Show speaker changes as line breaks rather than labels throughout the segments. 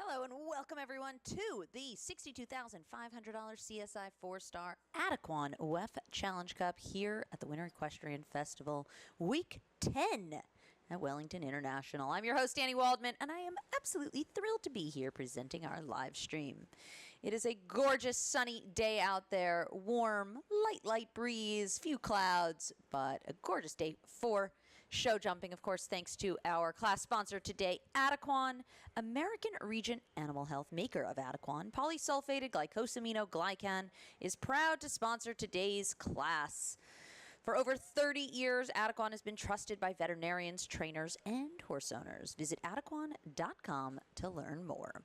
Hello and welcome everyone to the $62,500 CSI 4-star Adequan WEF Challenge Cup here at the Winter Equestrian Festival, Week 10 at Wellington International. I'm your host, Danny Waldman, and I am absolutely thrilled to be here presenting our live stream. It is a gorgeous sunny day out there, warm, light breeze, few clouds, but a gorgeous day for show jumping, of course, thanks to our class sponsor today, Adequan, American Regent Animal Health, maker of Adequan. Polysulfated glycosaminoglycan is proud to sponsor today's class. For over 30 years, Adequan has been trusted by veterinarians, trainers, and horse owners. Visit adequan.com to learn more.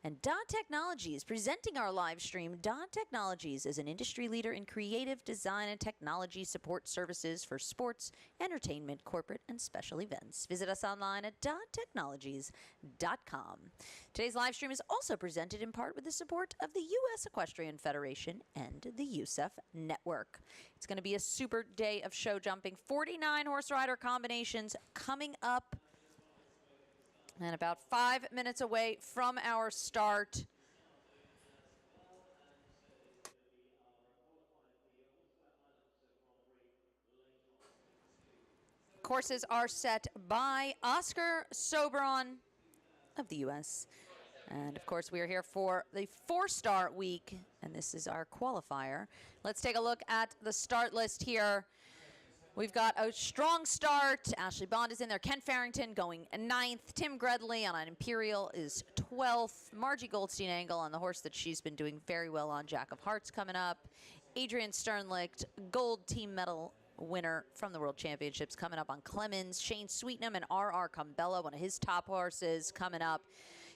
And Dot Technologies, presenting our live stream. Dot Technologies is an industry leader in creative design and technology support services for sports, entertainment, corporate, and special events. Visit us online at dottechnologies.com. Today's live stream is also presented in part with the support of the U.S. Equestrian Federation and the USEF Network. It's going to be a super day of show jumping. 49 horse rider combinations coming up. And about 5 minutes away from our start. Courses are set by Oscar Sobron of the U.S. And, of course, we are here for the 4-star week, and this is our qualifier. Let's take a look at the start list here. We've got a strong start. Ashley Bond is in there. Ken Farrington going 9th. Tim Gredley on an Imperial is 12th. Margie Goldstein-Angle on the horse that she's been doing very well on, Jack of Hearts, coming up. Adrian Sternlicht, gold team medal winner from the World Championships, coming up on Clemens. Shane Sweetnam and R.R. Cumbella, one of his top horses, coming up.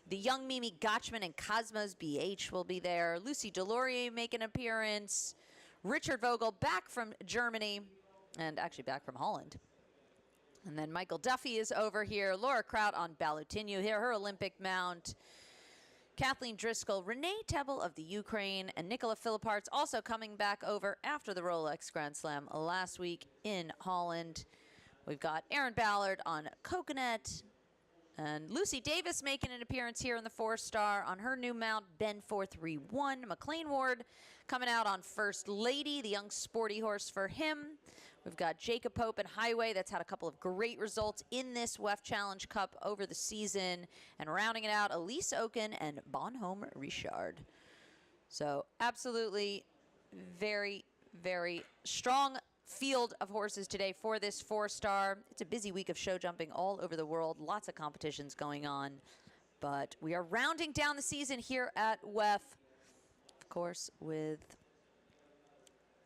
The young Mimi Gotchman and Cosmos BH will be there. Lucy Delorier make an appearance. Richard Vogel back from Germany. And actually back from Holland. And then Michael Duffy is over here. Laura Kraut on Balutinho here, her Olympic mount. Kathleen Driscoll, Renee Tebel of the Ukraine, and Nicola Philipparts also coming back over after the Rolex Grand Slam last week in Holland. We've got Erin Ballard on Coconut. And Lucy Davis making an appearance here in the 4-star on her new mount, Ben 431. McLean Ward coming out on First Lady, the young sporty horse for him. We've got Jacob Pope and Highway. That's had a couple of great results in this WEF Challenge Cup over the season. And rounding it out, Elise Oken and Bonhomme Richard. So absolutely very, very strong field of horses today for this 4-star. It's a busy week of show jumping all over the world. Lots of competitions going on. But we are rounding down the season here at WEF, of course, with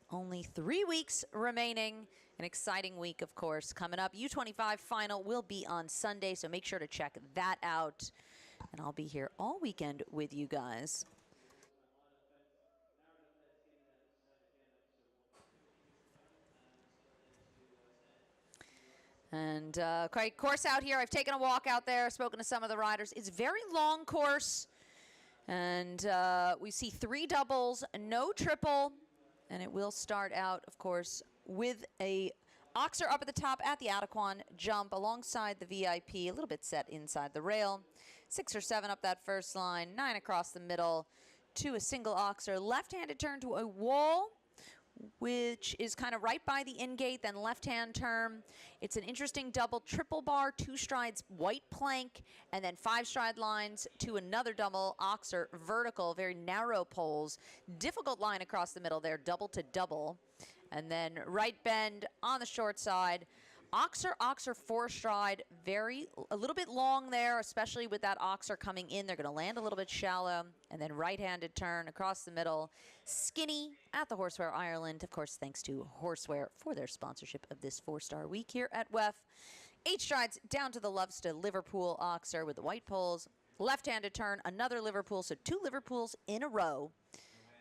only 3 weeks remaining. An exciting week, of course, coming up. U25 final will be on Sunday, so make sure to check that out. And I'll be here all weekend with you guys. And great course out here. I've taken a walk out there, spoken to some of the riders. It's a very long course. And we see 3 doubles, no triple. And it will start out, of course, with a oxer up at the top at the Adequan jump alongside the VIP, a little bit set inside the rail. 6 or 7 up that first line, 9 across the middle to a single oxer. Left-handed turn to a wall, which is kind of right by the in-gate, then left-hand turn. It's an interesting double triple bar, 2 strides white plank, and then 5 stride lines to another double oxer vertical, very narrow poles. Difficult line across the middle there, double to double. And then right bend on the short side. Oxer 4 stride, a little bit long there, especially with that oxer coming in. They're going to land a little bit shallow. And then right-handed turn across the middle. Skinny at the Horseware Ireland. Of course, thanks to Horseware for their sponsorship of this 4-star week here at WEF. 8 strides down to the Lovesta Liverpool oxer with the white poles. Left-handed turn, another Liverpool, so 2 Liverpools in a row.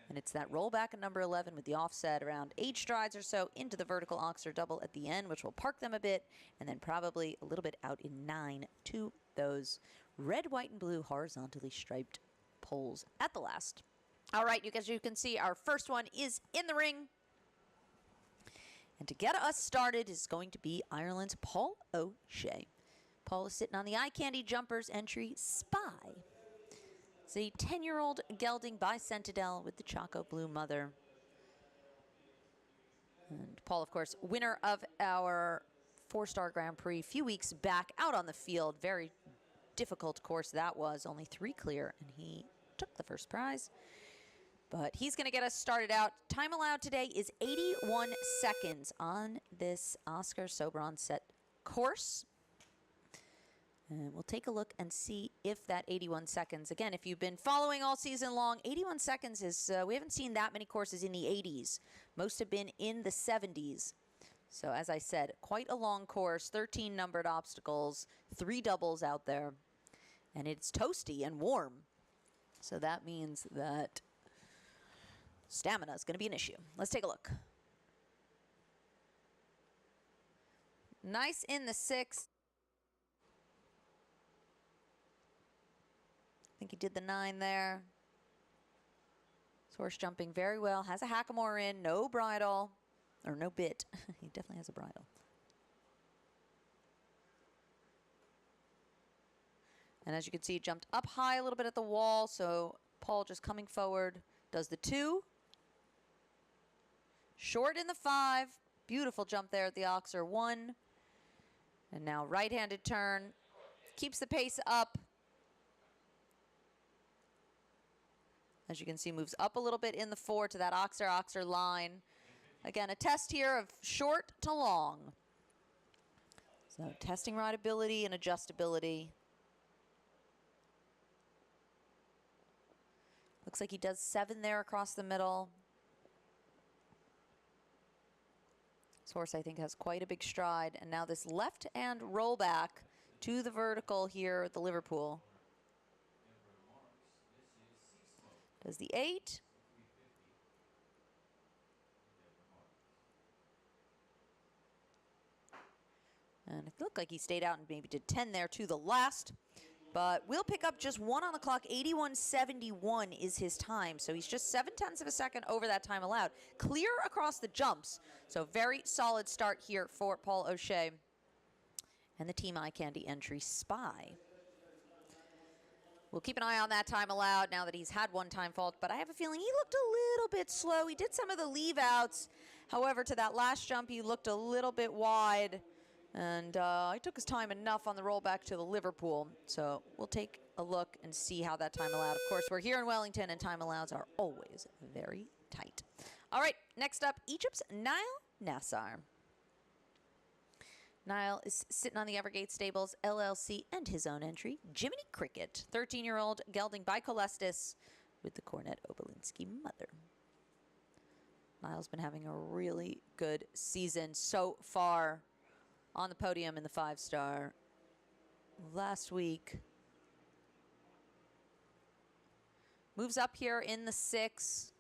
And it's that rollback at number 11 with the offset around 8 strides or so into the vertical oxer double at the end, which will park them a bit, and then probably a little bit out in 9 to those red, white, and blue horizontally striped poles at the last. All right, you guys, you can see our first one is in the ring. And to get us started is going to be Ireland's Paul O'Shea. Paul is sitting on the Eye Candy Jumpers entry, Spy. It's a 10-year-old gelding by Centadel with the Choco Blue mother. And Paul, of course, winner of our 4-star Grand Prix a few weeks back out on the field. Very difficult course that was, only 3 clear, and he took the first prize. But he's going to get us started out. Time allowed today is 81 seconds on this Oscar Soberon set course. And we'll take a look and see if that 81 seconds, again, if you've been following all season long, 81 seconds is, we haven't seen that many courses in the 80s. Most have been in the 70s. So as I said, quite a long course, 13 numbered obstacles, 3 doubles out there. And it's toasty and warm. So that means that stamina is going to be an issue. Let's take a look. Nice in the 6. I think he did the 9 there. This horse jumping very well. Has a hackamore in, no bridle, or no bit. He definitely has a bridle. And as you can see, he jumped up high a little bit at the wall, so Paul just coming forward, does the 2. Short in the 5. Beautiful jump there at the Oxer 1. And now right-handed turn. Keeps the pace up. As you can see, moves up a little bit in the 4 to that Oxer line. Again, a test here of short to long. So testing rideability and adjustability. Looks like he does 7 there across the middle. This horse, I think, has quite a big stride. And now this left-hand rollback to the vertical here at the Liverpool. Does the 8. And it looked like he stayed out and maybe did 10 there to the last. But we'll pick up just 1 on the clock. 81.71 is his time. So he's just 0.7 of a second over that time allowed. Clear across the jumps. So very solid start here for Paul O'Shea and the Team Eye Candy entry Spy. We'll keep an eye on that time allowed now that he's had 1 time fault, but I have a feeling he looked a little bit slow. He did some of the leave outs. However, to that last jump, he looked a little bit wide, and he took his time enough on the rollback to the Liverpool. So we'll take a look and see how that time allowed. Of course, we're here in Wellington, and time allows are always very tight. All right, next up, Egypt's Nile Nassar. Nile is sitting on the Evergate Stables, LLC, and his own entry, Jiminy Cricket, 13-year-old gelding by Colestis with the Cornet Obolinski mother. Nile's been having a really good season so far on the podium in the 5-star. Last week, moves up here in the 6.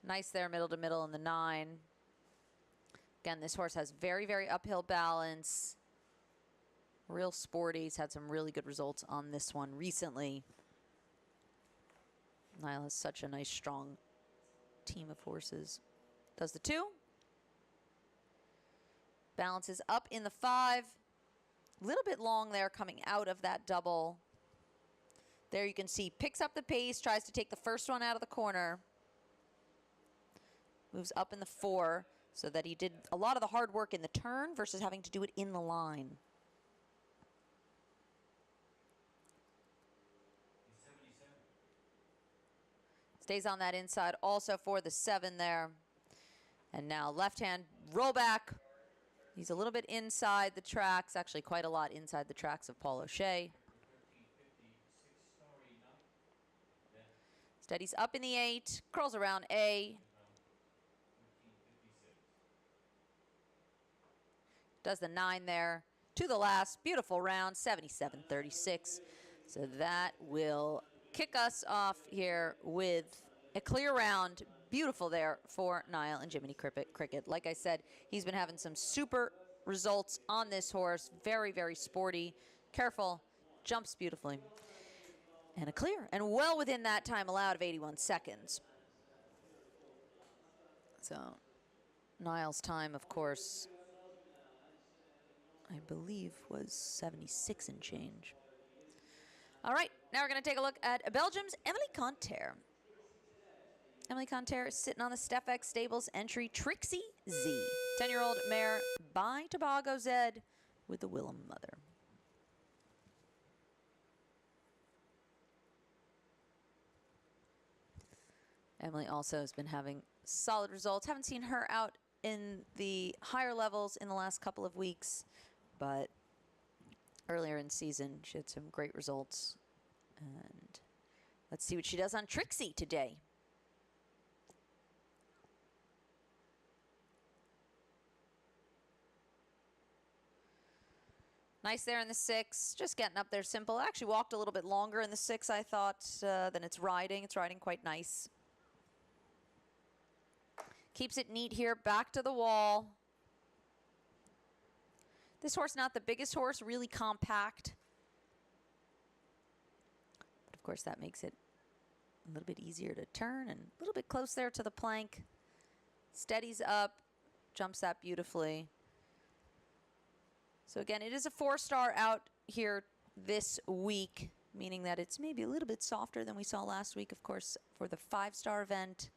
Nice there, middle to middle in the 9. Again, this horse has very, very uphill balance. Real sporty. He's had some really good results on this one recently. Nile has such a nice, strong team of horses. Does the 2. Balances up in the 5. A little bit long there coming out of that double. There you can see, picks up the pace, tries to take the first one out of the corner. Moves up in the 4 so that he did a lot of the hard work in the turn versus having to do it in the line. Stays on that inside also for the 7 there. And now left-hand rollback. He's a little bit inside the tracks, actually quite a lot inside the tracks of Paul O'Shea. Steadies up in the 8, curls around A. Does the 9 there to the last. Beautiful round, 77.36. So that will kick us off here with a clear round. Beautiful there for Nile and Jiminy Cricket. Like I said, he's been having some super results on this horse. Very, very sporty. Careful. Jumps beautifully. And a clear. And well within that time allowed of 81 seconds. So Nile's time, of course, I believe was 76 and change. All right, now we're going to take a look at Belgium's Emily Conter. Emily Conter is sitting on the Stefex Stables entry Trixie Z. 10-year-old mare by Tobago Zed with the Willem mother. Emily also has been having solid results. Haven't seen her out in the higher levels in the last couple of weeks, but earlier in season she had some great results. And let's see what she does on Trixie today. Nice there in the 6, just getting up there simple. Actually walked a little bit longer in the 6, I thought, than it's riding. It's riding quite nice. Keeps it neat here, back to the wall. This horse, not the biggest horse, really compact. But of course that makes it a little bit easier to turn and a little bit close there to the plank. Steadies up, jumps that beautifully. So again, it is a 4-star out here this week, meaning that it's maybe a little bit softer than we saw last week, of course, for the 5-star event.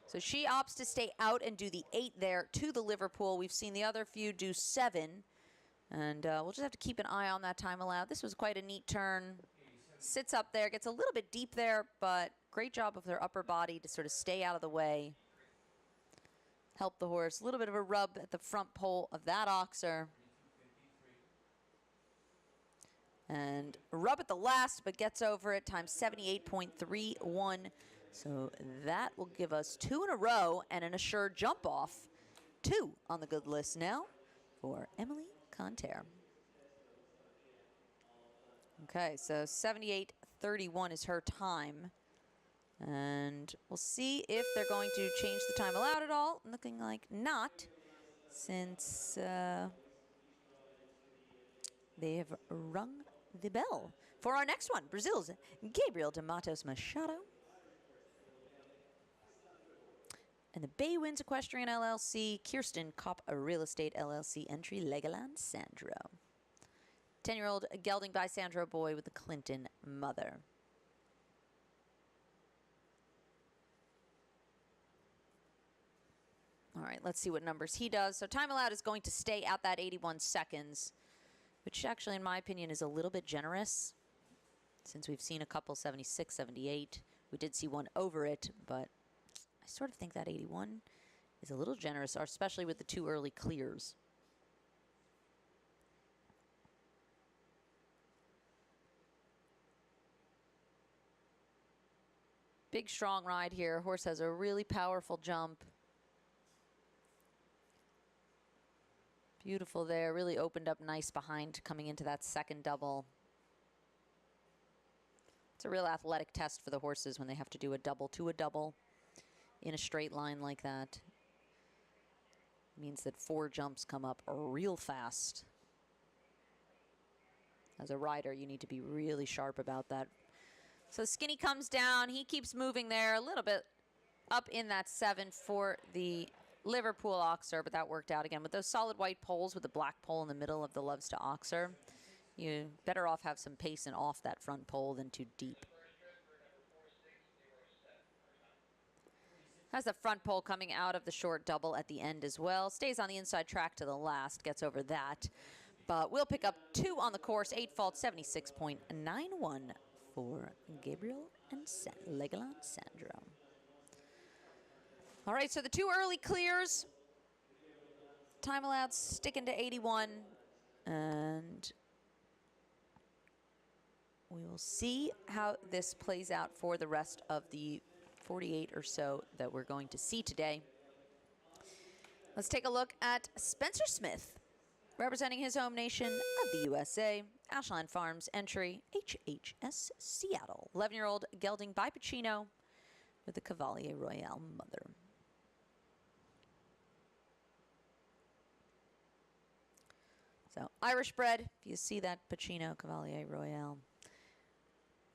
So she opts to stay out and do the 8 there to the Liverpool. We've seen the other few do 7. And we'll just have to keep an eye on that time allowed. This was quite a neat turn. Sits up there, gets a little bit deep there, but great job of their upper body to sort of stay out of the way. Help the horse. A little bit of a rub at the front pole of that oxer. And a rub at the last, but gets over it, time 78.31. So that will give us 2 in a row and an assured jump off. 2 on the good list now for Emily Conter. Okay, so 78.31 is her time. And we'll see if they're going to change the time allowed at all. Looking like not, since they have rung the bell. For our next one, Brazil's Gabriel de Matos Machado. And the Bay Winds Equestrian LLC, Kirsten Kopp Real Estate LLC entry, Legoland Sandro. 10-year-old gelding by Sandro boy with the Clinton mother. All right, let's see what numbers he does. So time allowed is going to stay at that 81 seconds, which actually, in my opinion, is a little bit generous, since we've seen a couple 76, 78. We did see one over it, but I sort of think that 81 is a little generous, especially with the 2 early clears. Big, strong ride here. Horse has a really powerful jump. Beautiful there. Really opened up nice behind coming into that second double. It's a real athletic test for the horses when they have to do a double to a double in a straight line like that. It means that 4 jumps come up real fast. As a rider, you need to be really sharp about that. So Skinny comes down. He keeps moving there a little bit up in that 7 for the Liverpool oxer, but that worked out again. With those solid white poles with the black pole in the middle of the Loves to Oxer, you better off have some pace and off that front pole than too deep. Has the front pole coming out of the short double at the end as well. Stays on the inside track to the last, gets over that. But we'll pick up 2 on the course, 8 fault, 76.91 for Gabriel and Legoland Sandro. All right, so the 2 early clears. Time allowed sticking to 81. And we will see how this plays out for the rest of the 48 or so that we're going to see today. Let's take a look at Spencer Smith, representing his home nation of the USA, Ashland Farms entry, HHS Seattle. 11-year-old gelding by Pacino with the Cavalier Royale mother. So Irish bred, if you see that Pacino Cavalier Royale.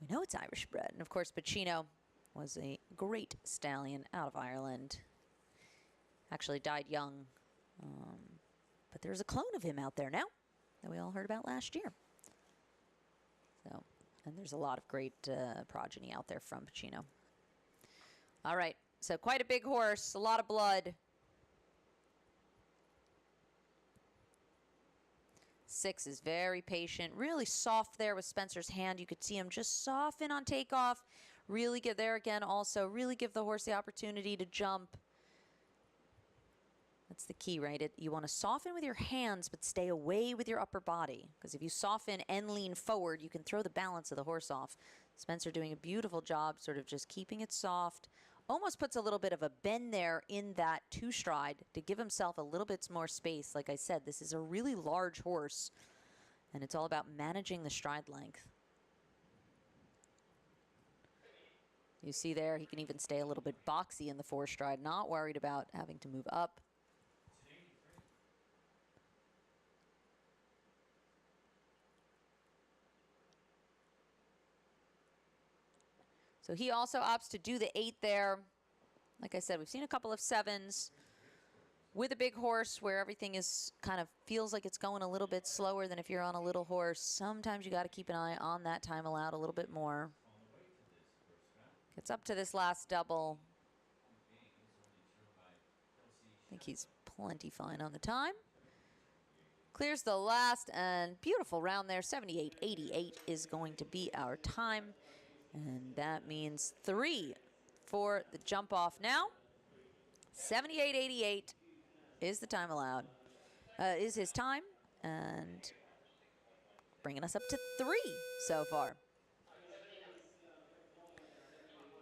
We know it's Irish bred. And of course, Pacino was a great stallion out of Ireland. Actually died young. But there's a clone of him out there now that we all heard about last year. So, and there's a lot of great progeny out there from Pacino. All right, so quite a big horse, a lot of blood. 6 is very patient, really soft there with Spencer's hand. You could see him just soften on takeoff. Really give there again also, really give the horse the opportunity to jump. That's the key, right? You want to soften with your hands, but stay away with your upper body. Because if you soften and lean forward, you can throw the balance of the horse off. Spencer doing a beautiful job, sort of just keeping it soft. Almost puts a little bit of a bend there in that 2-stride to give himself a little bit more space. Like I said, this is a really large horse, and it's all about managing the stride length. You see there, he can even stay a little bit boxy in the 4-stride, not worried about having to move up. So he also opts to do the 8 there. Like I said, we've seen a couple of 7s with a big horse where everything is kind of feels like it's going a little bit slower than if you're on a little horse. Sometimes you got to keep an eye on that time allowed a little bit more. Gets up to this last double. I think he's plenty fine on the time. Clears the last, and beautiful round there. 78.88 is going to be our time. And that means 3 for the jump off now. 78.88 is the time allowed, is his time, and bringing us up to 3 so far.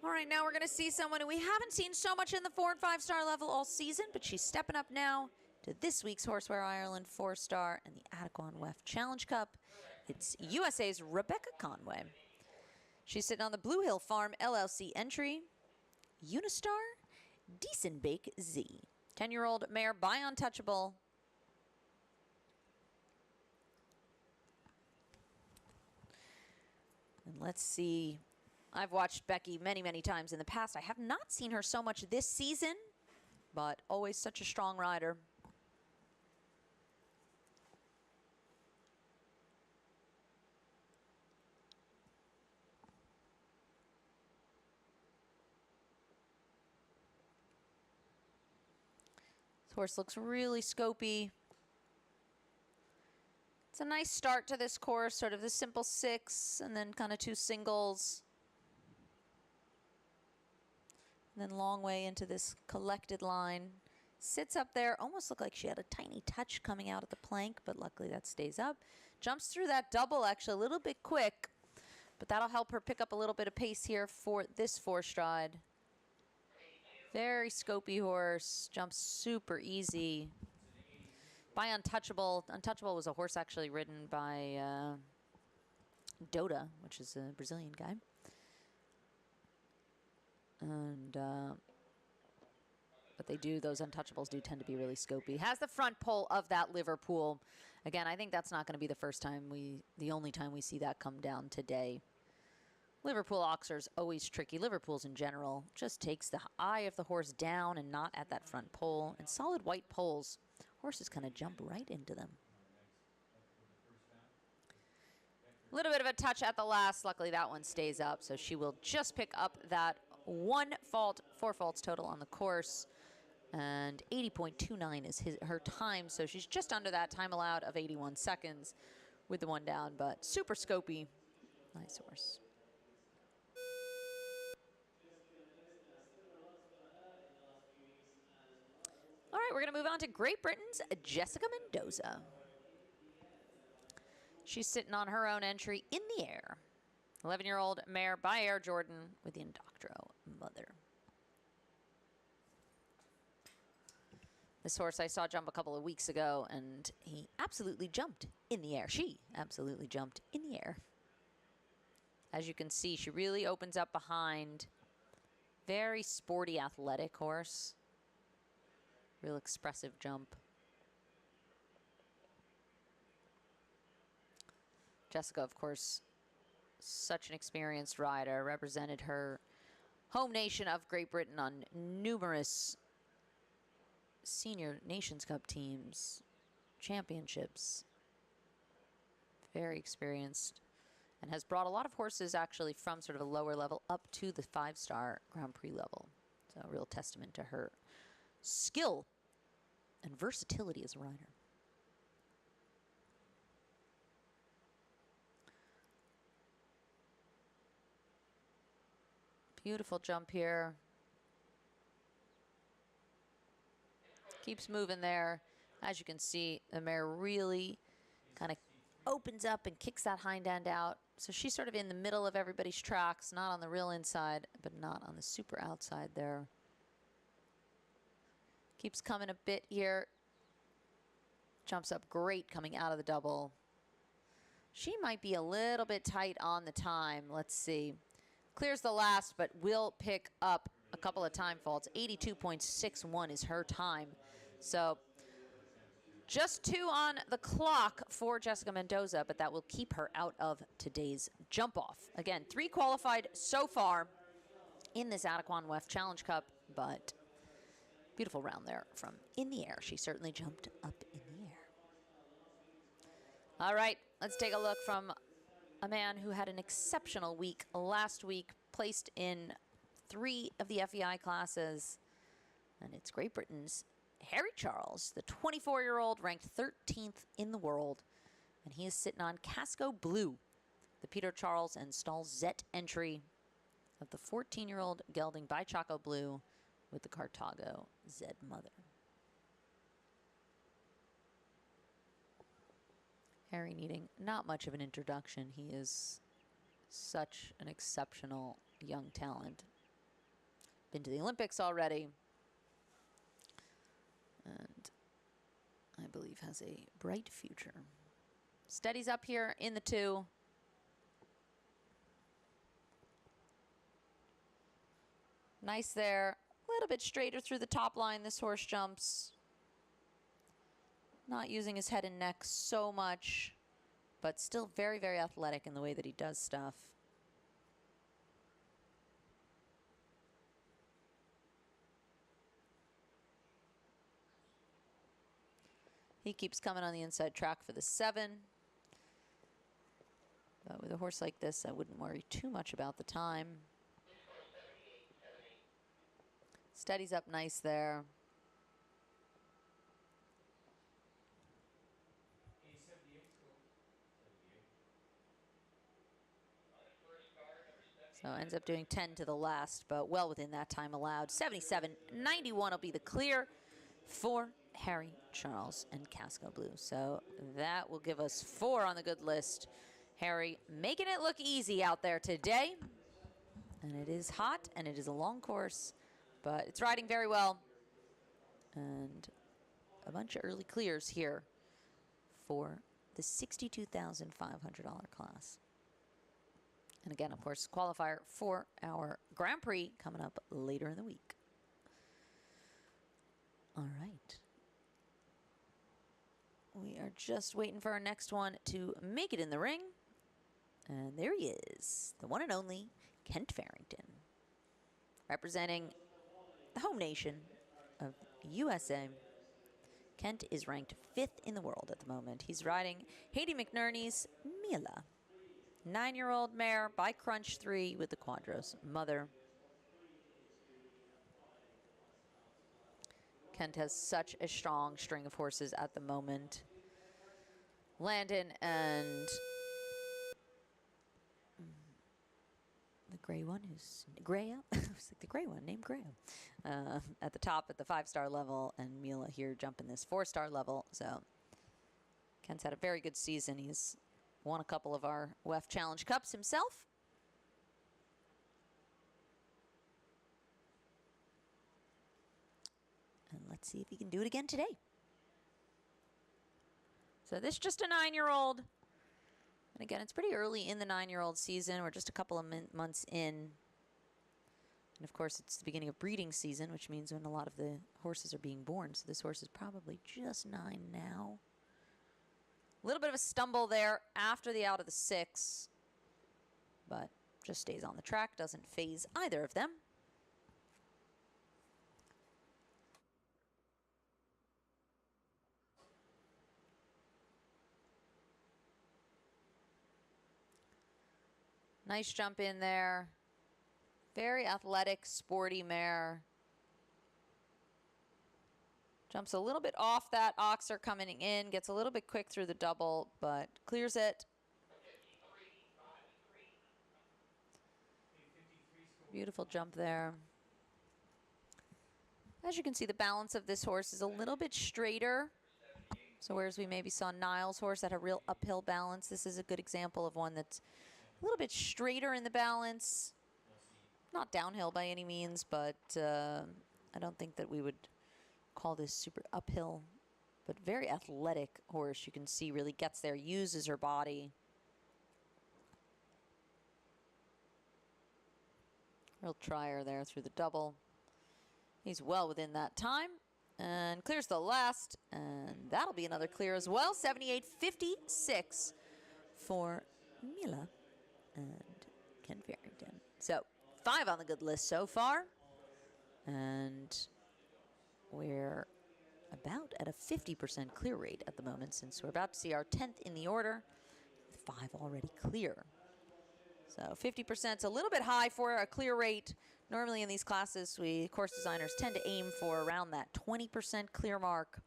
All right, now we're going to see someone who we haven't seen so much in the 4- and 5-star level all season, but she's stepping up now to this week's Horseware Ireland 4-star and the Adequan WEF Challenge Cup. It's USA's Rebecca Conway. She's sitting on the Blue Hill Farm LLC entry, Unistar Diesenbake Z. 10-year-old mare by Untouchable. And let's see. I've watched Becky many, many times in the past. I have not seen her so much this season, but always such a strong rider. Horse looks really scopy. It's a nice start to this course, sort of the simple 6 and then kind of 2 singles. And then long way into this collected line. Sits up there, almost looked like she had a tiny touch coming out at the plank, but luckily that stays up. Jumps through that double actually a little bit quick, but that'll help her pick up a little bit of pace here for this 4-stride. Very scopy horse, jumps super easy. By Untouchable. Untouchable was a horse actually ridden by Dota, which is a Brazilian guy. And but those Untouchables do tend to be really scopy. Has the front pole of that Liverpool. Again, I think that's not going to be the only time we see that come down today. Liverpool Oxer's always tricky. Liverpool's in general just takes the eye of the horse down and not at that front pole. And solid white poles, horses kind of jump right into them. A little bit of a touch at the last. Luckily, that one stays up, so she will just pick up that 1 fault, 4 faults total on the course. And 80.29 is her time, so she's just under that time allowed of 81 seconds with the 1 down, but super scopy. Nice horse. All right, we're going to move on to Great Britain's Jessica Mendoza. She's sitting on her own entry in the air. 11-year-old mare by Air Jordan with the Indoctro mother. This horse I saw jump a couple of weeks ago, and he absolutely jumped in the air. She absolutely jumped in the air. As you can see, she really opens up behind. Very sporty, athletic horse. Real expressive jump. Jessica, of course, Such an experienced rider, represented her home nation of Great Britain on numerous senior Nations Cup teams, championships. Very experienced, and has brought a lot of horses actually from sort of a lower level up to the 5-star Grand Prix level. So a real testament to her skill and versatility as a rider. Beautiful jump here. Keeps moving there. As you can see, the mare really kind of opens up and kicks that hind end out. So she's sort of in the middle of everybody's tracks, not on the real inside, but not on the super outside there. Keeps coming a bit here. Jumps up great coming out of the double. She might be a little bit tight on the time. Let's see. Clears the last, but will pick up a couple of time faults. 82.61 is her time. So just 2 on the clock for Jessica Mendoza, but that will keep her out of today's jump off. Again, 3 qualified so far in this Adequan WEF Challenge Cup, but beautiful round there from in the air. She certainly jumped up in the air. All right, let's take a look from a man who had an exceptional week last week, placed in 3 of the FEI classes, and it's Great Britain's Harry Charles, the 24-year-old, ranked 13th in the world, and he is sitting on Casco Blue, the Peter Charles and Stall Zet entry of the 14-year-old gelding by Chaco Blue with the Cartago Zed mother. Harry needing not much of an introduction. He is such an exceptional young talent. Been to the Olympics already, and I believe has a bright future. Steadies up here in the 2. Nice there. A little bit straighter through the top line this horse jumps. Not using his head and neck so much, but still very, very athletic in the way that he does stuff. He keeps coming on the inside track for the 7. But with a horse like this, I wouldn't worry too much about the time. Steadies up nice there. So ends up doing 10 to the last, but well within that time allowed. 77.91 will be the clear for Harry Charles and Casco Blue. So that will give us 4 on the good list. Harry making it look easy out there today. And it is hot and it is a long course, but it's riding very well. And a bunch of early clears here for the $62,500 class. And again, of course, qualifier for our Grand Prix coming up later in the week. All right. We are just waiting for our next one to make it in the ring. And there he is, the one and only Kent Farrington, representing the home nation of USA. Kent is ranked 5th in the world at the moment. He's riding Haiti McNerney's Mila, 9-year-old mare by Crunch 3 with the Quadros mother. Kent has such a strong string of horses at the moment. Landon and the gray one, who's Graham. It's like the gray one named Graham. At the top at the 5-star level, and Mila here jumping this 4-star level. So Kent's had a very good season. He's won a couple of our WEF Challenge Cups himself. And let's see if he can do it again today. So this is just a 9-year-old. And again, it's pretty early in the 9-year-old season. We're just a couple of months in. And of course, it's the beginning of breeding season, which means when a lot of the horses are being born. So this horse is probably just 9 now. A little bit of a stumble there after the out of the 6. but just stays on the track, doesn't phase either of them. Nice jump in there. Very athletic, sporty mare. Jumps a little bit off that oxer coming in, gets a little bit quick through the double, but clears it. Beautiful jump there. As you can see, the balance of this horse is a little bit straighter. So whereas we maybe saw Niles' horse that had a real uphill balance, this is a good example of one that's a little bit straighter in the balance. Not downhill by any means, but I don't think that we would call this super uphill. But very athletic horse, you can see, really gets there, uses her body. Real trier there through the double. He's well within that time and clears the last, and that'll be another clear as well. 78.56 for Mila and Ken Farrington. So 5 on the good list so far, and we're about at a 50% clear rate at the moment, since we're about to see our 10th in the order, with 5 already clear. So 50% is a little bit high for a clear rate. Normally in these classes, we course designers tend to aim for around that 20% clear mark.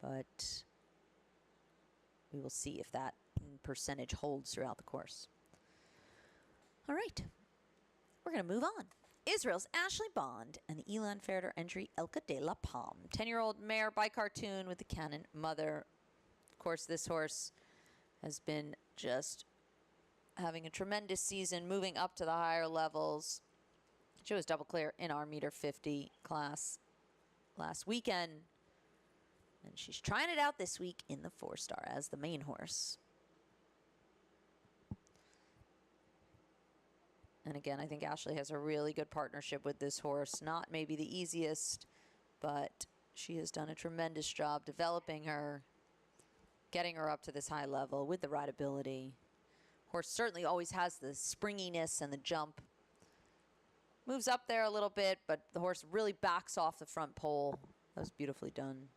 But we will see if that percentage holds throughout the course. All right, we're going to move on. Israel's Ashley Bond and the Elan Ferder entry Elka de la Palme. 10-year-old mare by cartoon with the Cannon mother. Of course, this horse has been just having a tremendous season, moving up to the higher levels. She was double clear in our meter 50 class last weekend. And she's trying it out this week in the 4-star as the main horse. And again, I think Ashley has a really good partnership with this horse. Not maybe the easiest, but she has done a tremendous job developing her, getting her up to this high level with the rideability. Horse certainly always has the springiness and the jump. Moves up there a little bit, but the horse really backs off the front pole. That was beautifully done.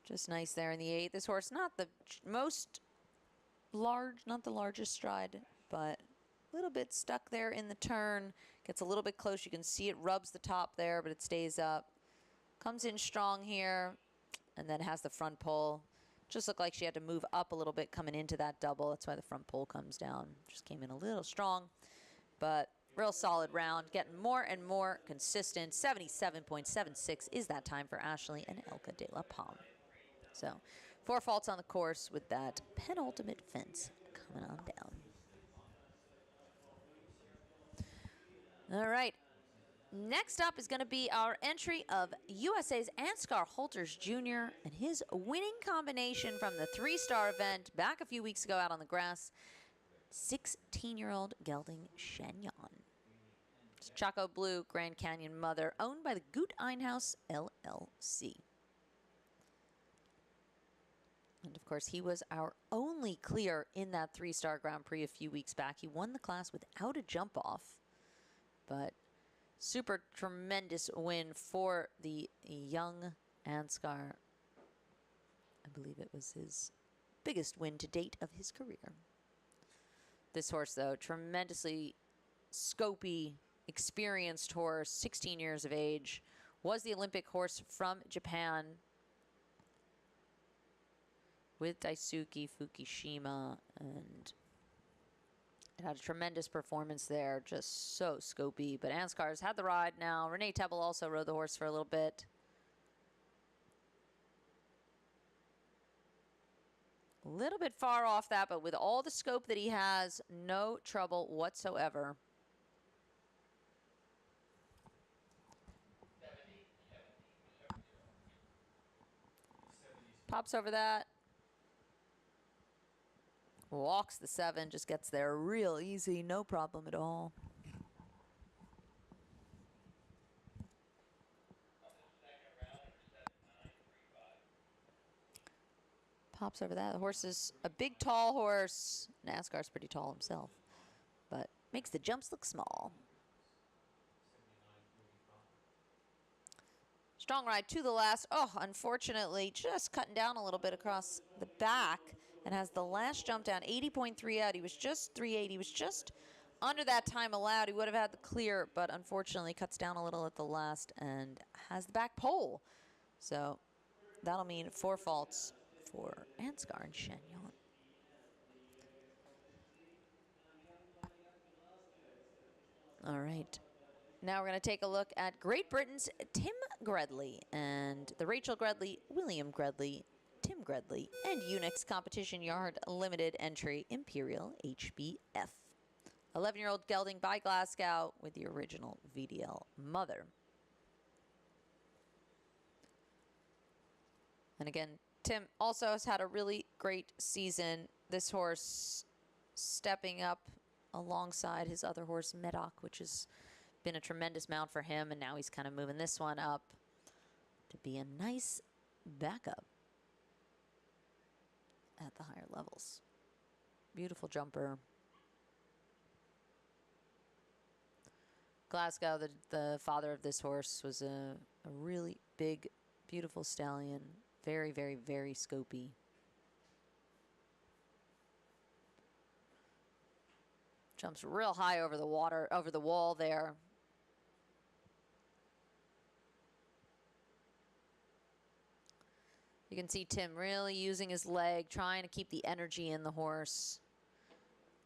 Just nice there in the 8. This horse, not the most large, not the largest stride, but a little bit stuck there in the turn. Gets a little bit close. You can see it rubs the top there, but it stays up. Comes in strong here, and then has the front pole. Just looked like she had to move up a little bit coming into that double. That's why the front pole comes down. Just came in a little strong, but real solid round. Getting more and more consistent. 77.76 is that time for Ashley and Elka de la Palme. So 4 faults on the course with that penultimate fence coming on down. All right. Next up is going to be our entry of USA's Ansgar Holters Jr. and his winning combination from the 3-star event back a few weeks ago out on the grass. 16-year-old gelding Shanyon. It's Choco Blue Grand Canyon mother, owned by the Goot Einhaus LLC. And of course, he was our only clear in that 3-star Grand Prix a few weeks back. He won the class without a jump off, but super tremendous win for the young Ansgar. I believe it was his biggest win to date of his career. This horse, though, tremendously scopy, experienced horse, 16 years of age, was the Olympic horse from Japan with Daisuke Fukushima, and it had a tremendous performance there, just so scopy. But Ansgar's had the ride now. Renee Tebel also rode the horse for a little bit. A little bit far off that, but with all the scope that he has, no trouble whatsoever. Pops over that. Walks the 7, just gets there real easy, no problem at all. Hops over that. The horse is a big, tall horse. NASCAR's pretty tall himself, but makes the jumps look small. Strong ride to the last. Oh, unfortunately, just cutting down a little bit across the back and has the last jump down 80.3 out. He was just 380. He was just under that time allowed. He would have had the clear, but unfortunately cuts down a little at the last and has the back pole. So that'll mean 4 faults for Ansgar and Chagnon. All right. Now we're going to take a look at Great Britain's Tim Gredley and the Rachel Gredley, William Gredley, Tim Gredley, and Unix Competition Yard Limited Entry Imperial HBF. 11-year-old gelding by Glasgow with the original VDL mother. And again, Tim also has had a really great season. This horse stepping up alongside his other horse, Medoc, which has been a tremendous mount for him, and now he's kind of moving this one up to be a nice backup at the higher levels. Beautiful jumper. Glasgow, the father of this horse, was a really big, beautiful stallion. Very, very, very scopy. Jumps real high over the water, over the wall there. You can see Tim really using his leg, trying to keep the energy in the horse.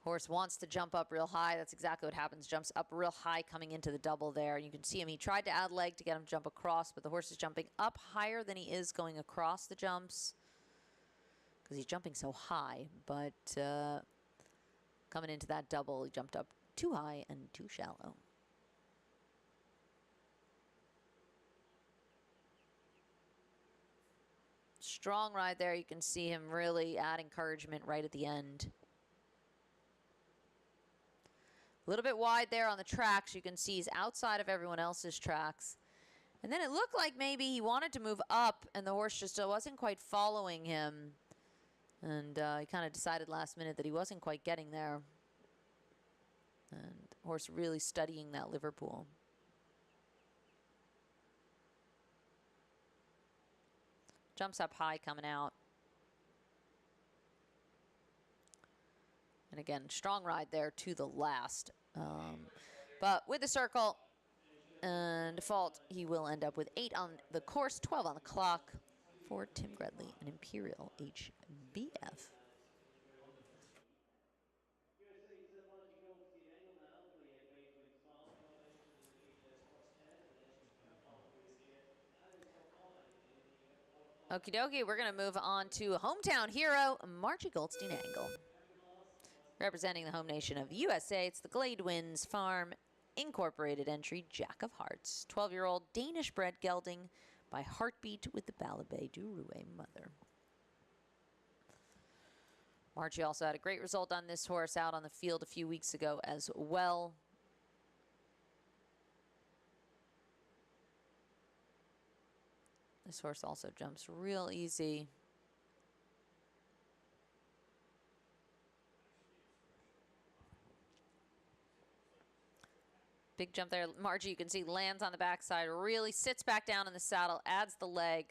Horse wants to jump up real high. That's exactly what happens. Jumps up real high coming into the double there. And you can see him. He tried to add leg to get him to jump across, but the horse is jumping up higher than he is going across the jumps because he's jumping so high. But coming into that double, he jumped up too high and too shallow. Strong ride there. You can see him really add encouragement right at the end. A little bit wide there on the tracks. You can see he's outside of everyone else's tracks. And then it looked like maybe he wanted to move up and the horse just wasn't quite following him. And he kind of decided last minute that he wasn't quite getting there. And the horse really studying that Liverpool. Jumps up high coming out. And again, strong ride there to the last. But with the circle and default, he will end up with 8 on the course, 12 on the clock for Tim Gredley, an Imperial HBF. Okie dokie, we're going to move on to hometown hero, Margie Goldstein-Angle. Representing the home nation of USA, it's the Gladewinds Farm Incorporated entry, Jack of Hearts. 12-year-old Danish-bred gelding by Heartbeat with the Balabé du Rouet mother. Margie also had a great result on this horse out on the field a few weeks ago as well. This horse also jumps real easy. Big jump there. Margie, you can see, lands on the backside, really sits back down in the saddle, adds the leg,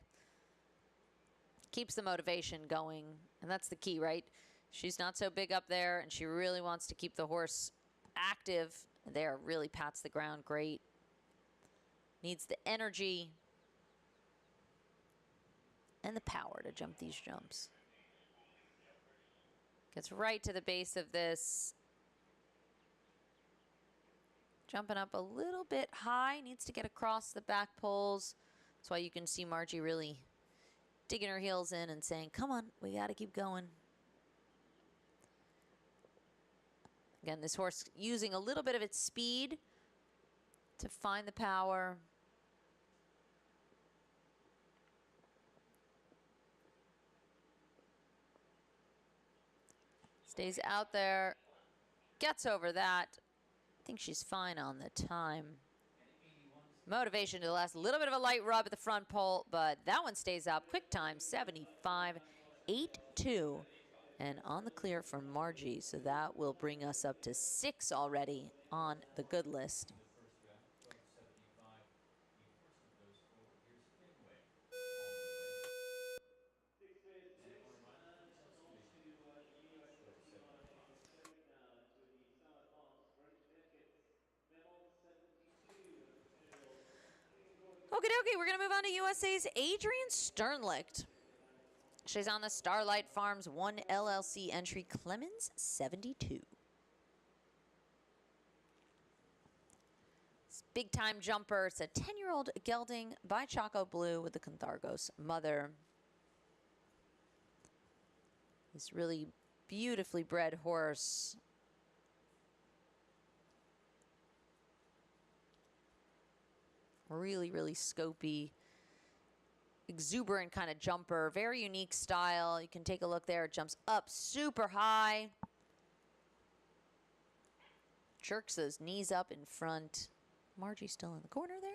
keeps the motivation going. And that's the key, right? She's not so big up there, and she really wants to keep the horse active. There, really pats the ground great. Needs the energy and the power to jump these jumps. Gets right to the base of this. Jumping up a little bit high, needs to get across the back poles. That's why you can see Margie really digging her heels in and saying, come on, we got to keep going. Again, this horse using a little bit of its speed to find the power. Stays out there, gets over that. I think she's fine on the time. Motivation to the last. A little bit of a light rub at the front pole, but that one stays up. Quick time, 75, 8-2. And on the clear for Margie, so that will bring us up to 6 already on the good list. Okie dokie, we're going to move on to USA's Adrian Sternlicht. She's on the Starlight Farms 1 LLC entry, Clemens 72. Big time jumper. It's a 10-year-old gelding by Choco Blue with the Canthargos mother. This really beautifully bred horse. Really, really scopy, exuberant kind of jumper. Very unique style. You can take a look there. It jumps up super high. Jerks those knees up in front. Margie's still in the corner there.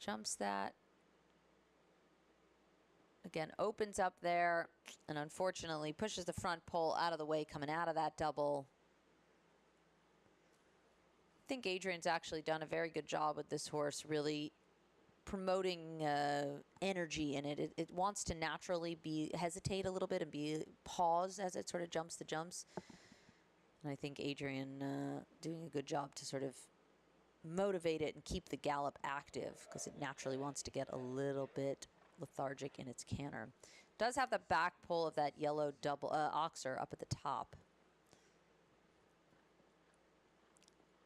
Jumps that. Again, opens up there and unfortunately pushes the front pole out of the way coming out of that double. I think Adrian's actually done a very good job with this horse, really promoting energy in it. It wants to naturally hesitate a little bit and pause as it sort of jumps the jumps. And I think Adrian doing a good job to sort of motivate it and keep the gallop active because it naturally wants to get a little bit lethargic in its canter. Does have the back pole of that yellow double oxer up at the top.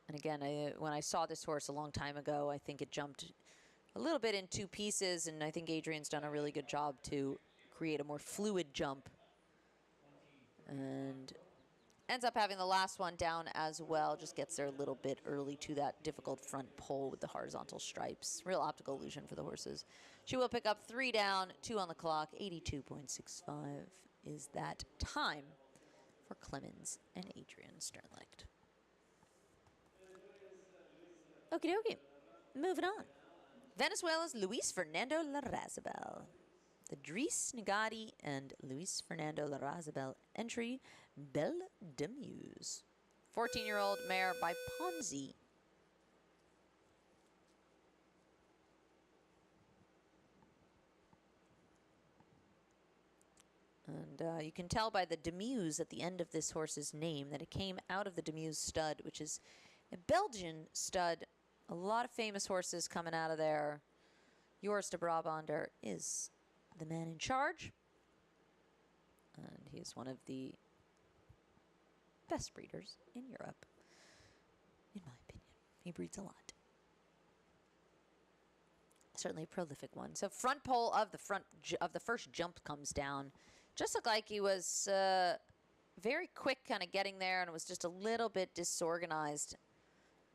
And again, when I saw this horse a long time ago, I think it jumped a little bit in 2 pieces, and I think Adrian's done a really good job to create a more fluid jump. And ends up having the last one down as well. Just gets there a little bit early to that difficult front pole with the horizontal stripes. Real optical illusion for the horses. She will pick up 3 down, 2 on the clock. 82.65 is that time for Clemens and Adrian Sternlicht. Okie dokie. Moving on. Venezuela's Luis Fernando Larrazabal. The Dries Nagati and Luis Fernando Larrazabal entry, Belle de Muse. 14-year-old mare by Ponzi. And you can tell by the Demuse at the end of this horse's name that it came out of the Demuse stud, which is a Belgian stud. A lot of famous horses coming out of there. Joris de Brabander is the man in charge. And he is one of the best breeders in Europe, in my opinion. He breeds a lot. Certainly a prolific one. So front pole of the first jump comes down. Just looked like he was very quick kind of getting there, and it was just a little bit disorganized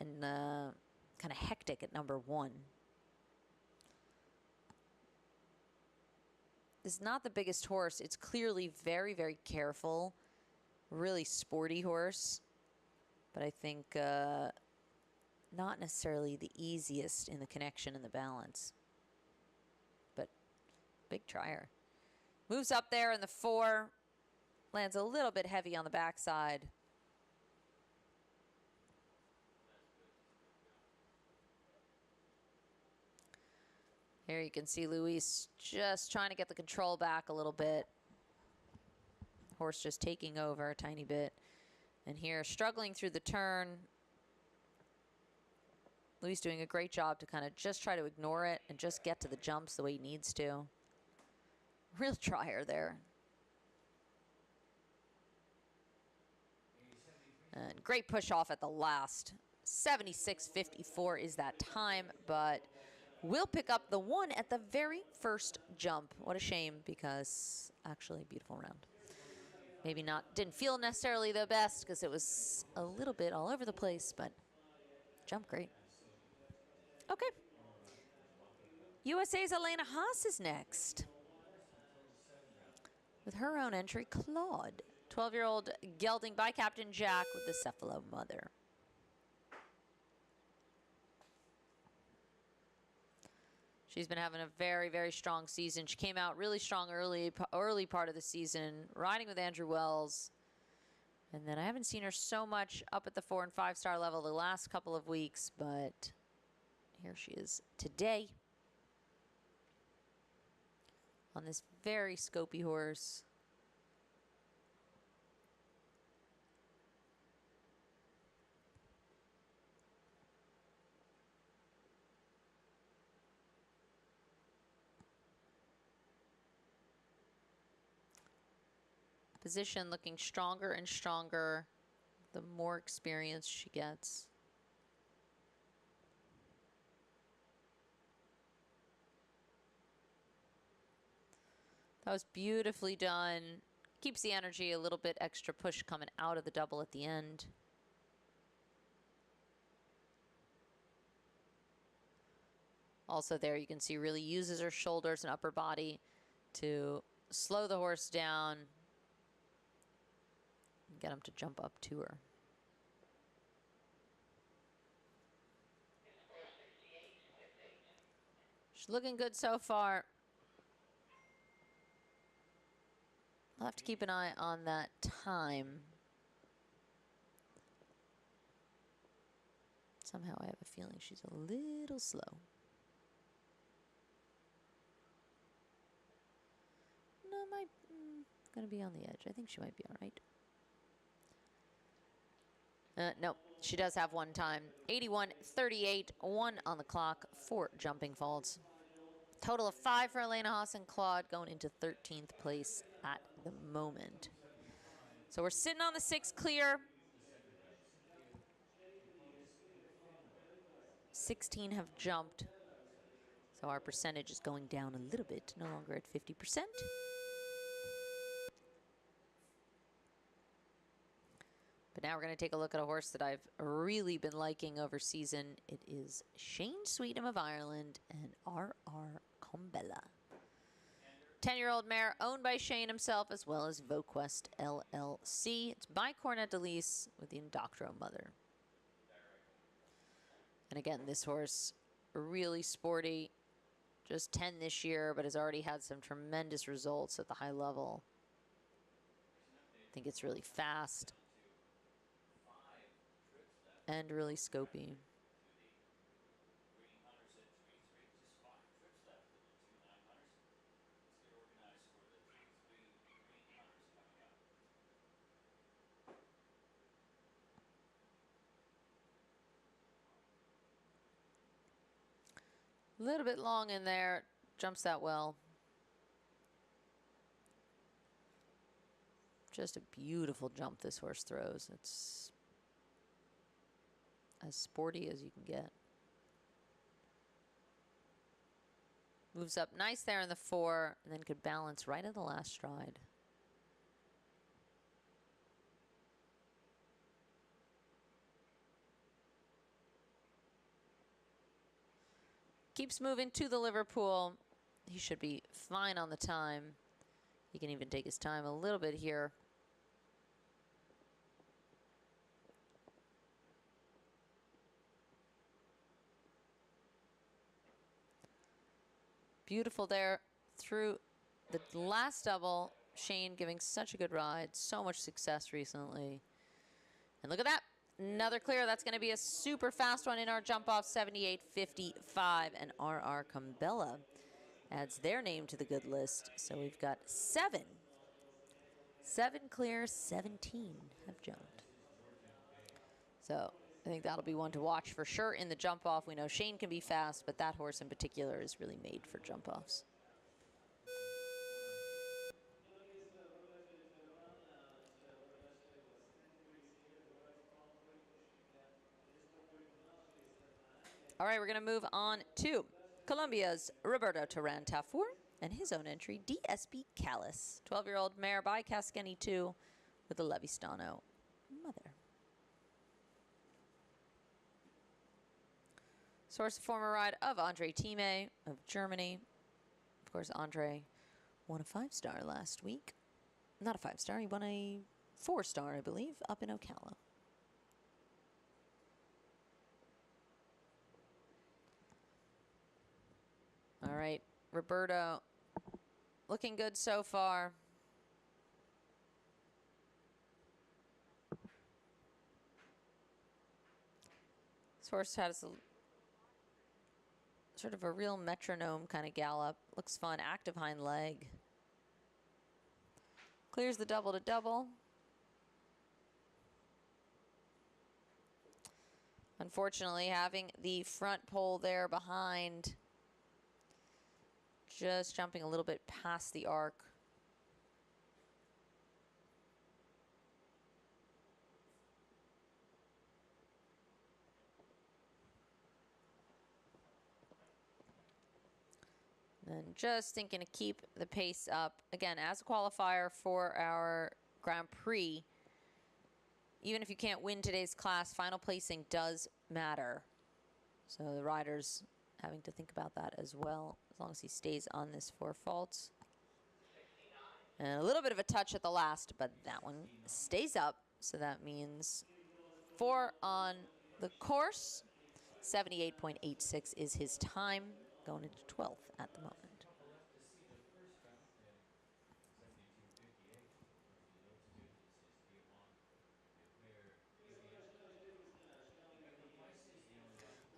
and kind of hectic at number 1. This is not the biggest horse. It's clearly very, very careful. Really sporty horse. But I think not necessarily the easiest in the connection and the balance. But big trier. Moves up there in the 4. Lands a little bit heavy on the backside. Here you can see Luis just trying to get the control back a little bit. Horse just taking over a tiny bit. And here, struggling through the turn. Luis doing a great job to kind of just try to ignore it and just get to the jumps the way he needs to. Real trier there. And great push off at the last. 76.54 is that time, but will pick up the 1 at the very first jump. What a shame, because actually beautiful round. Maybe didn't feel necessarily the best because it was a little bit all over the place, but jump great. Okay. USA's Elena Haas is next. With her own entry, Claude. 12-year-old gelding by Captain Jack with the Cephalo mother. She's been having a very, very strong season. She came out really strong early part of the season, riding with Andrew Wells. And then I haven't seen her so much up at the 4- and 5-star level the last couple of weeks, but here she is today on this very scopy horse. Position looking stronger and stronger the more experience she gets. That was beautifully done. Keeps the energy, a little bit extra push coming out of the double at the end. Also there you can see really uses her shoulders and upper body to slow the horse down and get him to jump up to her. She's looking good so far. I'll have to keep an eye on that time. Somehow I have a feeling she's a little slow. No, gonna be on the edge. I think she might be all right. No, she does have one time. 81.38, 1 on the clock, 4 jumping faults. Total of 5 for Elena Haas and Claude, going into 13th place at the moment. So we're sitting on the 6 clear. 16 have jumped. So our percentage is going down a little bit, no longer at 50%. But now we're going to take a look at a horse that I've really been liking over season. It is Shane Sweetum of Ireland and R.R. Combella. 10-year-old mare owned by Shane himself as well as VoQuest LLC. It's by Cornet Delise with the Indoctro mother. And again, this horse really sporty. Just 10 this year, but has already had some tremendous results at the high level. I think it's really fast and really scopy. A little bit long in there, jumps that well. Just a beautiful jump this horse throws. It's as sporty as you can get. Moves up nice there in the 4, and then could balance right at the last stride. Keeps moving to the Liverpool. He should be fine on the time. He can even take his time a little bit here. Beautiful there through the last double. Shane giving such a good ride. So much success recently. And look at that. Another clear. That's going to be a super fast one in our jump off. 78.55. And R.R. Combella adds their name to the good list. So we've got 7. 7 clear, 17 have jumped. So I think that'll be one to watch for sure in the jump off. We know Shane can be fast, but that horse in particular is really made for jump offs. All right, we're going to move on to Colombia's Roberto Tarantafour and his own entry, DSB Callis, 12-year-old mare by Cascani 2 with a Levistano mother. Source, former ride of Andre Thieme of Germany. Of course, Andre won a 5-star last week. Not a 5-star, he won a 4-star, I believe, up in Ocala. All Roberto looking good so far. This horse has a, sort of a real metronome kind of gallop. Looks fun. Active hind leg. Clears the double to double. Unfortunately, having the front pole there behind, just jumping a little bit past the arc. And just thinking to keep the pace up. Again, as a qualifier for our Grand Prix, even if you can't win today's class, final placing does matter. So the rider's having to think about that as well, as long as he stays on this 4 faults. And a little bit of a touch at the last, but that one stays up. So that means 4 on the course. 78.86 is his time, going into 12th at the moment.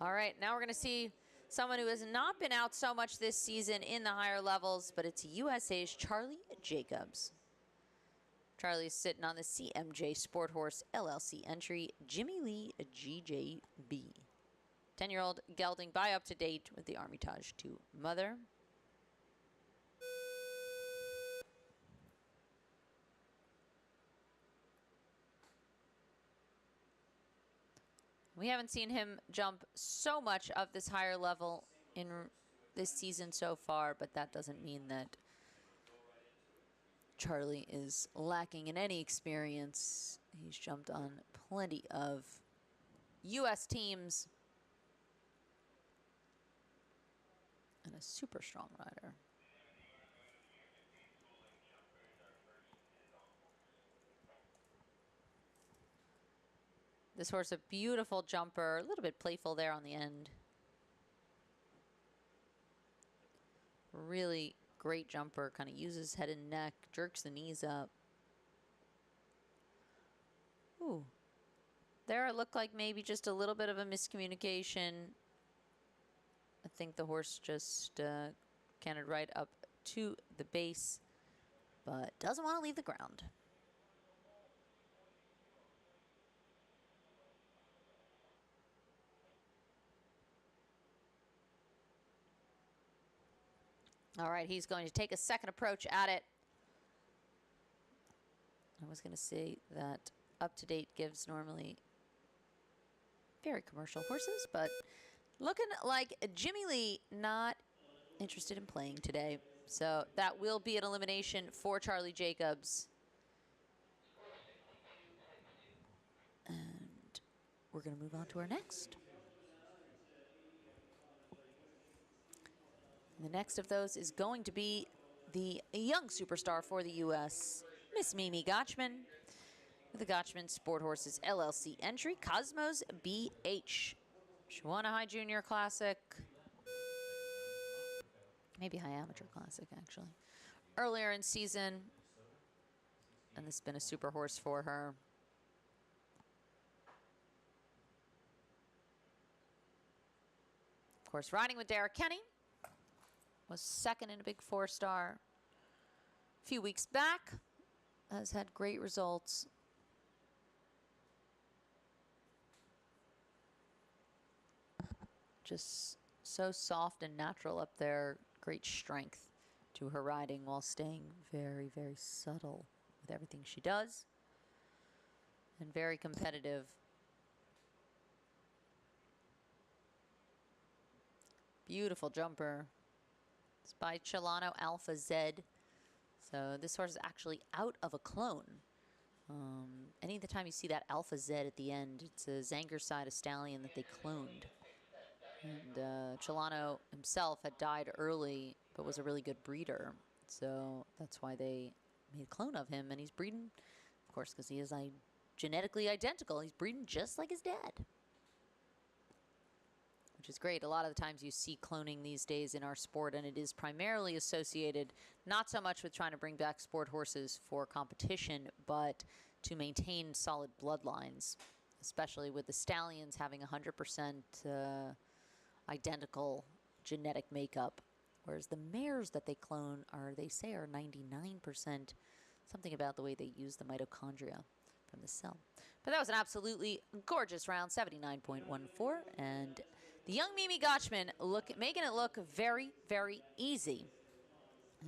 All right, now we're going to see someone who has not been out so much this season in the higher levels, but it's USA's Charlie Jacobs. Charlie's sitting on the CMJ Sport Horse LLC entry, Jimmy Lee GJB. 10-year-old gelding by up to date with the Armitage 2 mother. We haven't seen him jump so much of this higher level in this season so far, but that doesn't mean that Charlie is lacking in any experience. He's jumped on plenty of U.S. teams and a super strong rider. This horse, a beautiful jumper, a little bit playful there on the end. Really great jumper, kind of uses head and neck, jerks the knees up. Ooh. There it looked like maybe just a little bit of a miscommunication. I think the horse just canted right up to the base, but doesn't want to leave the ground. All right, he's going to take a second approach at it. I was going to say that Up to Date gives normally very commercial horses, but looking like Jimmy Lee not interested in playing today. So that will be an elimination for Charlie Jacobs. And we're going to move on to our next. The next of those is going to be the young superstar for the U.S., Miss Mimi Gotchman, with the Gotchman Sport Horses LLC entry, Cosmos BH. She won a High Junior Classic, maybe High Amateur Classic, actually, earlier in season, and this has been a super horse for her. Of course, riding with Derek Kenny. Was second in a big 4-star a few weeks back. Has had great results. Just so soft and natural up there. Great strength to her riding while staying very, very subtle with everything she does. And very competitive. Beautiful jumper. It's by Chilano Alpha Z. So this horse is actually out of a clone. Any of the time you see that Alpha Z at the end, it's a Zanger side stallion that they cloned. And Chilano himself had died early, but was a really good breeder. So that's why they made a clone of him. And he's breeding, of course, because he is genetically identical. He's breeding just like his dad, which which is great. A lot of the times you see cloning these days in our sport, and it is primarily associated not so much with trying to bring back sport horses for competition, but to maintain solid bloodlines, especially with the stallions having 100% identical genetic makeup, whereas the mares that they clone are, they say, are 99%, something about the way they use the mitochondria from the cell. But that was an absolutely gorgeous round, 79.14, and the young Mimi Gotchman making it look very, very easy.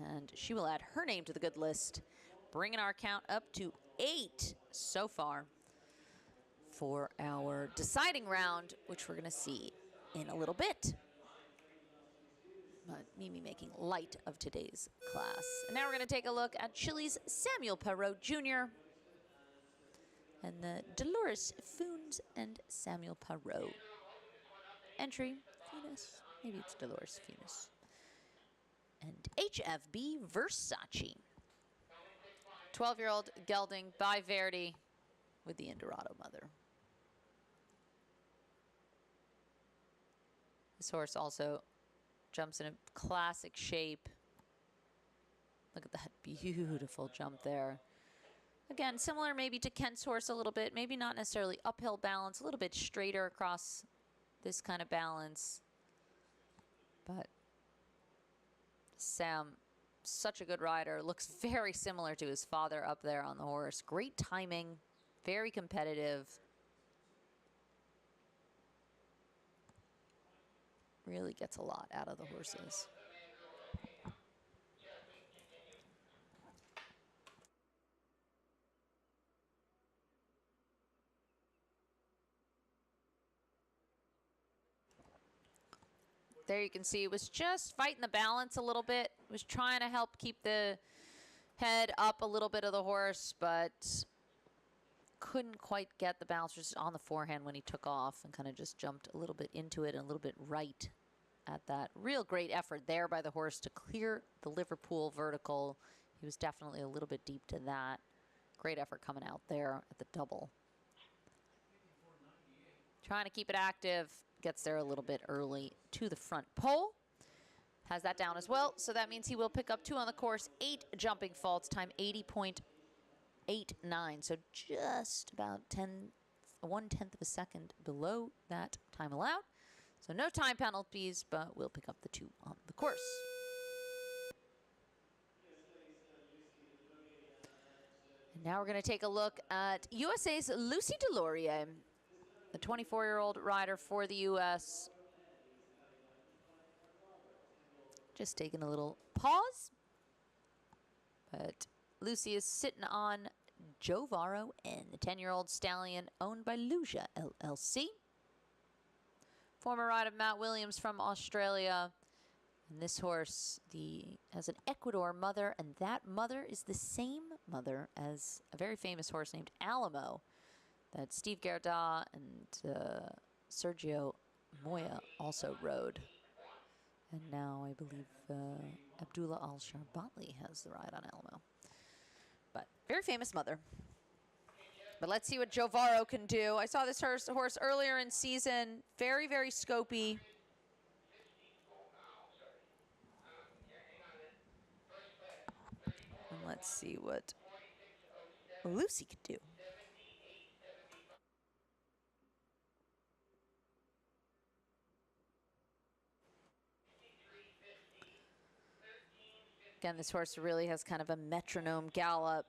And she will add her name to the good list, bringing our count up to 8 so far for our deciding round, which we're going to see in a little bit. But Mimi making light of today's class. And now we're going to take a look at Chile's Samuel Perot Jr. and the Dolores Funes and Samuel Perot. Entry, Funes, maybe it's Dolores Funes. And HFB Versace. 12-year-old gelding by Verdi with the Indorado mother. This horse also jumps in a classic shape. Look at that beautiful jump there. Again, similar maybe to Kent's horse a little bit, maybe not necessarily uphill balance, a little bit straighter across this kind of balance. But Sam, such a good rider, looks very similar to his father up there on the horse. Great timing, very competitive. Really gets a lot out of the horses. There you can see it was just fighting the balance a little bit. It was trying to help keep the head up a little bit of the horse, but couldn't quite get the balance just on the forehand when he took off, and kind of just jumped a little bit into it and a little bit right at that. Real great effort there by the horse to clear the Liverpool vertical. He was definitely a little bit deep to that. Great effort coming out there at the double. Trying to keep it active. Gets there a little bit early to the front pole. Has that down as well, so that means he will pick up 2 on the course. 8 jumping faults, time 80.89, so just about 1/10 of a second below that time allowed. So no time penalties, but we'll pick up the 2 on the course. And now we're going to take a look at USA's Lucy Deslauriers, the 24-year-old rider for the U.S. Just taking a little pause. But Lucy is sitting on Jovaro N, the 10-year-old stallion owned by Luja LLC. Former rider of Matt Williams from Australia. And this horse has an Ecuador mother, and that mother is the same mother as a very famous horse named Alamo that Steve Gerda and Sergio Moya also rode. And now I believe Abdullah Al-Sharbali has the ride on Alamo. But very famous mother. But let's see what Jovaro can do. I saw this horse earlier in season. Very, very scopy. And let's see what Lucy could do. Again, this horse really has kind of a metronome gallop.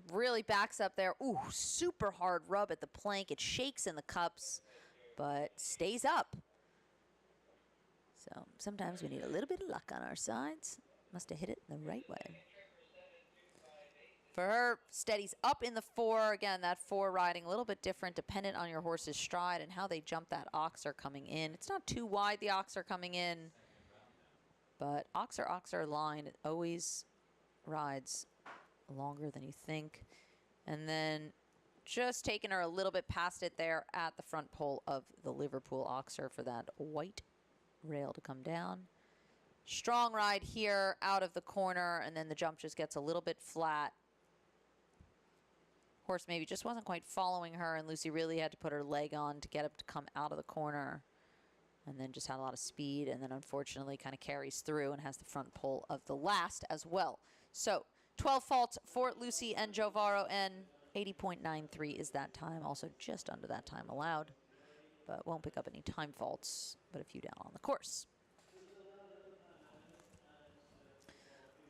Really backs up there. Ooh, super hard rub at the plank. It shakes in the cups, but stays up. So sometimes we need a little bit of luck on our sides. Must have hit it the right way. For her, steadies up in the 4. Again, that 4 riding a little bit different, dependent on your horse's stride and how they jump that oxer coming in. It's not too wide, the oxer coming in. But oxer line always rides longer than you think. And then just taking her a little bit past it there at the front pole of the Liverpool oxer for that white rail to come down. Strong ride here out of the corner, and then the jump just gets a little bit flat. horse maybe just wasn't quite following her, and Lucy really had to put her leg on to get him to come out of the corner. And then just had a lot of speed, and then unfortunately kind of carries through and has the front pole of the last as well. So 12 faults for Lucy and Jovaro, and 80.93 is that time. Also just under that time allowed, but won't pick up any time faults, but a few down on the course.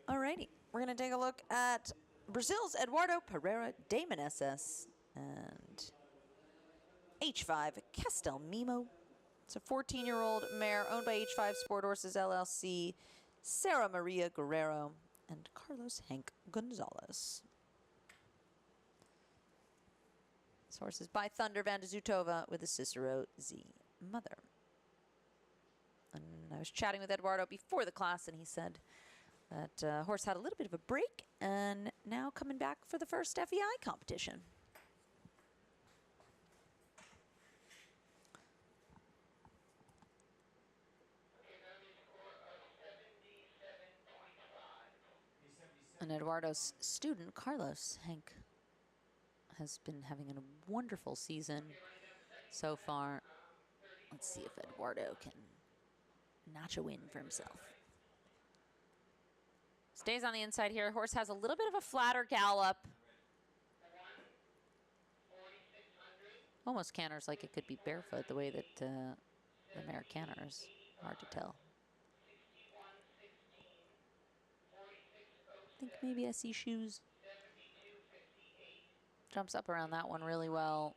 Alrighty, we're going to take a look at Brazil's Eduardo Pereira de Meneses and H5 Castel Mimo. It's a 14-year-old mare owned by H5 Sport Horses LLC, Sarah Maria Guerrero, and Carlos Hank Gonzalez. This horse is by Thunder Van de Zutova with a Cicero Z mother. And I was chatting with Eduardo before the class, and he said that horse had a little bit of a break and now coming back for the first FEI competition. And Eduardo's student, Carlos Hank, has been having a wonderful season so far. Let's see if Eduardo can notch a win for himself. Stays on the inside here. Horse has a little bit of a flatter gallop. Almost canters like it could be barefoot the way that the mare canters. Hard to tell. I think maybe I see shoes. Jumps up around that one really well.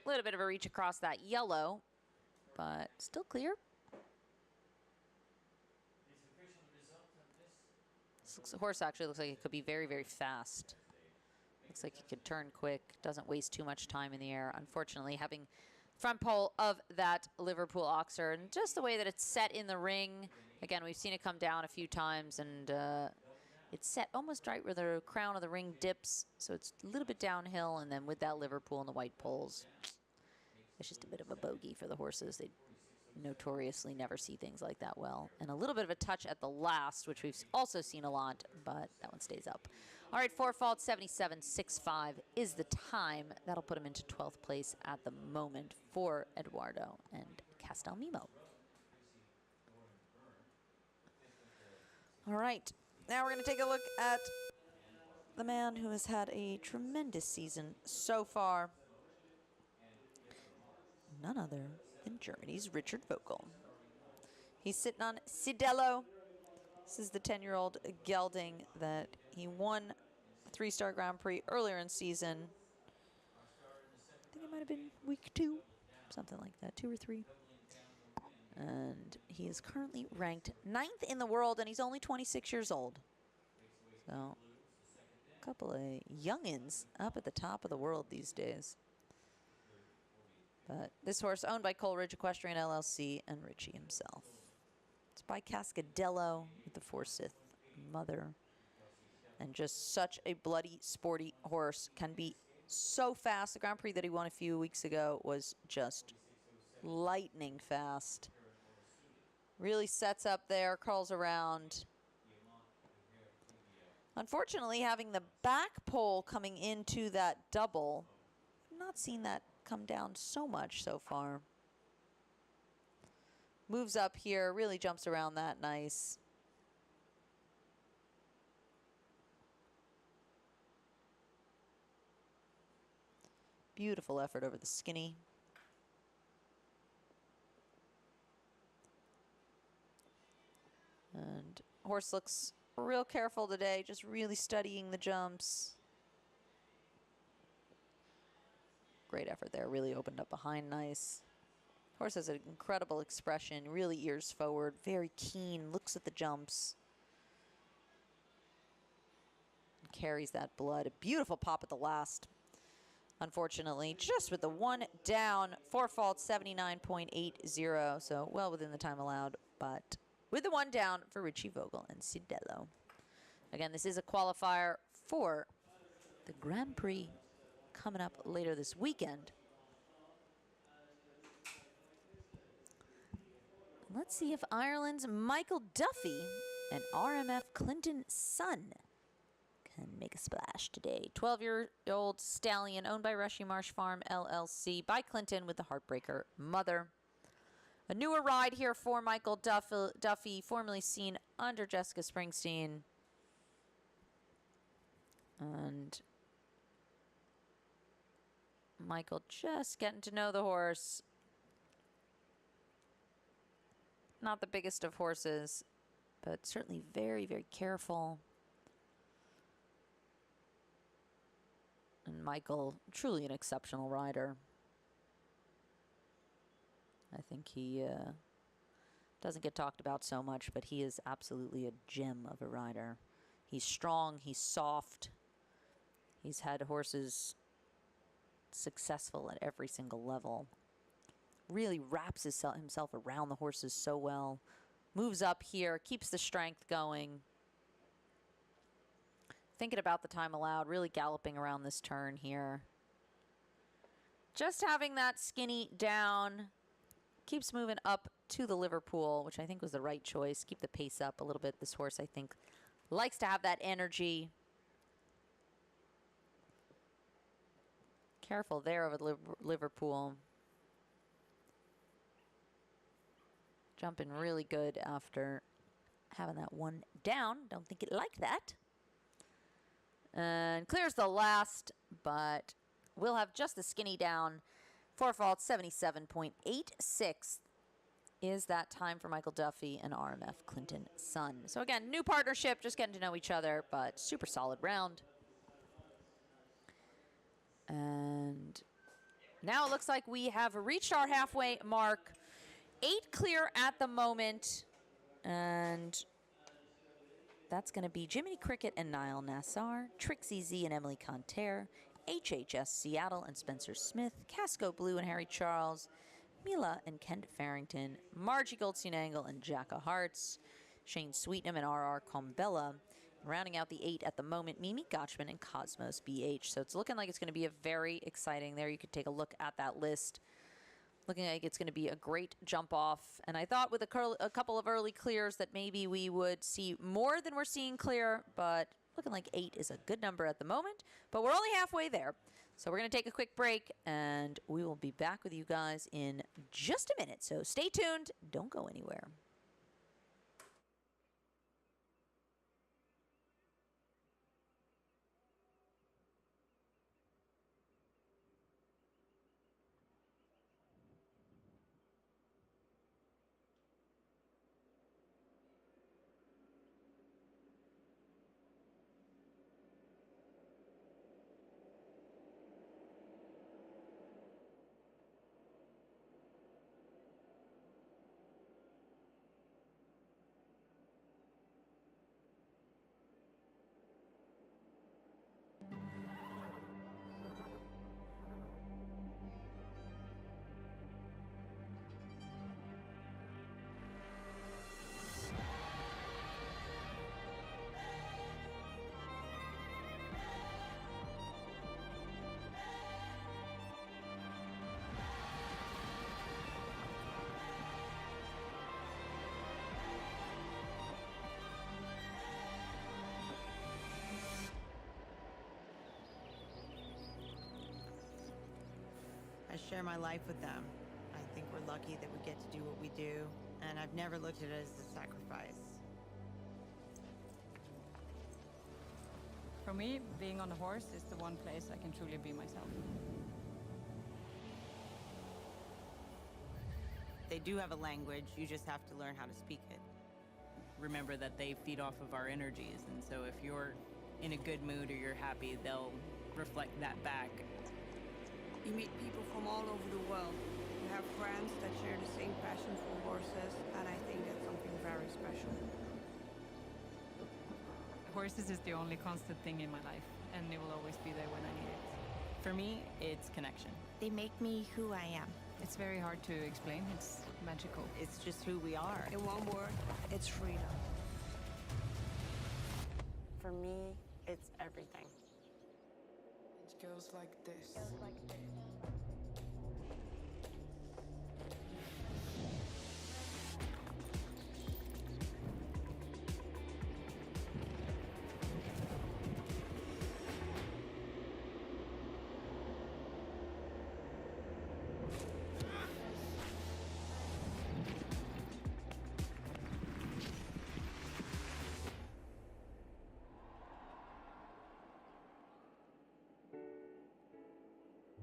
A little bit of a reach across that yellow, but still clear. The horse actually looks like it could be very, very fast. Looks like he could turn quick, doesn't waste too much time in the air. Unfortunately, having front pole of that Liverpool Oxer, and just the way that it's set in the ring. Again, we've seen it come down a few times, and it's set almost right where the crown of the ring dips, so it's a little bit downhill, and then with that Liverpool and the white poles, it's just a bit of a bogey for the horses. They notoriously never see things like that well. And a little bit of a touch at the last, which we've also seen a lot, but that one stays up. All right, 4 faults, 77.65 is the time. That'll put him into 12th place at the moment for Eduardo and Castel Mimo. All right, now we're going to take a look at the man who has had a tremendous season so far. None other than Germany's Richard Vogel. He's sitting on Cidello. This is the 10-year-old gelding that he won a 3-star Grand Prix earlier in season. I think it might have been week 2, something like that, 2 or 3. And he is currently ranked 9th in the world, and he's only 26 years old. So, a couple of youngins up at the top of the world these days. But this horse owned by Coleridge Equestrian LLC and Richie himself. It's by Cascadello with the Forsyth mother. And just such a bloody, sporty horse. Can be so fast. The Grand Prix that he won a few weeks ago was just lightning fast. Really sets up there, curls around. Unfortunately, having the back pole coming into that double, I've not seen that come down so much so far. Moves up here, really jumps around that nice. Beautiful effort over the skinny. And horse looks real careful today, just really studying the jumps. Great effort there, really opened up behind nice. Horse has an incredible expression, really ears forward, very keen, looks at the jumps. Carries that blood. A beautiful pop at the last. Unfortunately, just with the one down, 4 faults, 79.80, so well within the time allowed, but with the one down for Richie Vogel and Cidello. Again, this is a qualifier for the Grand Prix coming up later this weekend. Let's see if Ireland's Michael Duffy and RMF Clinton Sun can make make a splash today. 12-year-old stallion owned by Rushy Marsh Farm LLC by Clinton with the Heartbreaker Mother. A newer ride here for Michael Duffy, formerly seen under Jessica Springsteen. And Michael just getting to know the horse. Not the biggest of horses, but certainly very, very careful. And Michael, truly an exceptional rider. I think he doesn't get talked about so much, but he is absolutely a gem of a rider. He's strong, he's soft. He's had horses successful at every single level. Really wraps himself around the horses so well. Moves up here, keeps the strength going. Thinking about the time allowed, really galloping around this turn here. Just having that skinny down. Keeps moving up to the Liverpool, which I think was the right choice. Keep the pace up a little bit. This horse, I think, likes to have that energy. Careful there over the Liverpool. Jumping really good after having that one down. Don't think it liked that. And clears the last, but we'll have just the skinny down. 4 faults, 77.86 is that time for Michael Duffy and RMF Clinton Sun. So again, new partnership, just getting to know each other, but super solid round. And now it looks like we have reached our halfway mark. 8 clear at the moment. And that's going to be Jiminy Cricket and Niall Nassar, Trixie Z and Emily Conter, HHS Seattle and Spencer Smith, Casco Blue and Harry Charles, Mila and Kent Farrington, Margie Goldstein Angle and Jacka Hearts, Shane Sweetnam and RR Combella. Rounding out the 8 at the moment, Mimi Gotchman and Cosmos BH. So it's looking like it's going to be a very exciting there. You could take a look at that list. Looking like it's going to be a great jump off. And I thought with a couple of early clears that maybe we would see more than we're seeing clear, but looking like 8 is a good number at the moment. But we're only halfway there. So we're going to take a quick break, and we will be back with you guys in just a minute. So stay tuned. Don't go anywhere.
I share my life with them. I think we're lucky that we get to do what we do, and I've never looked at it as a sacrifice.
For me, being on a horse is the one place I can truly be myself.
They do have a language, you just have to learn how to speak it.
Remember that they feed off of our energies, and so if you're in a good mood or you're happy, they'll reflect that back.
You meet people from all over the world. You have friends that share the same passion for horses, and I think that's something very special.
Horses is the only constant thing in my life, and it will always be there when I need it.
For me, it's connection.
They make me who I am.
It's very hard to explain. It's magical.
It's just who we are.
In one word, it's freedom.
For me, it's everything.
It goes like this.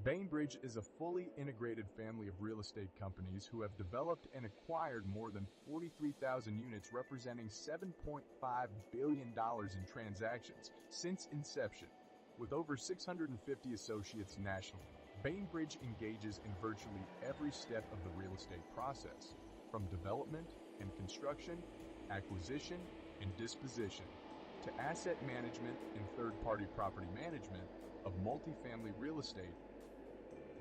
Bainbridge is a fully integrated family of real estate companies who have developed and acquired more than 43,000 units representing $7.5 billion in transactions since inception. With over 650 associates nationally, Bainbridge engages in virtually every step of the real estate process, from development and construction, acquisition and disposition, to asset management and third-party property management of multifamily real estate.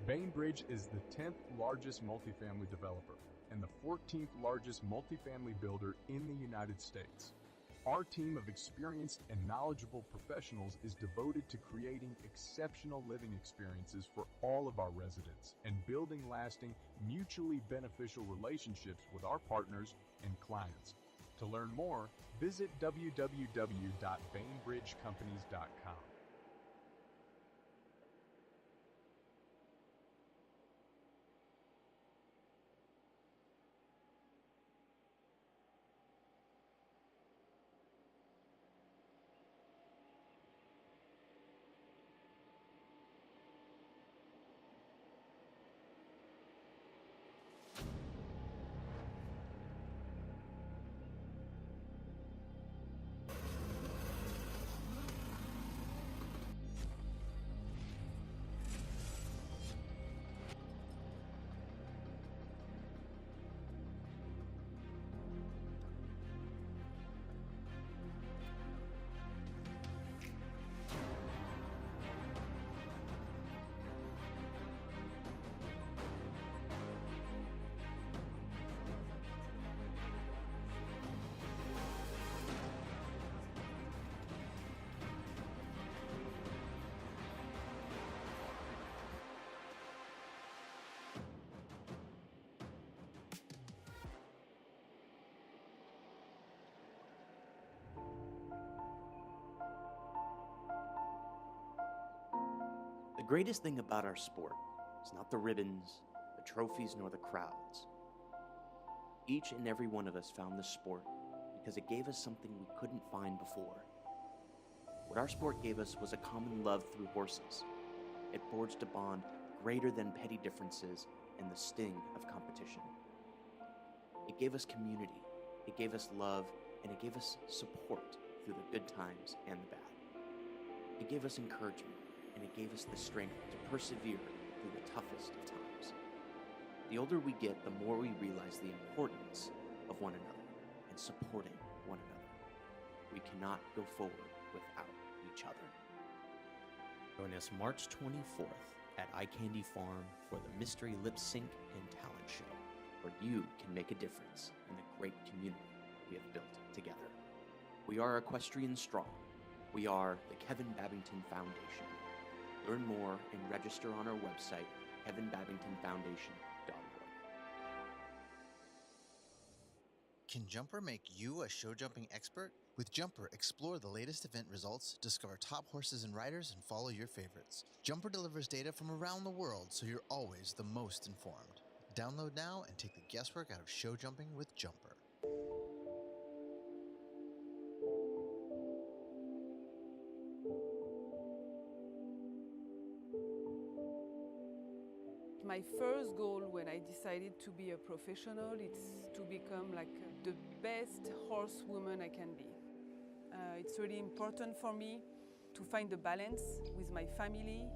Bainbridge is the 10th largest multifamily developer and the 14th largest multifamily builder in the United States. Our team of experienced and knowledgeable professionals is devoted to creating exceptional living experiences for all of our residents and building lasting, mutually beneficial relationships with our partners and clients. To learn more, visit www.bainbridgecompanies.com.
The greatest thing about our sport is not the ribbons, the trophies, nor the crowds. Each and every one of us found this sport because it gave us something we couldn't find before. What our sport gave us was a common love through horses. It forged a bond greater than petty differences and the sting of competition. It gave us community, it gave us love, and it gave us support through the good times and the bad. It gave us encouragement, and it gave us the strength to persevere through the toughest of times. The older we get, the more we realize the importance of one another and supporting one another. We cannot go forward without each other. Join us March 24th at Eye Candy Farm for the Mystery Lip Sync and Talent Show, where you can make a difference in the great community we have built together. We are equestrian strong. We are the Kevin Babington Foundation. Learn more and register on our website, kevinbabingtonfoundation.org.
Can Jumper make you a show jumping expert? With Jumper, explore the latest event results, discover top horses and riders, and follow your favorites. Jumper delivers data from around the world, so you're always the most informed. Download now and take the guesswork out of show jumping with Jumper.
My first goal when I decided to be a professional is to become like the best horsewoman I can be. It's really important for me to find the balance with my family,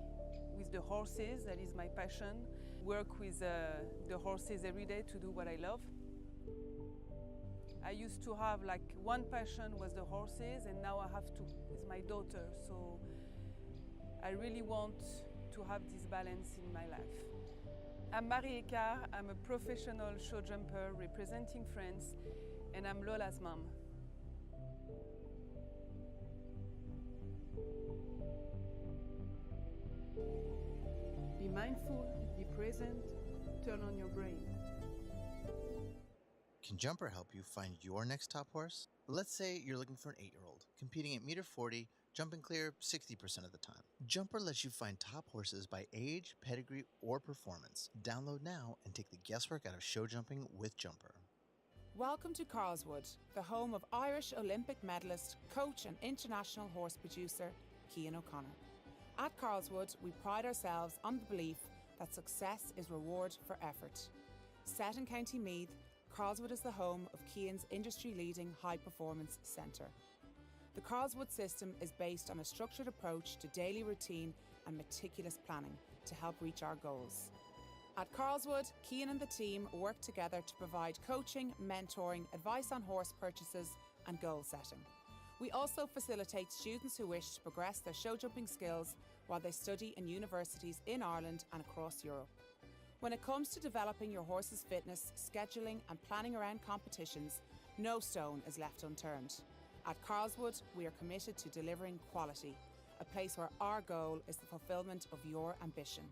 with the horses, that is my passion. Work with the horses every day to do what I love. I used to have like one passion was the horses, and now I have two with my daughter. So I really want to have this balance in my life. I'm Marie Ecart, I'm a professional show jumper representing France, and I'm Lola's mom. Be mindful, be present, turn on your brain.
Can Jumper help you find your next top horse? Let's say you're looking for an 8-year-old, competing at meter 40, jumping clear 60% of the time. Jumper lets you find top horses by age, pedigree, or performance. Download now and take the guesswork out of show jumping with Jumper.
Welcome to Carlswood, the home of Irish Olympic medalist, coach and international horse producer, Cian O'Connor. At Carlswood, we pride ourselves on the belief that success is reward for effort. Set in County Meath, Carlswood is the home of Keane's industry-leading high-performance centre. The Carlswood system is based on a structured approach to daily routine and meticulous planning to help reach our goals. At Carlswood, Keane and the team work together to provide coaching, mentoring, advice on horse purchases and goal setting. We also facilitate students who wish to progress their show jumping skills while they study in universities in Ireland and across Europe. When it comes to developing your horse's fitness, scheduling and planning around competitions, no stone is left unturned. At Carlswood, we are committed to delivering quality, a place where our goal is the fulfilment of your ambition.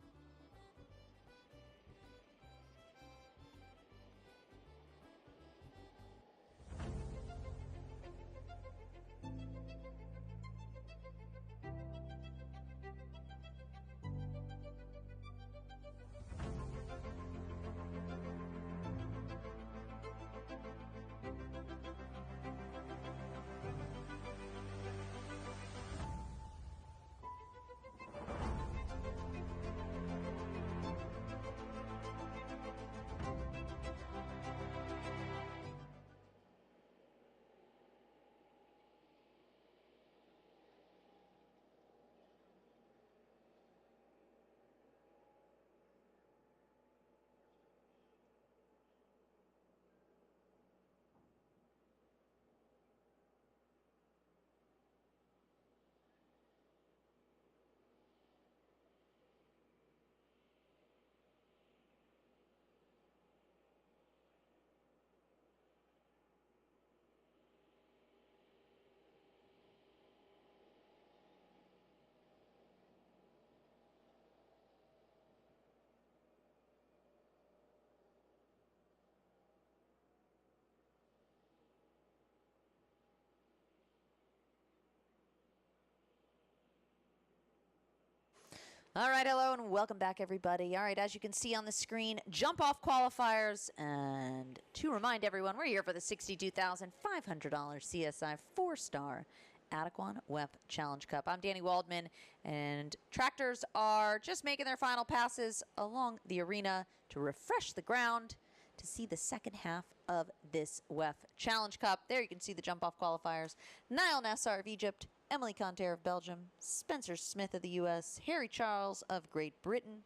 All right, hello and welcome back, everybody. All right, as you can see on the screen, jump-off qualifiers. And to remind everyone, we're here for the $62,500 CSI 4-star Adequan WEF Challenge Cup. I'm Danny Waldman, and tractors are just making their final passes along the arena to refresh the ground to see the second half of this WEF Challenge Cup. There you can see the jump-off qualifiers. Niall Nassar of Egypt, Emily Conter of Belgium, Spencer Smith of the U.S., Harry Charles of Great Britain,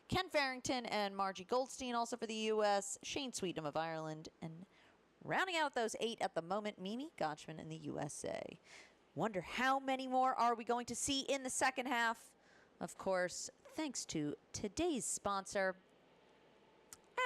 Ken Farrington and Margie Goldstein also for the U.S., Shane Sweetnam of Ireland, and rounding out those 8 at the moment, Mimi Gotchman in the USA. Wonder how many more are we going to see in the second half? Of course, thanks to today's sponsor,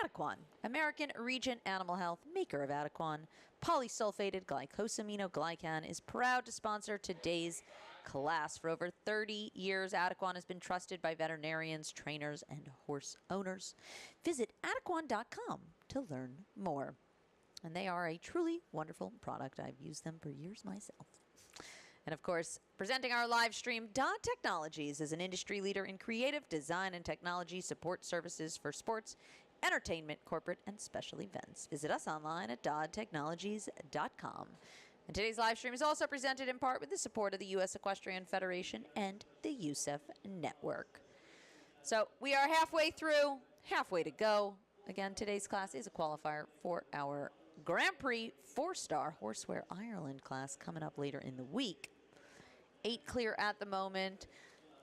Adequan, American Regent Animal Health, maker of Adequan polysulfated glycosaminoglycan, is proud to sponsor today's class. For over 30 years, Adequan has been trusted by veterinarians, trainers, and horse owners. Visit adequan.com to learn more. And they are a truly wonderful product. I've used them for years myself. And of course, presenting our live stream, Dodd Technologies is an industry leader in creative design and technology support services for sports, entertainment, corporate, and special events. Visit us online at doddtechnologies.com. And today's live stream is also presented in part with the support of the U.S. Equestrian Federation and the USEF Network. So we are halfway through, halfway to go. Again, today's class is a qualifier for our Grand Prix 4-star Horseware Ireland class coming up later in the week. 8 clear at the moment.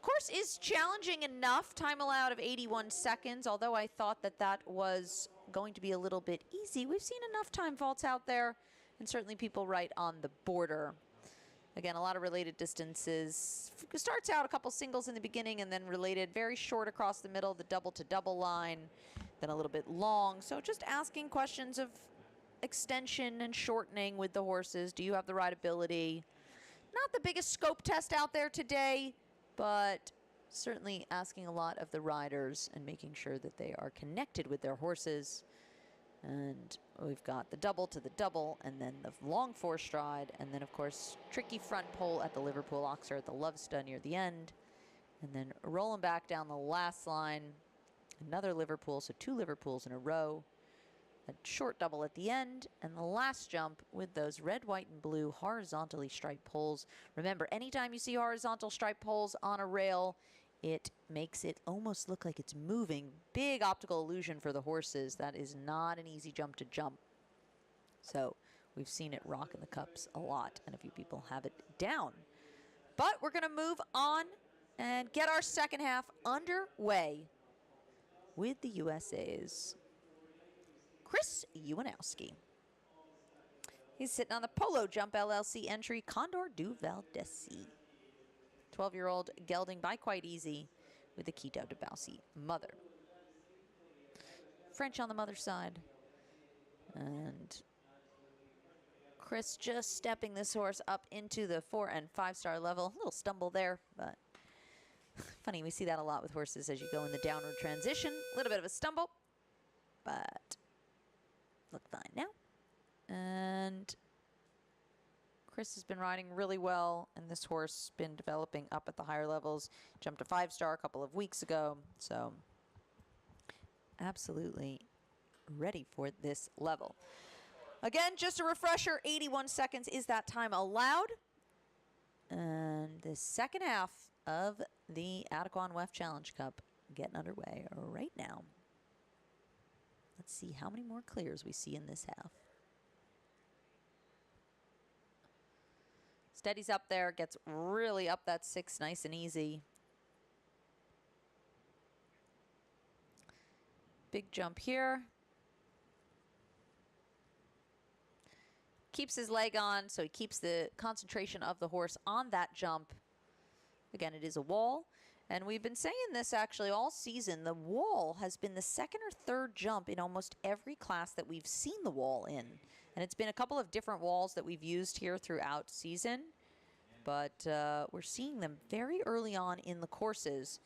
Course is challenging enough. Time allowed of 81 seconds, although I thought that that was going to be a little bit easy. We've seen enough time faults out there, and certainly people right on the border. Again, a lot of related distances. Starts out a couple singles in the beginning and then related very short across the middle, the double-to-double line, then a little bit long. So just asking questions of extension and shortening with the horses. Do you have the rideability? Not the biggest scope test out there today, but certainly asking a lot of the riders and making sure that they are connected with their horses. And we've got the double to the double, and then the long 4-stride, and then, of course, tricky front pole at the Liverpool Oxer at the Love Stud near the end. And then rolling back down the last line, another Liverpool, so 2 Liverpools in a row. a short double at the end, and the last jump with those red, white, and blue horizontally striped poles. Remember, anytime you see horizontal striped poles on a rail, it makes it almost look like it's moving. Big optical illusion for the horses. That is not an easy jump to jump. So we've seen it rock in the cups a lot, and a few people have it down. But we're going to move on and get our second half underway with the USA's Chris Uwanowski. He's sitting on the Polo Jump LLC entry, Condor du Valdesi. 12-year-old gelding by Quite Easy with the Quito de Bausi mother. French on the mother side. And Chris just stepping this horse up into the 4- and 5-star level. A little stumble there, but funny, we see that a lot with horses as you go in the downward transition. A little bit of a stumble, but look fine now. And Chris has been riding really well, and this horse been developing up at the higher levels. Jumped a 5-star a couple of weeks ago, so absolutely ready for this level. Again, just a refresher, 81 seconds is that time allowed. And the second half of the Adequan WEF Challenge Cup getting underway right now. Let's see how many more clears we see in this half. Steadies up there, gets really up that 6 nice and easy. Big jump here. Keeps his leg on, so he keeps the concentration of the horse on that jump. Again, it is a wall. And we've been saying this actually all season. The wall has been the second or third jump in almost every class that we've seen the wall in. And it's been a couple of different walls that we've used here throughout season. But we're seeing them very early on in the courses.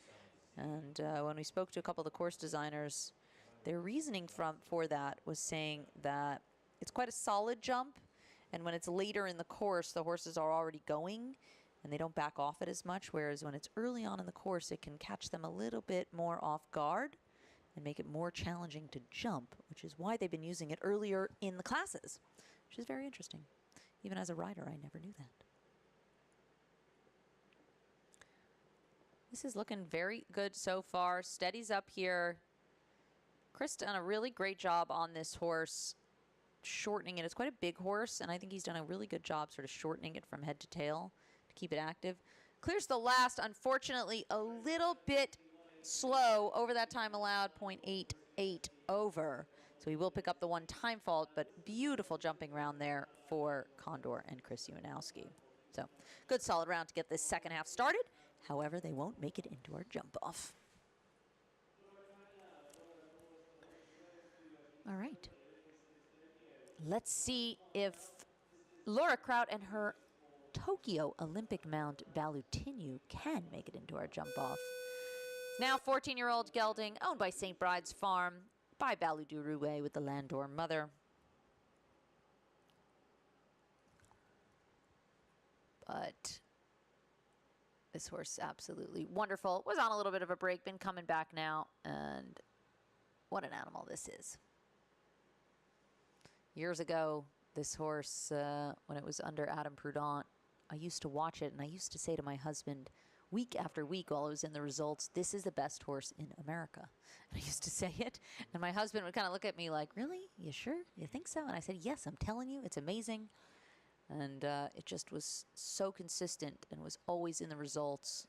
And when we spoke to a couple of the course designers, their reasoning for that was saying that it's quite a solid jump. And when it's later in the course, the horses are already going and they don't back off it as much. Whereas when it's early on in the course, it can catch them a little bit more off guard and make it more challenging to jump, which is why they've been using it earlier in the classes, which is very interesting. Even as a rider, I never knew that. This is looking very good so far. Steadies up here. Chris done a really great job on this horse, shortening it. It's quite a big horse, and I think he's done a really good job sort of shortening it from head to tail to keep it active. Clears the last, unfortunately, a little bit slow over that time allowed, 0.88 over. So he will pick up the one time fault, but beautiful jumping round there for Condor and Chris Uwanowski. So good solid round to get this second half started. However, they won't make it into our jump off. All right. Let's see if Laura Kraut and her Tokyo Olympic mount Balutinu can make it into our jump off. Now 14-year-old gelding owned by St. Bride's Farm by Baluduruwe with the Landor mother. But this horse absolutely wonderful. Was on a little bit of a break, been coming back now, and what an animal this is. Years ago, this horse, when it was under Adam Prudent, I used to watch it, and I used to say to my husband, week after week while I was in the results, this is the best horse in America. And I used to say it, and my husband would kind of look at me like, really? You sure? You think so? And I said, yes, I'm telling you, it's amazing. And it just was so consistent and was always in the results.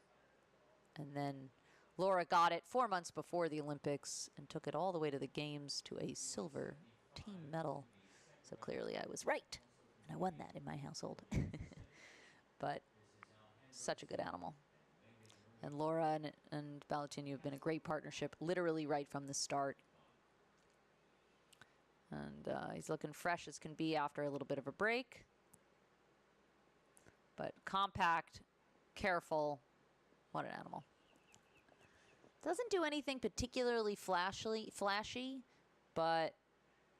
And then Laura got it 4 months before the Olympics and took it all the way to the games to a silver team medal. So clearly I was right, and I won that in my household. But such a good animal. And Laura and Balutinu have been a great partnership, literally right from the start. And he's looking fresh as can be after a little bit of a break. But compact, careful, what an animal. Doesn't do anything particularly flashy, but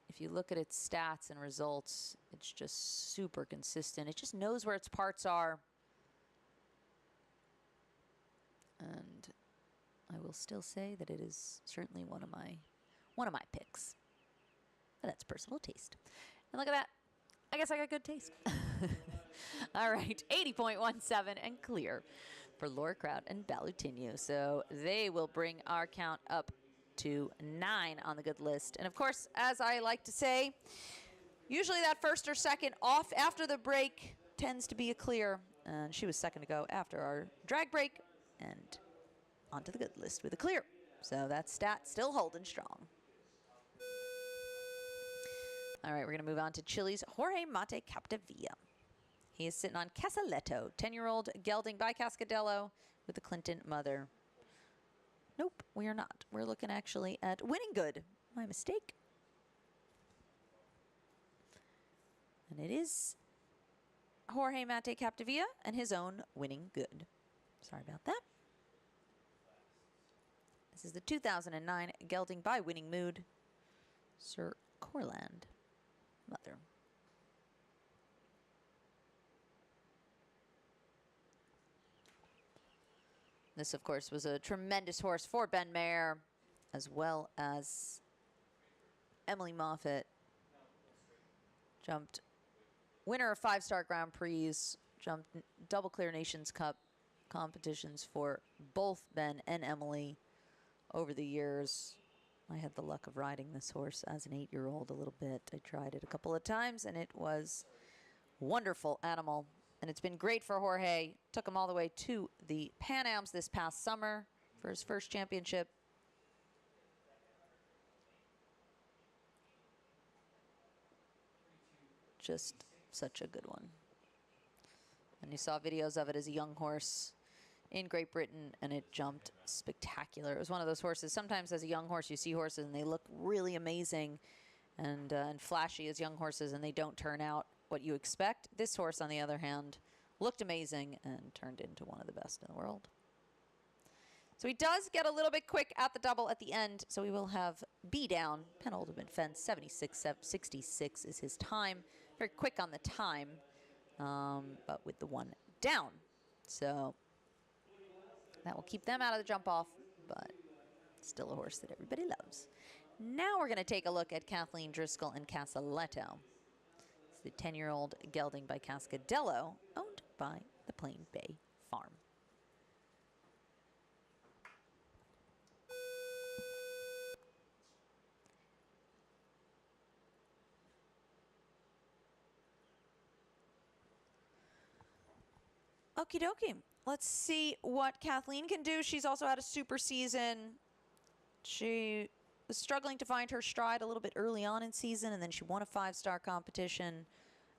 if you look at its stats and results, it's just super consistent. It just knows where its parts are. And I will still say that it is certainly one of my picks. But that's personal taste. And look at that. I guess I got good taste. All right, 80.17 and clear for Laura Kraut and Balutinho. So they will bring our count up to 9 on the good list. And of course, as I like to say, usually that first or second off after the break tends to be a clear. And she was second to go after our drag break and onto the good list with a clear. So that stat still holding strong. All right, we're going to move on to Chile's Jorge Mate Capdevilla. He is sitting on Casaletto, 10-year-old gelding by Cascadello with the Clinton mother. Nope, we are not. We're looking actually at Winning Good. My mistake. And it is Jorge Mate Capdevilla and his own Winning Good. Sorry about that. This is the 2009 gelding by Winning Mood, Sir Corland mother. This, of course, was a tremendous horse for Ben Mayer, as well as Emily Moffitt. Jumped winner of 5-star Grand Prix, jumped double clear Nations Cup competitions for both Ben and Emily over the years. I had the luck of riding this horse as an 8-year-old a little bit. I tried it a couple of times, and it was a wonderful animal. And it's been great for Jorge. Took him all the way to the Pan Ams this past summer for his first championship. Just such a good one. And you saw videos of it as a young horse in Great Britain, and it jumped spectacular. It was one of those horses. Sometimes as a young horse, you see horses and they look really amazing and flashy as young horses, and they don't turn out what you expect. This horse, on the other hand, looked amazing and turned into one of the best in the world. So he does get a little bit quick at the double at the end, so we will have B down, penultimate fence, 76.66 is his time. Very quick on the time, but with the 1 down. So that will keep them out of the jump off, but still a horse that everybody loves. Now we're going to take a look at Kathleen Driscoll and Casaletto. It's the 10-year-old gelding by Cascadello, owned by the Plain Bay Farm. Okie dokie. Let's see what Kathleen can do. She's also had a super season. She was struggling to find her stride a little bit early on in season, and then she won a 5-star competition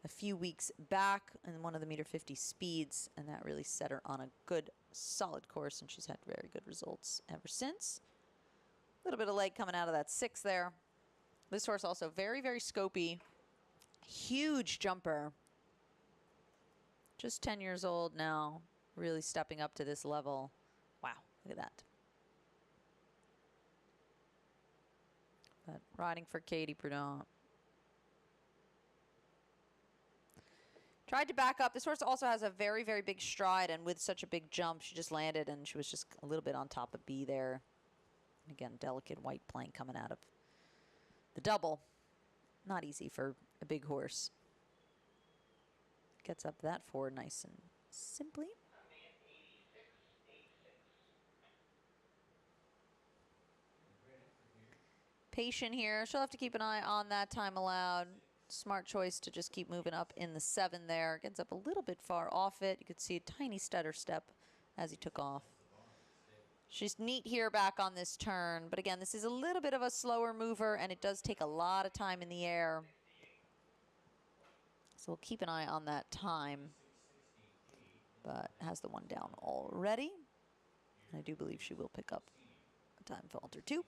a few weeks back in one of the meter 50 speeds, and that really set her on a good, solid course, and she's had very good results ever since. A little bit of leg coming out of that 6 there. This horse also very, very scopy. Huge jumper. Just 10 years old now, really stepping up to this level. Wow, look at that. But riding for Katie Prudhomme. Tried to back up. This horse also has a very, very big stride, and with such a big jump, she just landed, and she was just a little bit on top of B there. And again, delicate white plank coming out of the double. Not easy for a big horse. Gets up that forward nice and simply. Patient here. She'll have to keep an eye on that time allowed. Smart choice to just keep moving up in the 7 there. Gets up a little bit far off it. You could see a tiny stutter step as he took off. She's neat here back on this turn. But again, this is a little bit of a slower mover, and it does take a lot of time in the air. So we'll keep an eye on that time. But has the 1 down already. I do believe she will pick up a time falter too.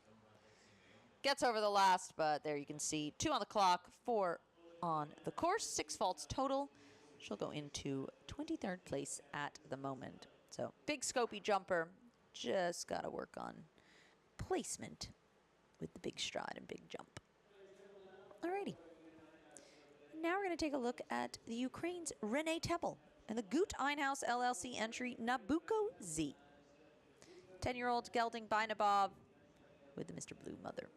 Gets over the last, but there you can see 2 on the clock, 4 on the course, 6 faults total. She'll go into 23rd place at the moment. So big scopy jumper. Just got to work on placement with the big stride and big jump. Alrighty. Now we're going to take a look at the Ukraine's Renee Teppel and the Gut Einhaus LLC entry Nabucco Z. 10-year-old gelding by Nabob with the Mr. Blue mother.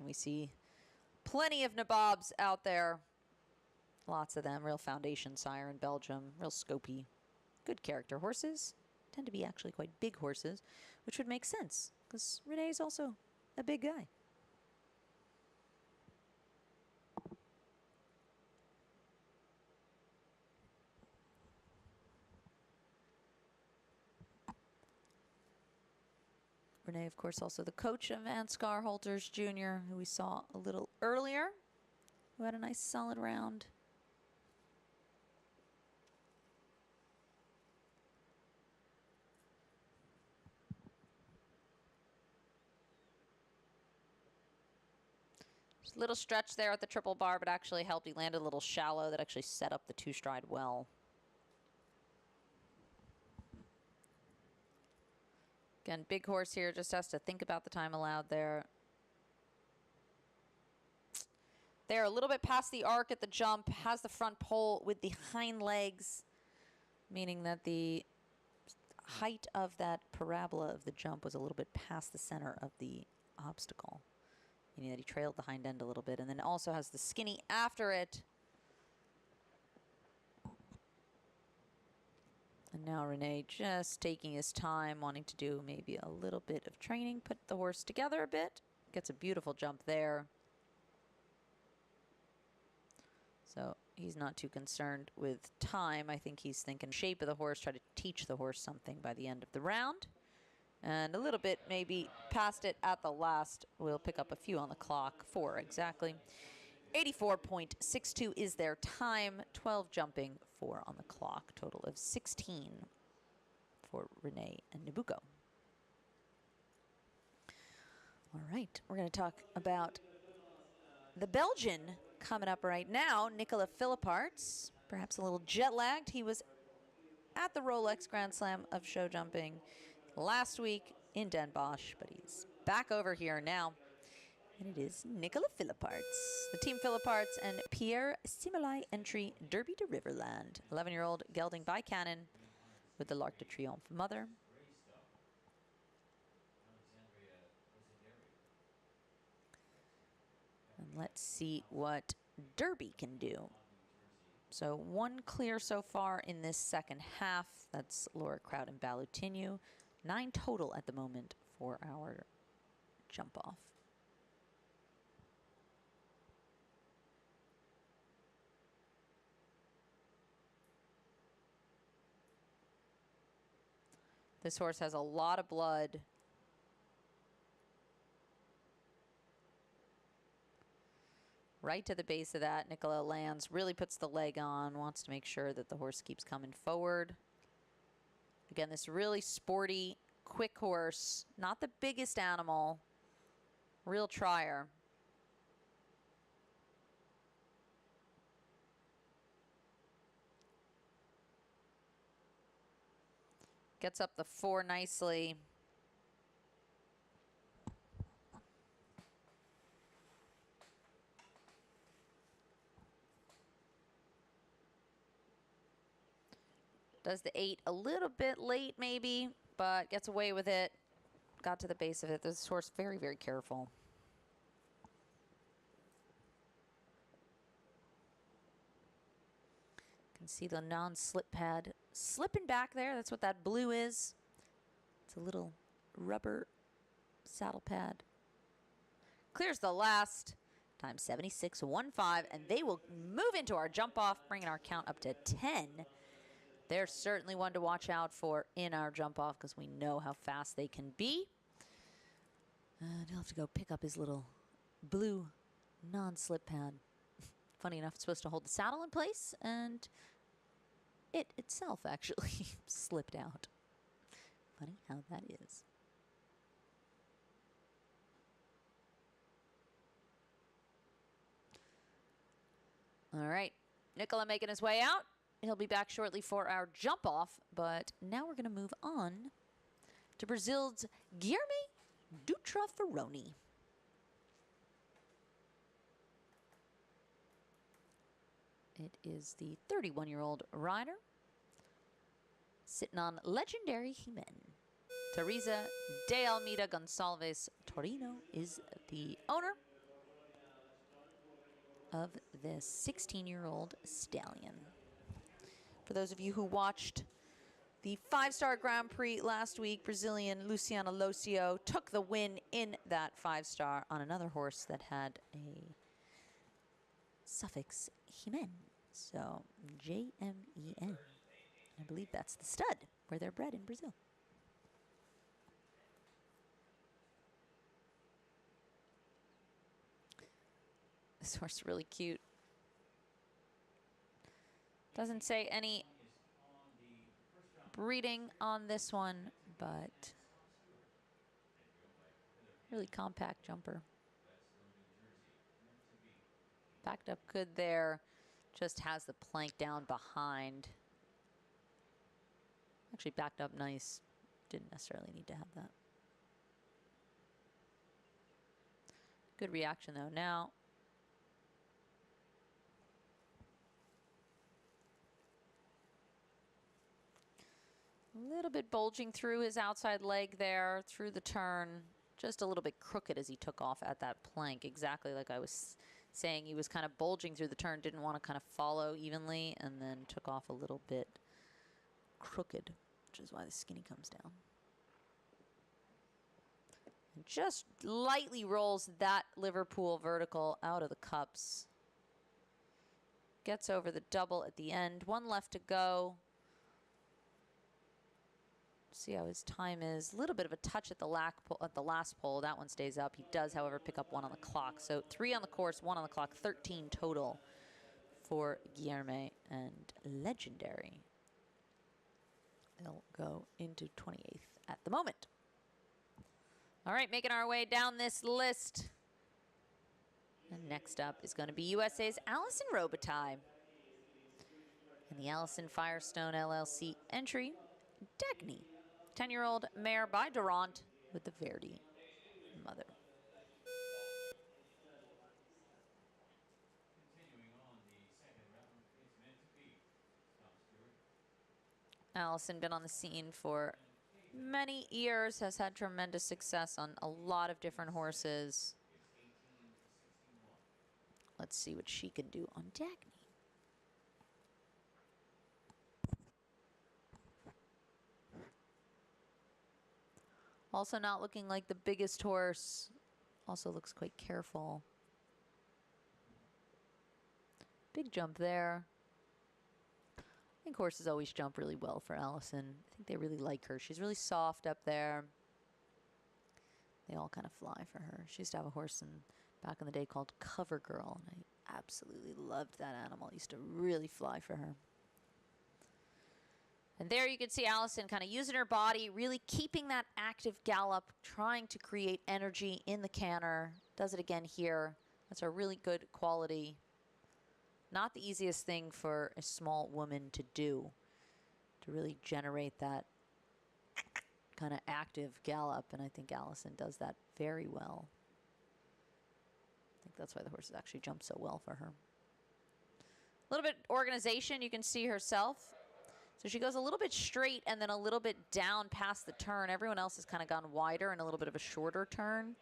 we see plenty of nabobs out there. Lots of them. Real foundation sire in Belgium. Real scopy. Good character horses. Tend to be actually quite big horses, which would make sense because Rene is also a big guy. Rene, of course, also the coach of Ansgar Holters Jr., who we saw a little earlier, who had a nice solid round. Just a little stretch there at the triple bar, but actually helped. He landed a little shallow that actually set up the two-stride well. Again, big horse here, just has to think about the time allowed there. They're a little bit past the arc at the jump, has the front pole with the hind legs, meaning that the height of that parabola of the jump was a little bit past the center of the obstacle, meaning that he trailed the hind end a little bit, and then also has the skinny after it. And now Rene just taking his time, wanting to do maybe a little bit of training, put the horse together a bit. Gets a beautiful jump there. So he's not too concerned with time. I think he's thinking shape of the horse, try to teach the horse something by the end of the round. And a little bit maybe past it at the last. We'll pick up a few on the clock, 4 exactly. 84.62 is their time, 12 jumping, 4 on the clock, total of 16 for Rene and Nabucco. All right, we're going to talk about the Belgian coming up right now, Nicolas Philipparts, perhaps a little jet-lagged. He was at the Rolex Grand Slam of show jumping last week in Den Bosch, but he's back over here now. And it is Nicolas Philipparts. The team Philipparts and Pierre Similai entry Derby to Riverland. 11-year-old gelding by Cannon with the L'Arc de Triomphe mother. And let's see what Derby can do. So 1 clear so far in this second half. That's Laura Kraut and Balutinu. 9 total at the moment for our jump off. This horse has a lot of blood. Right to the base of that, Nicola lands, really puts the leg on, wants to make sure that the horse keeps coming forward. Again, this really sporty, quick horse, not the biggest animal, real trier. Gets up the 4 nicely. Does the 8 a little bit late maybe, but gets away with it. Got to the base of it. This horse very, very careful. Can see the non-slip pad slipping back there. That's what that blue is. It's a little rubber saddle pad. Clears the last. Time 76.15, and they will move into our jump off, bringing our count up to 10. They're certainly one to watch out for in our jump off because we know how fast they can be. And he'll have to go pick up his little blue non-slip pad. Funny enough, it's supposed to hold the saddle in place, and it itself actually slipped out. Funny how that is. All right, Nicola making his way out. He'll be back shortly for our jump off, but now we're going to move on to Brazil's Guilherme Dutra Ferroni. It is the 31-year-old rider sitting on legendary He-Man. Teresa de Almeida Gonçalves Torino is the owner. of this 16-year-old stallion. For those of you who watched the 5-star Grand Prix last week, Brazilian Luciana Locio took the win in that 5-star on another horse that had a suffix Jimen. So J-M-E-N. I believe that's the stud where they're bred in Brazil. This horse is really cute. Doesn't say any breeding on this one, but really compact jumper. Backed up good there. Just has the plank down behind. Actually backed up nice. Didn't necessarily need to have that. Good reaction though. Now, a little bit bulging through his outside leg there, through the turn. Just a little bit crooked as he took off at that plank. Exactly like I was saying, he was kind of bulging through the turn, didn't want to kind of follow evenly, and then took off a little bit crooked, which is why the skinny comes down. And just lightly rolls that Liverpool vertical out of the cups. Gets over the double at the end. One left to go. See how his time is. A little bit of a touch at the last pole. That one stays up. He does, however, pick up 1 on the clock. So 3 on the course, 1 on the clock, 13 total for Guilherme and Legendary. They'll go into 28th at the moment. All right, making our way down this list. And next up is going to be USA's Alison Robitaille. And the Allison Firestone LLC entry, Dagny. 10-year-old mare by Durant with the Verdi mother. Allison been on the scene for many years, has had tremendous success on a lot of different horses. Let's see what she can do on Dagny. Also not looking like the biggest horse. Also looks quite careful. Big jump there. I think horses always jump really well for Allison. I think they really like her. She's really soft up there. They all kind of fly for her. She used to have a horse back in the day called Cover Girl, and I absolutely loved that animal. Used to really fly for her. And there you can see Allison kind of using her body, really keeping that active gallop, trying to create energy in the canter. Does it again here. That's a really good quality. Not the easiest thing for a small woman to do, to really generate that kind of active gallop, and I think Allison does that very well. I think that's why the horses actually jump so well for her. A little bit organization, you can see herself. So she goes a little bit straight and then a little bit down past the turn. Everyone else has kind of gone wider and a little bit of a shorter turn.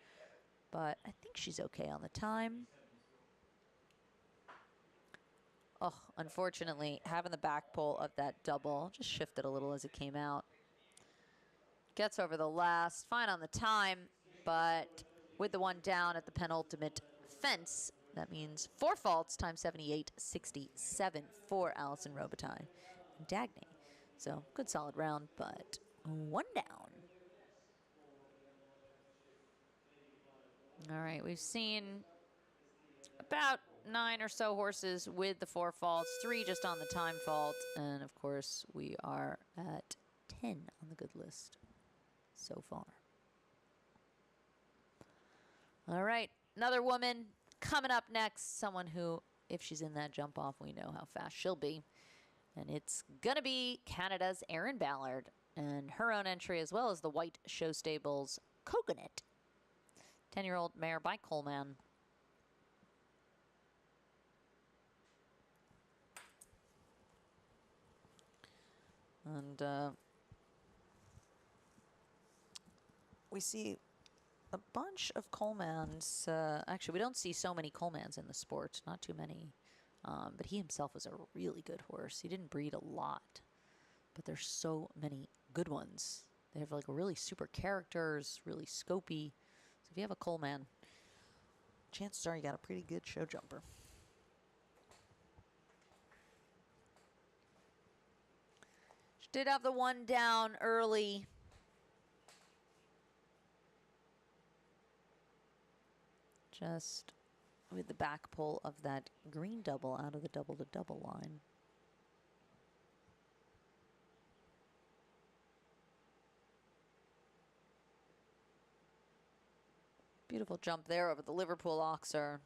But I think she's okay on the time. Oh, unfortunately, having the back pole of that double just shifted a little as it came out. Gets over the last, fine on the time, but with the one down at the penultimate fence, that means 4 faults times 78.67 for Alison Robitaille and Dagny. So good solid round, but 1 down. All right, we've seen about 9 or so horses with the 4 faults, 3 just on the time fault, and of course we are at 10 on the good list so far. All right, another woman coming up next, someone who, if she's in that jump off, we know how fast she'll be. And it's going to be Canada's Erin Ballard and her own entry, as well as the White Show Stables Coconut. 10-year-old mare by Coleman. And we see a bunch of Colemans. Actually, we don't see so many Colemans in the sport, not too many. But he himself was a really good horse. He didn't breed a lot, but there's so many good ones. They have like really super characters, really scopy. So if you have a Coleman, chances are you got a pretty good show jumper. She did have the one down early. Just with the back pull of that green double out of the double to double line. Beautiful jump there over the Liverpool Oxer.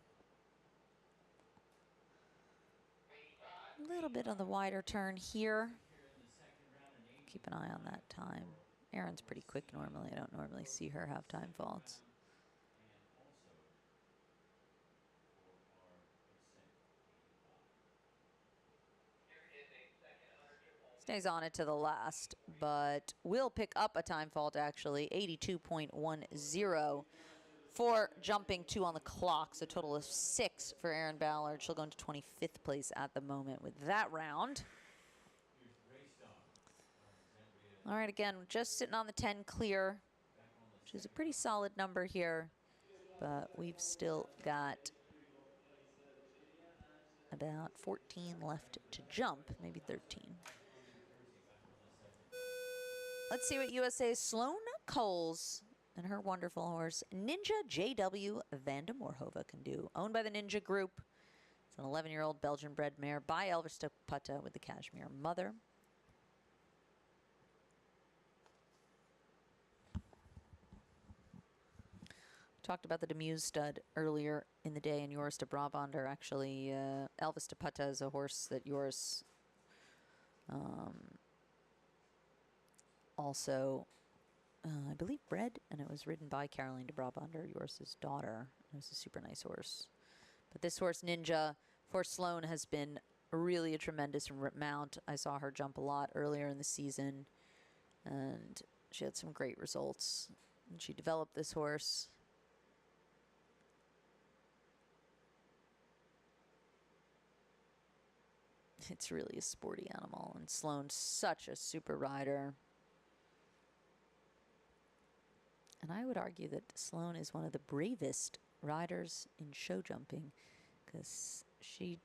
A little bit on the wider turn here. Keep an eye on that time. Erin's pretty quick normally. I don't normally see her have time faults. Stays on it to the last, but will pick up a time fault actually, 82.10 for jumping 2 on the clock. So a total of 6 for Erin Ballard. She'll go into 25th place at the moment with that round. All right, again, just sitting on the 10 clear, which is a pretty solid number here, but we've still got about 14 left to jump, maybe 13. Let's see what USA's Sloane Coles and her wonderful horse, Ninja JW Van de Moorhove, can do. Owned by the Ninja Group. It's an 11-year-old Belgian-bred mare by Elvis de Putte with the Cashmere mother. Talked about the Demuse stud earlier in the day, and Joris de Brabander. Actually, Elvis de Putte is a horse that Joris also, I believe, bred, and it was ridden by Caroline de Brabander, Joris's daughter. It was a super nice horse. But this horse, Ninja, for Sloane, has been really a tremendous mount. I saw her jump a lot earlier in the season, and she had some great results. And she developed this horse. It's really a sporty animal, and Sloane's such a super rider. And I would argue that Sloane is one of the bravest riders in show jumping, because she's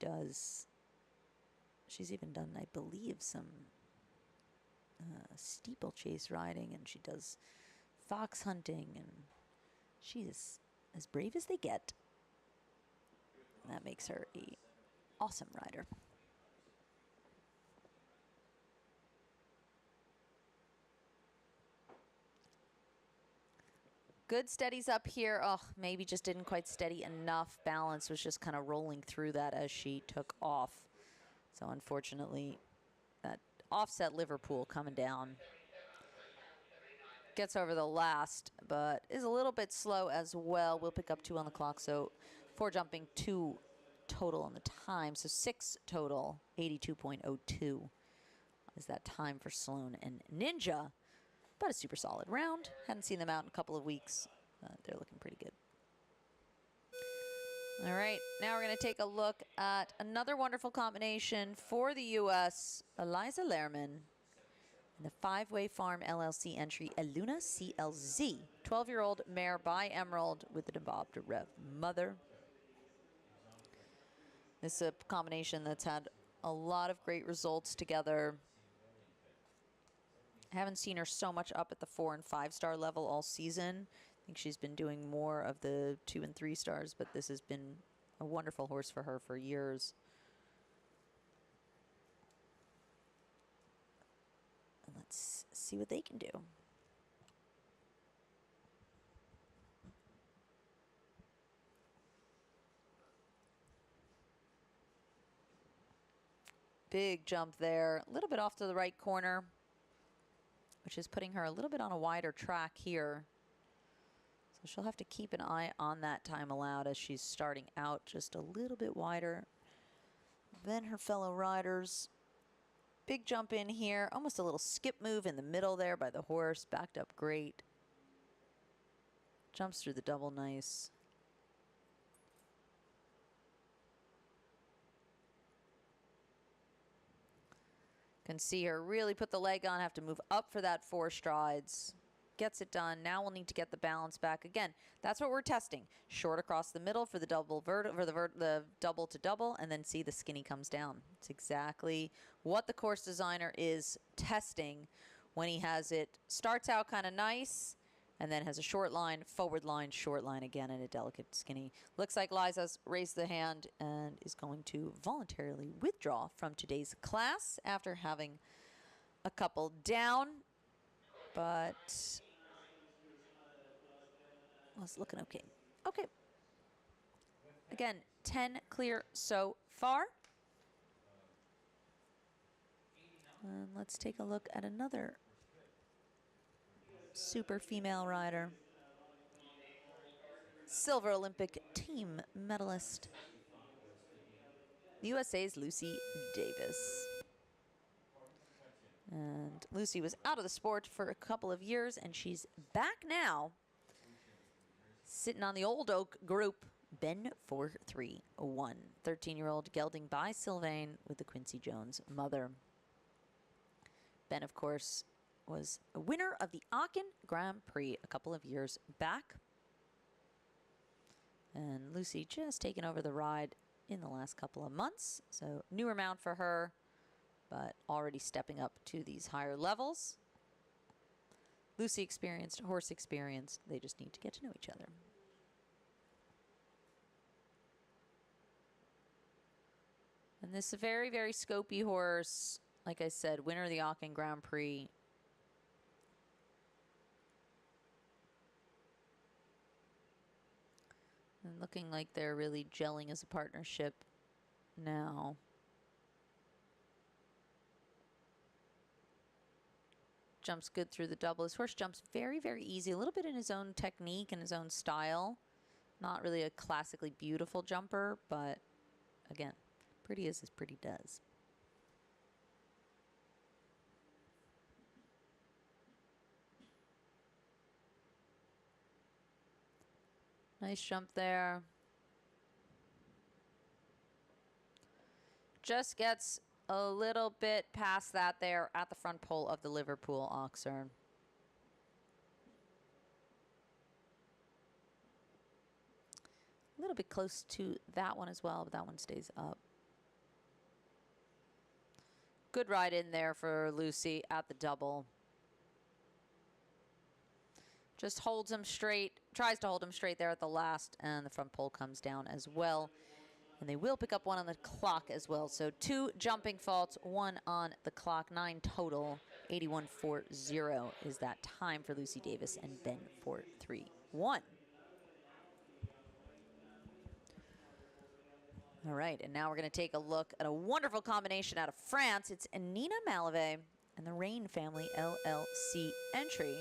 even done, I believe, some steeplechase riding, and she does fox hunting, and she is as brave as they get. And that makes her an awesome rider. Good steadies up here. Oh, maybe just didn't quite steady enough. Balance was just kind of rolling through that as she took off. So unfortunately, that offset Liverpool coming down. Gets over the last, but is a little bit slow as well. We'll pick up 2 on the clock, so 4 jumping, 2 total on the time. So 6 total, 82.02 is that time for Sloane and Ninja. But a super solid round. Hadn't seen them out in a couple of weeks. They're looking pretty good. All right, now we're going to take a look at another wonderful combination for the U.S. Eliza Lehrman and the 5-Way Farm LLC entry, Eluna CLZ. 12-year-old mare by Emerald with the Bob de Rev mother. This is a combination that's had a lot of great results together. I haven't seen her so much up at the 4- and 5-star level all season. I think she's been doing more of the 2- and 3 stars, but this has been a wonderful horse for her for years. And let's see what they can do. Big jump there, a little bit off to the right corner, which is putting her a little bit on a wider track here. So she'll have to keep an eye on that time allowed as she's starting out just a little bit wider than her fellow riders. Big jump in here, almost a little skip move in the middle there by the horse, backed up great. Jumps through the double nice. Can see her really put the leg on, have to move up for that 4 strides. Gets it done. Now we'll need to get the balance back. Again, that's what we're testing. Short across the middle for the double the double to double, and then see the skinny comes down. It's exactly what the course designer is testing when he has it. Starts out kind of nice, and then has a short line, forward line, short line again, and a delicate skinny. Looks like Liza's raised the hand and is going to voluntarily withdraw from today's class after having a couple down. But well, it's looking okay. Okay. Again, 10 clear so far. And let's take a look at another super female rider. Silver Olympic team medalist. The USA's Lucy Davis. And Lucy was out of the sport for a couple of years, and she's back now, sitting on the old oak group. Ben 431, 13-year-old gelding by Sylvain with the Quincy Jones mother. Ben, of course, was a winner of the Aachen Grand Prix a couple of years back. And Lucy just taken over the ride in the last couple of months. So newer mount for her, but already stepping up to these higher levels. Lucy experienced, horse experienced. They just need to get to know each other. And this is a very, very scopy horse. Like I said, winner of the Aachen Grand Prix. And looking like they're really gelling as a partnership now. Jumps good through the double. This horse jumps very, very easy. A little bit in his own technique and his own style. Not really a classically beautiful jumper, but again, pretty as pretty does. Nice jump there. Just gets a little bit past that there at the front pole of the Liverpool Oxer. A little bit close to that one as well, but that one stays up. Good ride in there for Lucy at the double. Just holds him straight, tries to hold him straight there at the last, and the front pole comes down as well. And they will pick up one on the clock as well. So 2 jumping faults, 1 on the clock, 9 total. 81.40 is that time for Lucy Davis and Ben 431. All right, and now we're going to take a look at a wonderful combination out of France. It's Nina Malave and the Rain Family LLC entry.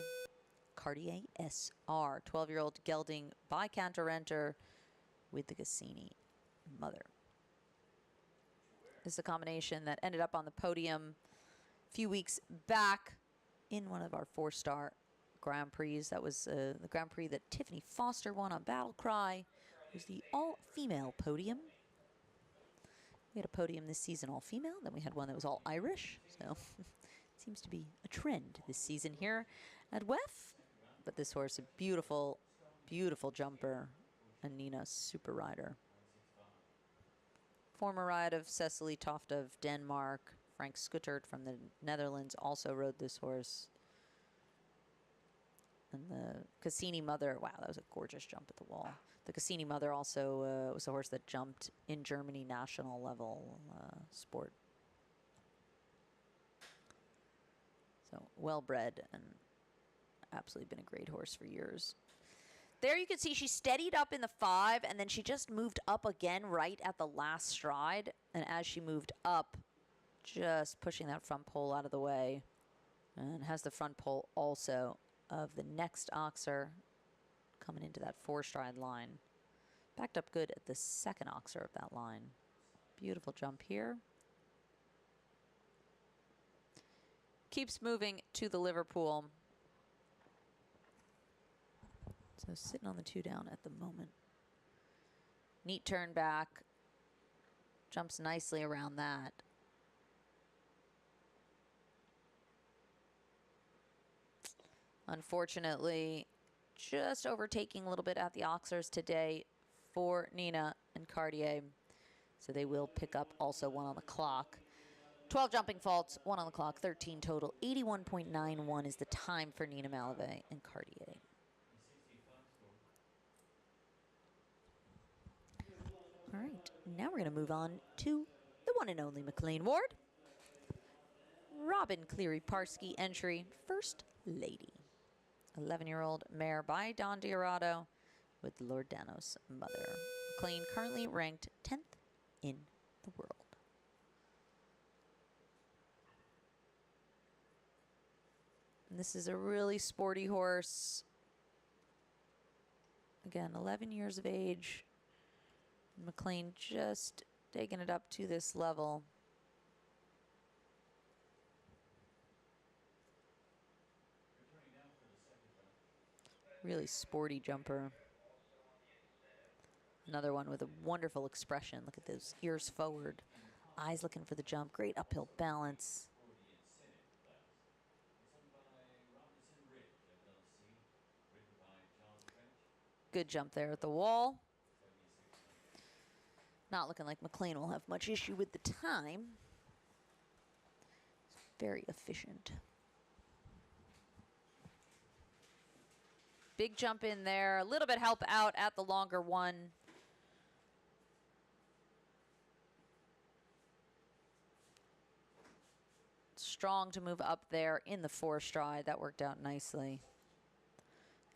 Cartier SR, 12-year-old gelding by Cantor with the Cassini mother. This is a combination that ended up on the podium a few weeks back in one of our 4-star Grand Prix. That was the Grand Prix that Tiffany Foster won on Battle Cry. It was the all-female podium. We had a podium this season all-female. Then we had one that was all-Irish. So it seems to be a trend this season here at WEF. But this horse, a beautiful, beautiful jumper. And Nina, super rider. Former ride of Cecily Toft of Denmark. Frank Schuttert from the Netherlands also rode this horse. And the Cassini mother, wow, that was a gorgeous jump at the wall. The Cassini mother also was a horse that jumped in Germany national level sport. So well-bred and absolutely been a great horse for years. There you can see she steadied up in the 5, and then she just moved up again right at the last stride. And as she moved up, just pushing that front pole out of the way. And has the front pole also of the next Oxer coming into that 4-stride line. Backed up good at the second Oxer of that line. Beautiful jump here. Keeps moving to the Liverpool. So So sitting on the 2 down at the moment. Neat turn back. Jumps nicely around that. Unfortunately, just overtaking a little bit at the Oxers today for Nina and Cartier. So they will pick up also 1 on the clock. 12 jumping faults, 1 on the clock, 13 total. 81.91 is the time for Nina Malave and Cartier. All right, now we're going to move on to the one and only McLean Ward. Robin Cleary-Parsky entry, First Lady. 11-year-old mare by Don Diorado with Lord Danos' mother. McLean currently ranked 10th in the world. And this is a really sporty horse. Again, 11 years of age. McLean just taking it up to this level. Really sporty jumper. Another one with a wonderful expression. Look at those ears forward. Eyes looking for the jump. Great uphill balance. Good jump there at the wall. Not looking like McLean will have much issue with the time. Very efficient. Big jump in there. A little bit help out at the longer one. Strong to move up there in the 4 stride. That worked out nicely.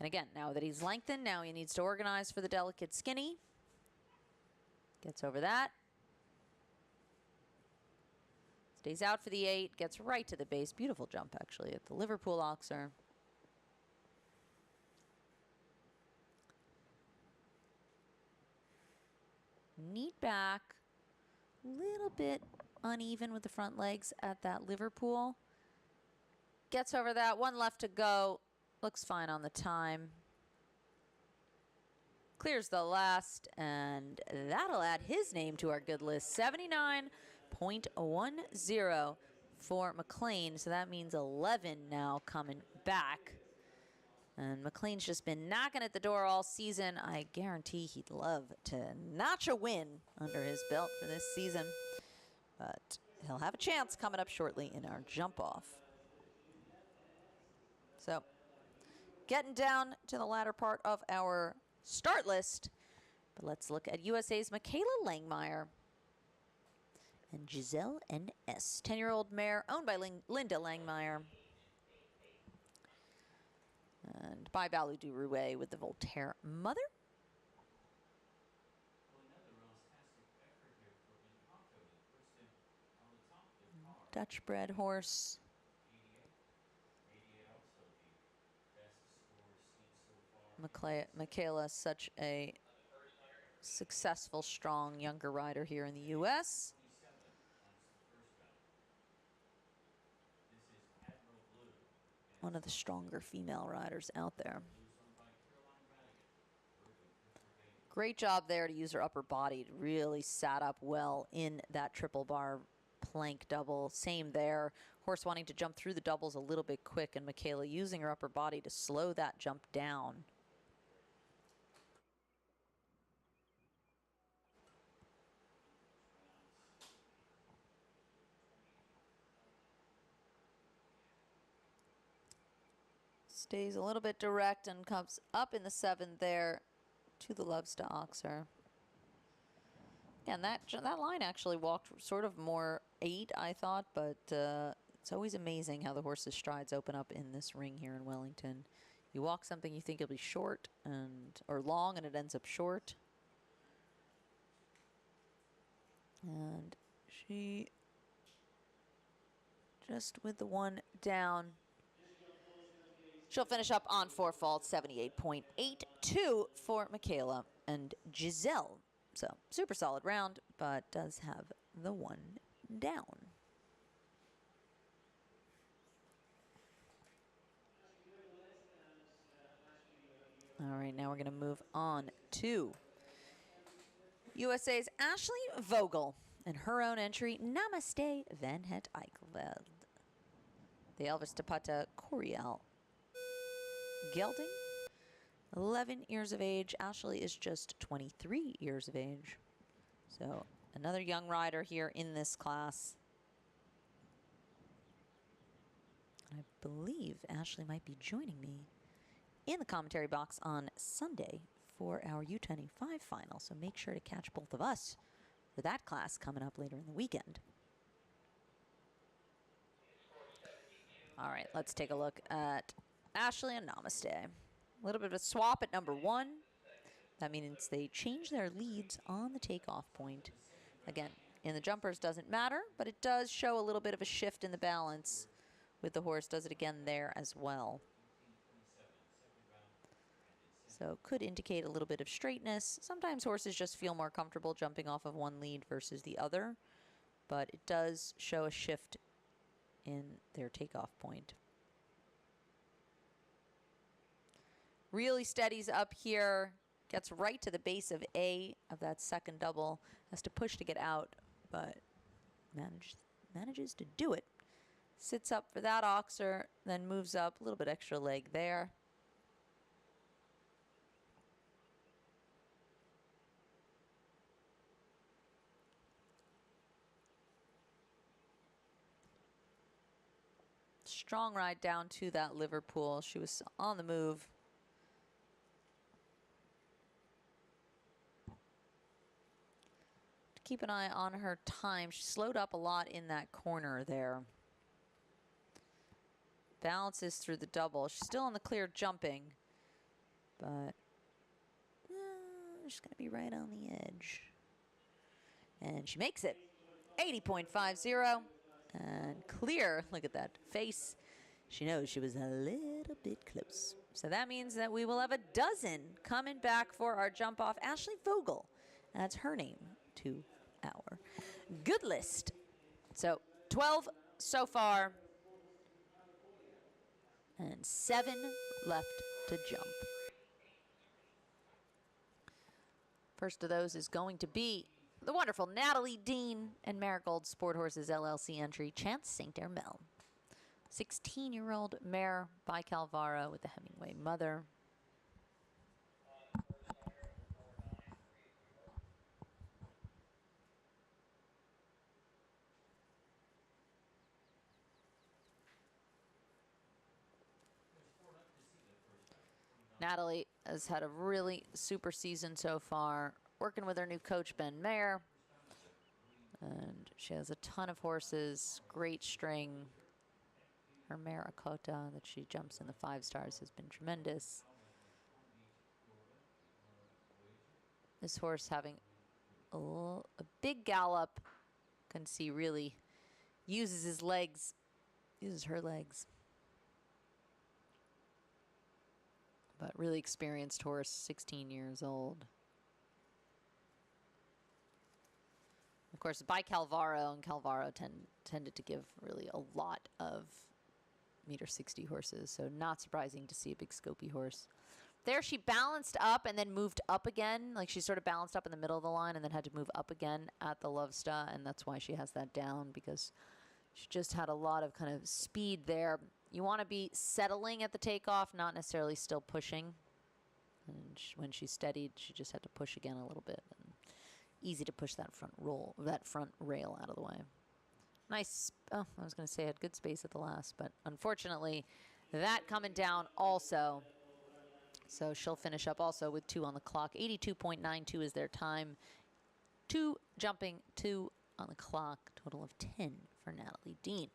And again, now that he's lengthened, now he needs to organize for the delicate skinny. Gets over that. Stays out for the 8. Gets right to the base. Beautiful jump, actually, at the Liverpool Oxer. Neat back. Little bit uneven with the front legs at that Liverpool. Gets over that. 1 left to go. Looks fine on the time. Clears the last, and that'll add his name to our good list. 79.10 for McLean. So that means 11 now coming back. And McLean's just been knocking at the door all season. I guarantee he'd love to notch a win under his belt for this season. But he'll have a chance coming up shortly in our jump off. So getting down to the latter part of our start list. But let's look at USA's Michaela Langmeyer and Giselle N.S. 10-year-old mare owned by Linda Langmeyer. And by Balou du Rouet with the Voltaire mother. Dutch bred horse. Michaela, such a successful, strong, younger rider here in the U.S. One of the stronger female riders out there. Great job there to use her upper body. It really sat up well in that triple bar plank double. Same there. Horse wanting to jump through the doubles a little bit quick, and Michaela using her upper body to slow that jump down. Stays a little bit direct and comes up in the 7 there to the Lovesta Oxer. And that line actually walked sort of more 8, I thought, but it's always amazing how the horse's strides open up in this ring here in Wellington. You walk something you think it'll be short or long, and it ends up short. And she just with the 1 down. She'll finish up on 4 faults, 78.82 for Michaela and Giselle. So super solid round, but does have the 1 down. All right, now we're going to move on to USA's Ashley Vogel and her own entry, Namaste Van Het Eikelveld. The Elvis Tapata Coriel gelding, 11 years of age. Ashley is just 23 years of age. So another young rider here in this class. I believe Ashley might be joining me in the commentary box on Sunday for our U25 final. So make sure to catch both of us for that class coming up later in the weekend. All right, let's take a look at Ashley and Namaste. A little bit of a swap at number 1. That means they change their leads on the takeoff point. Again, in the jumpers doesn't matter, but it does show a little bit of a shift in the balance with the horse. Does it again there as well. So could indicate a little bit of straightness. Sometimes horses just feel more comfortable jumping off of one lead versus the other, but it does show a shift in their takeoff point. Really steadies up here, gets right to the base of A of that second double, has to push to get out, but manages to do it. Sits up for that oxer, then moves up, a little bit extra leg there. Strong ride down to that Liverpool. She was on the move. Keep an eye on her time. She slowed up a lot in that corner there. Balances through the double. She's still on the clear jumping, but she's going to be right on the edge. And she makes it. 80.50. And clear. Look at that face. She knows she was a little bit close. So that means that we will have a dozen coming back for our jump off. Ashley Vogel. That's her name to our good list. So 12 so far. And 7 left to jump. First of those is going to be the wonderful Natalie Dean and Marigold Sport Horses LLC entry, Chance St. Hermel. 16-year-old mare by Calvaro with the Hemingway mother. Natalie has had a really super season so far, working with her new coach, Ben Mayer. And she has a ton of horses, great string. Her mare Akota that she jumps in the 5 stars has been tremendous. This horse having a big gallop. Can see really uses his legs, uses her legs. But really experienced horse, 16 years old. Of course, by Calvaro, and Calvaro tended to give really a lot of meter-60 horses, so not surprising to see a big scopy horse. There she balanced up and then moved up again. Like she sort of balanced up in the middle of the line and then had to move up again at the Lovesta, and that's why she has that down, because she just had a lot of kind of speed there. You want to be settling at the takeoff, not necessarily still pushing. And when she steadied, she just had to push again a little bit. And easy to push that front rail out of the way. Nice. Oh, I was going to say I had good space at the last, but unfortunately, that coming down also. So she'll finish up also with 2 on the clock. 82.92 is their time. 2 jumping, 2 on the clock. Total of 10 for Natalie Dean.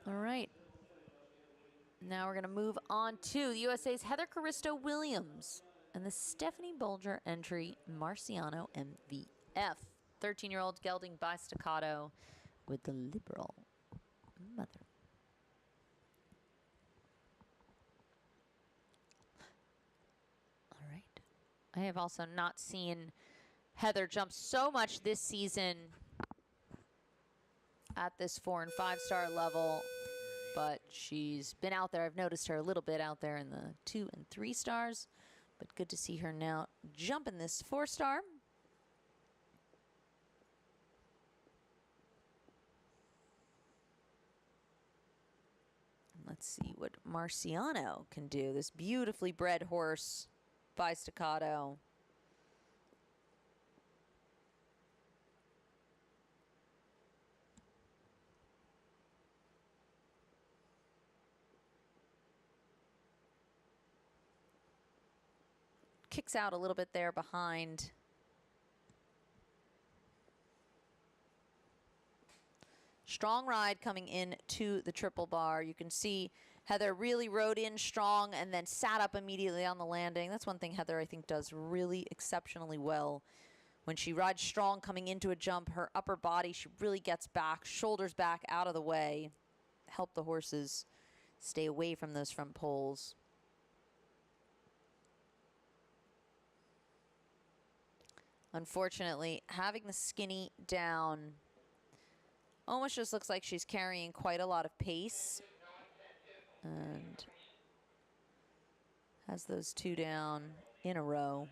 All right. Now we're going to move on to the USA's Heather Caristo Williams and the Stephanie Bolger entry, Marciano MVF. 13-year-old gelding by Staccato with the liberal mother. All right. I have also not seen Heather jump so much this season at this 4- and 5-star level. but she's been out there. I've noticed her a little bit out there in the 2 and 3 stars, but good to see her now jump in this 4-star. Let's see what Marciano can do. This beautifully bred horse by Staccato. Kicks out a little bit there behind. Strong ride coming in to the triple bar. You can see Heather really rode in strong and then sat up immediately on the landing. That's one thing Heather, I think, does really exceptionally well. When she rides strong coming into a jump, her upper body, she really gets back, shoulders back, out of the way, help the horses stay away from those front poles. Unfortunately, having the skinny down almost just looks like she's carrying quite a lot of pace. And has those 2 down in a row.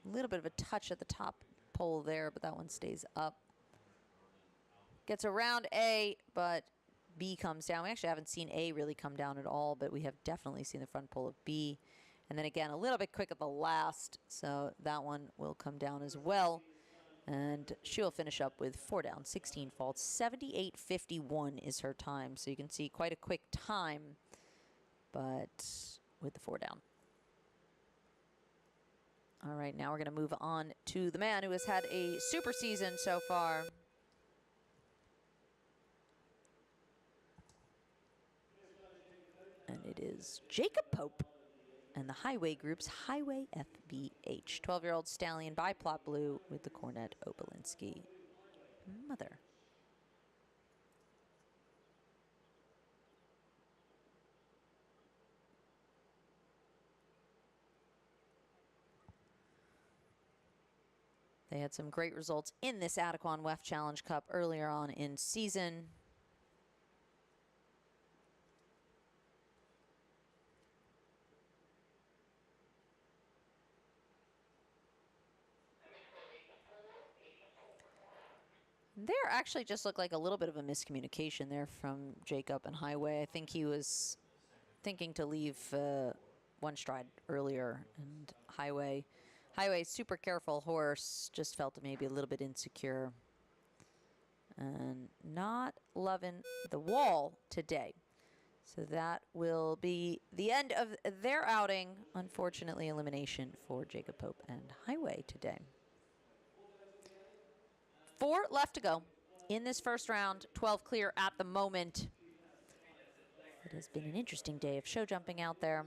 A little bit of a touch at the top pole there, but that one stays up. Gets around A, but B comes down. We actually haven't seen A really come down at all, but we have definitely seen the front pole of B. And then again, a little bit quick at the last, so that one will come down as well. And she'll finish up with 4 down, 16 faults, 78.51 is her time. So you can see quite a quick time, but with the 4 down. All right, now we're going to move on to the man who has had a super season so far. And it is Jacob Pope and the Highway Group's Highway FBH. 12-year-old stallion by Plot Blue with the Cornet Obolinski mother. They had some great results in this Adequan WEF Challenge Cup earlier on in season. There actually just looked like a little bit of a miscommunication there from Jacob and Highway. I think he was thinking to leave 1 stride earlier, and Highway, super careful horse, just felt maybe a little bit insecure and not loving the wall today. So that will be the end of their outing. Unfortunately, elimination for Jacob Pope and Highway today. 4 left to go in this first round, 12 clear at the moment. It has been an interesting day of show jumping out there.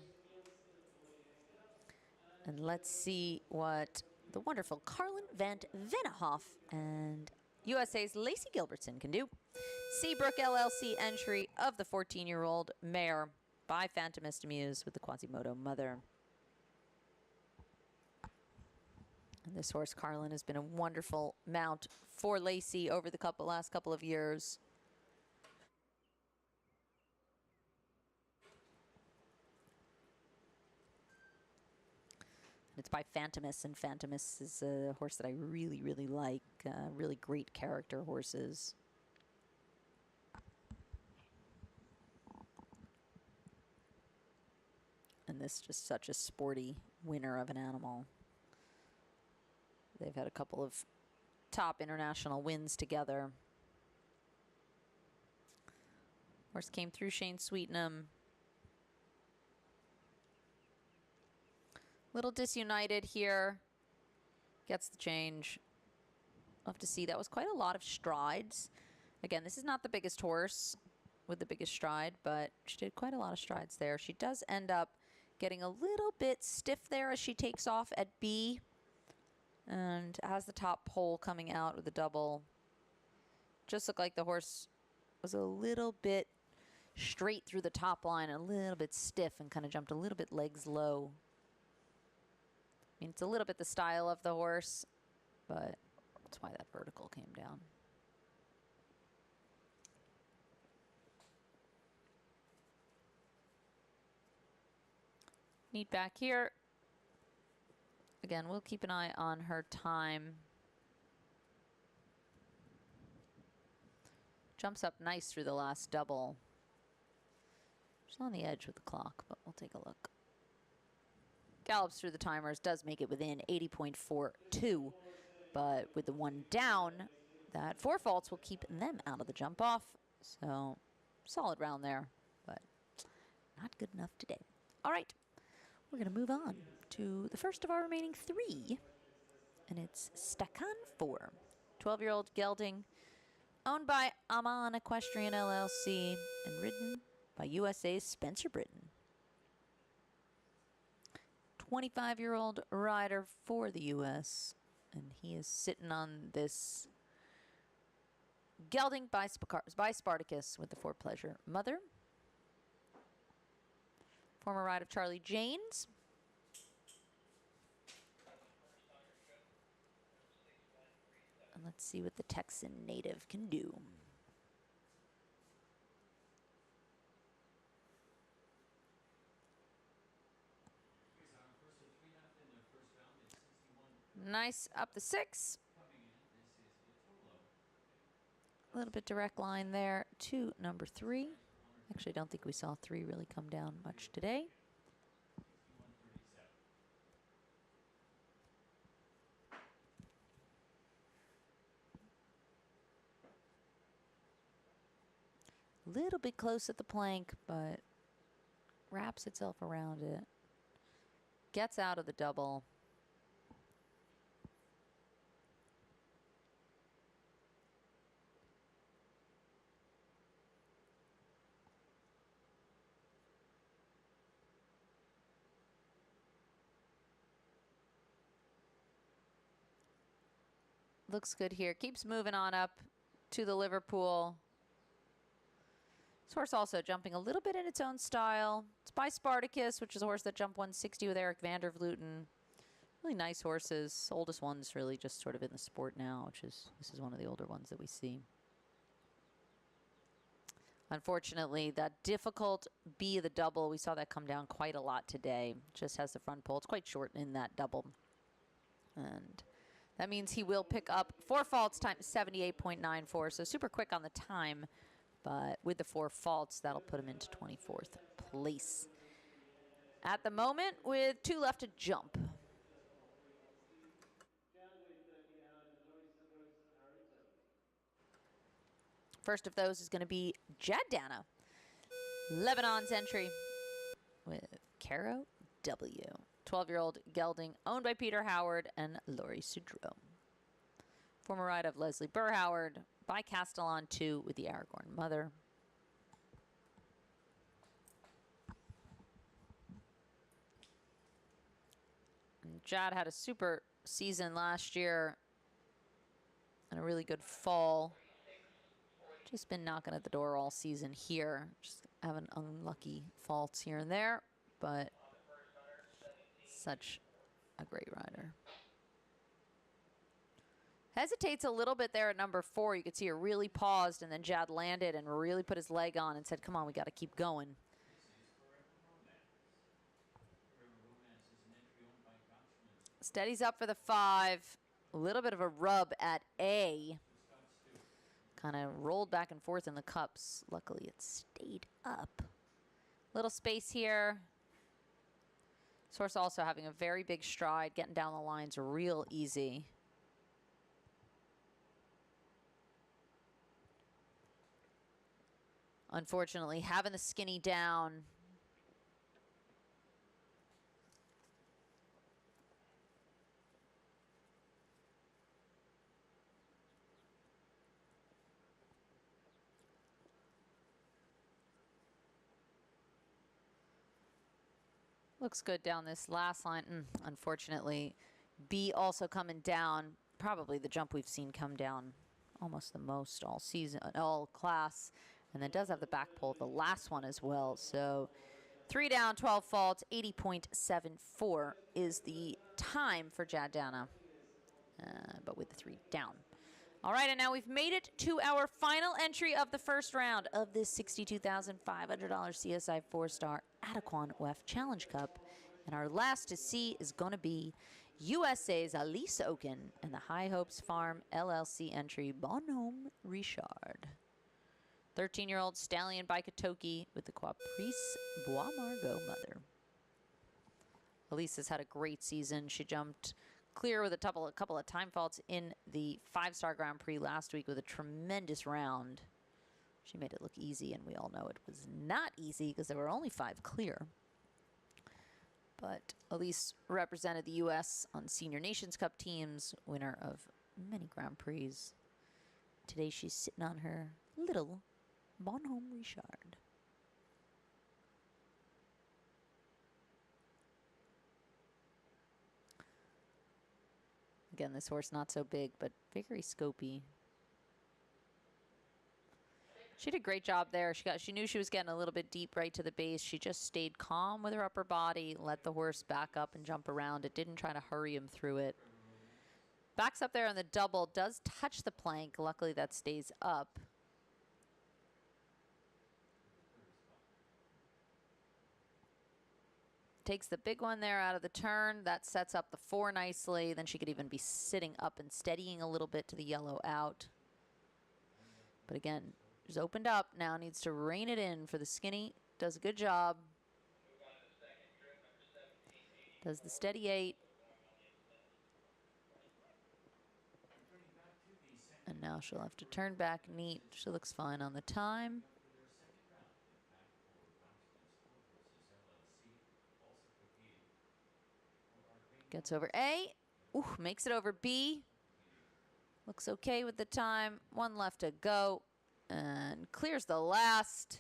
And let's see what the wonderful Carlin van Vennehoff and USA's Lacey Gilbertson can do. Seabrook LLC entry of the 14-year-old mare by Phantomist Muse with the Quasimodo mother. And this horse, Carlin, has been a wonderful mount for Lacey over the last couple of years. It's by Phantomist, and Phantomist is a horse that I really, really like. Really great character horses. And this just such a sporty winner of an animal. They've had a couple of top international wins together. Horse came through Shane Sweetnam. Little disunited here. Gets the change. We'll have to see. That was quite a lot of strides. Again, this is not the biggest horse with the biggest stride, but she did quite a lot of strides there. She does end up getting a little bit stiff there as she takes off at B. And has the top pole coming out with a double. Just looked like the horse was a little bit straight through the top line, a little bit stiff, and kind of jumped a little bit legs low. I mean, it's a little bit the style of the horse, but that's why that vertical came down. Neat back here. Again, we'll keep an eye on her time. Jumps up nice through the last double. She's on the edge with the clock, but we'll take a look. Gallops through the timers, does make it within 80.42, but with the one down, that 4 faults will keep them out of the jump off. So solid round there, but not good enough today. All right, we're going to move on to the first of our remaining 3, and it's Stakan 4, 12-year-old gelding, owned by Aman Equestrian LLC and ridden by USA's Spencer Britton. 25-year-old rider for the U.S., and he is sitting on this gelding by Spartacus with the For Pleasure mother. Former ride of Charlie Janes. And let's see what the Texan native can do. Nice up the 6. A little bit direct line there to number 3. Actually, I don't think we saw 3 really come down much today. A little bit close at the plank, but wraps itself around it. Gets out of the double. Looks good here. Keeps moving on up to the Liverpool. This horse also jumping a little bit in its own style. It's by Spartacus, which is a horse that jumped 160 with Eric van der Vleuten. Really nice horses. Oldest one's really just sort of in the sport now, this is one of the older ones that we see. Unfortunately, that difficult B of the double, we saw that come down quite a lot today. Just has the front pole. It's quite short in that double. And that means he will pick up 4 faults, time 78.94. So super quick on the time. But with the 4 faults, that'll put him into 24th place. At the moment, with 2 left to jump. First of those is going to be Jaddana, Lebanon's entry with Caro W. 12-year-old gelding owned by Peter Howard and Laurie Sudreau. Former ride of Leslie Burr Howard by Castellan 2 with the Aragorn mother. And Jad had a super season last year and a really good fall. Just been knocking at the door all season here. Just having unlucky faults here and there, but such a great rider. Hesitates a little bit there at number 4. You could see her really paused, and then Jad landed and really put his leg on and said, come on, we got to keep going. Steadies up for the 5. A little bit of a rub at A. Kind of rolled back and forth in the cups. Luckily, it stayed up. Little space here. This horse also having a very big stride, getting down the lines real easy. Unfortunately, having the skinny down. Looks good down this last line. Unfortunately, B also coming down. Probably the jump we've seen come down almost the most all season, all class. And then does have the back pull, the last one as well. So 3 down, 12 faults, 80.74 is the time for Jaddana, but with the 3 down. All right, and now we've made it to our final entry of the first round of this $62,500 CSI 4-star Adequan WEF Challenge Cup. And our last to see is going to be USA's Elise Oken and the High Hopes Farm LLC entry, Bonhomme Richard. 13-year-old stallion by Katoki with the Caprice Bois Margot mother. Elise has had a great season. She jumped clear with a couple of time faults in the 5-star Grand Prix last week with a tremendous round. She made it look easy, and we all know it was not easy because there were only 5 clear. But Elise represented the U.S. on Senior Nations Cup teams, winner of many Grand Prix. Today she's sitting on her little Bonhomme Richard. Again, this horse not so big, but very scopy. She did a great job there. She knew she was getting a little bit deep right to the base. She just stayed calm with her upper body, let the horse back up and jump around. It didn't try to hurry him through it. Backs up there on the double, does touch the plank. Luckily that stays up. Takes the big one there out of the turn. That sets up the 4 nicely. Then she could even be sitting up and steadying a little bit to the yellow out. But again, she's opened up. Now needs to rein it in for the skinny. Does a good job. Does the steady 8. And now she'll have to turn back neat. She looks fine on the time. Gets over A. Ooh, makes it over B. Looks okay with the time. 1 left to go. And clears the last.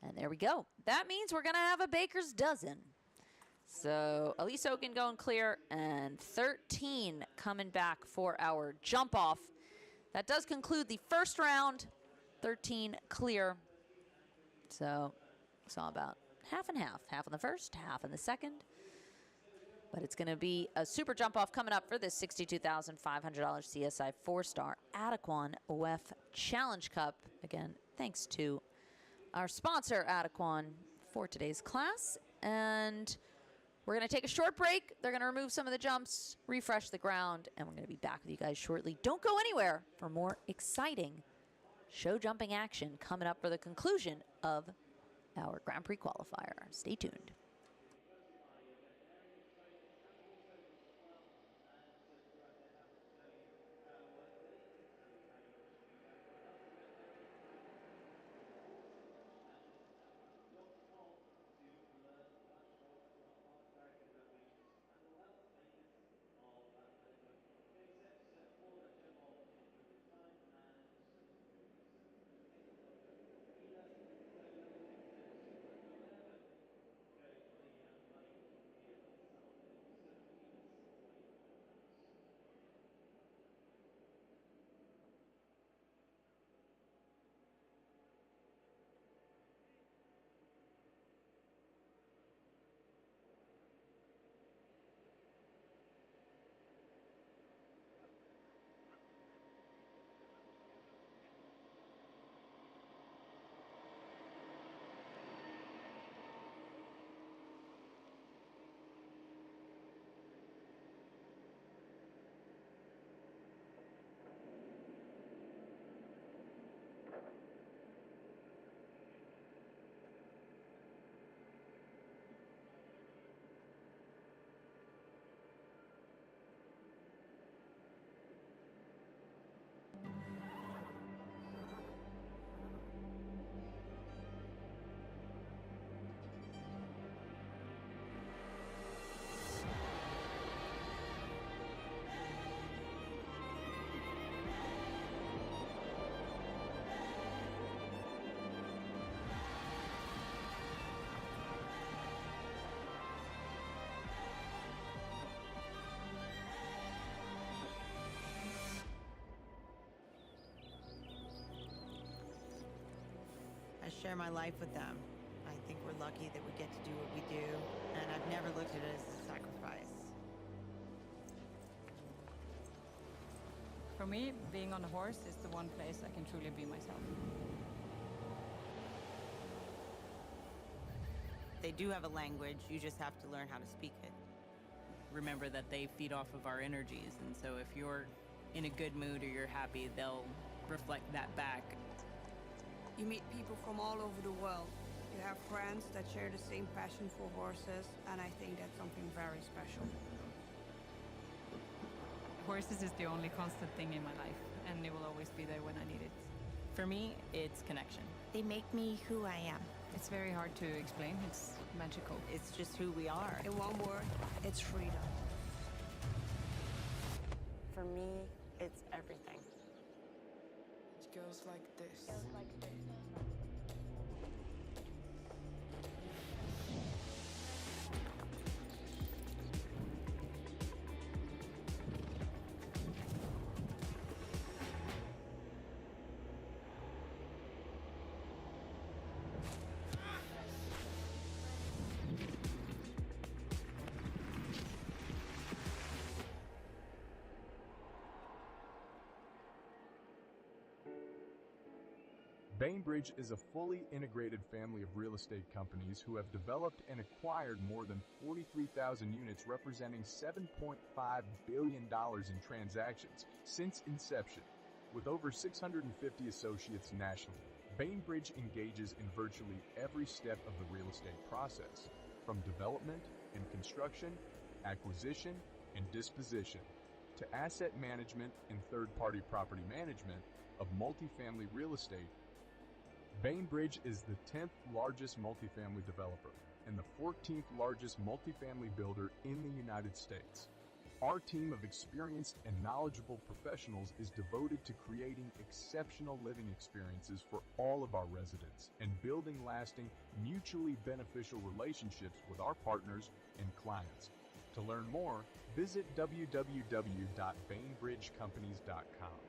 And there we go. That means we're going to have a baker's dozen. So Elise Oken going clear and 13 coming back for our jump off. That does conclude the first round. 13 clear. So saw about half and half. Half in the first, half in the second. But it's going to be a super jump off coming up for this $62,500 CSI 4-star Adequan WEF Challenge Cup. Again, thanks to our sponsor, Adequan, for today's class. And we're going to take a short break. They're going to remove some of the jumps, refresh the ground, and we're going to be back with you guys shortly. Don't go anywhere for more exciting show jumping action coming up for the conclusion of our Grand Prix qualifier. Stay tuned.
I share my life with them. I think we're lucky that we get to do what we do, and I've never looked at it as a sacrifice.
For me, being on a horse is the one place I can truly be myself.
They do have a language, you just have to learn how to speak it.
Remember that they feed off of our energies, and so if you're in a good mood or you're happy, they'll reflect that back.
You meet people from all over the world. You have friends that share the same passion for horses, and I think that's something very special.
Horses is the only constant thing in my life, and they will always be there when I need it.
For me, it's connection.
They make me who I am.
It's very hard to explain. It's magical.
It's just who we are.
In one word, it's freedom.
For me, it's everything.
It goes like this.
Bainbridge is a fully integrated family of real estate companies who have developed and acquired more than 43,000 units representing $7.5 billion in transactions since inception. With over 650 associates nationally, Bainbridge engages in virtually every step of the real estate process, from development and construction, acquisition and disposition, to asset management and third-party property management of multifamily real estate. Bainbridge is the 10th largest multifamily developer and the 14th largest multifamily builder in the United States. Our team of experienced and knowledgeable professionals is devoted to creating exceptional living experiences for all of our residents and building lasting, mutually beneficial relationships with our partners and clients. To learn more, visit www.bainbridgecompanies.com.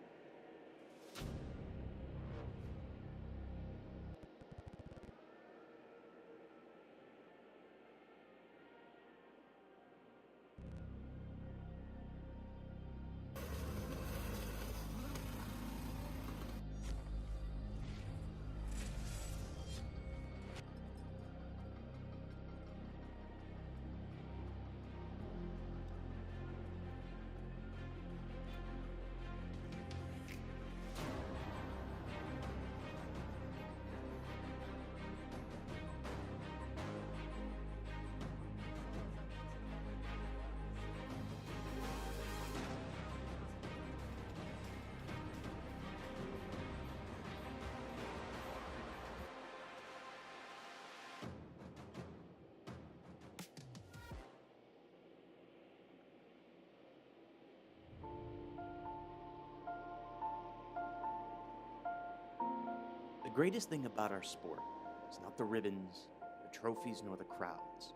The greatest thing about our sport is not the ribbons, the trophies, nor the crowds.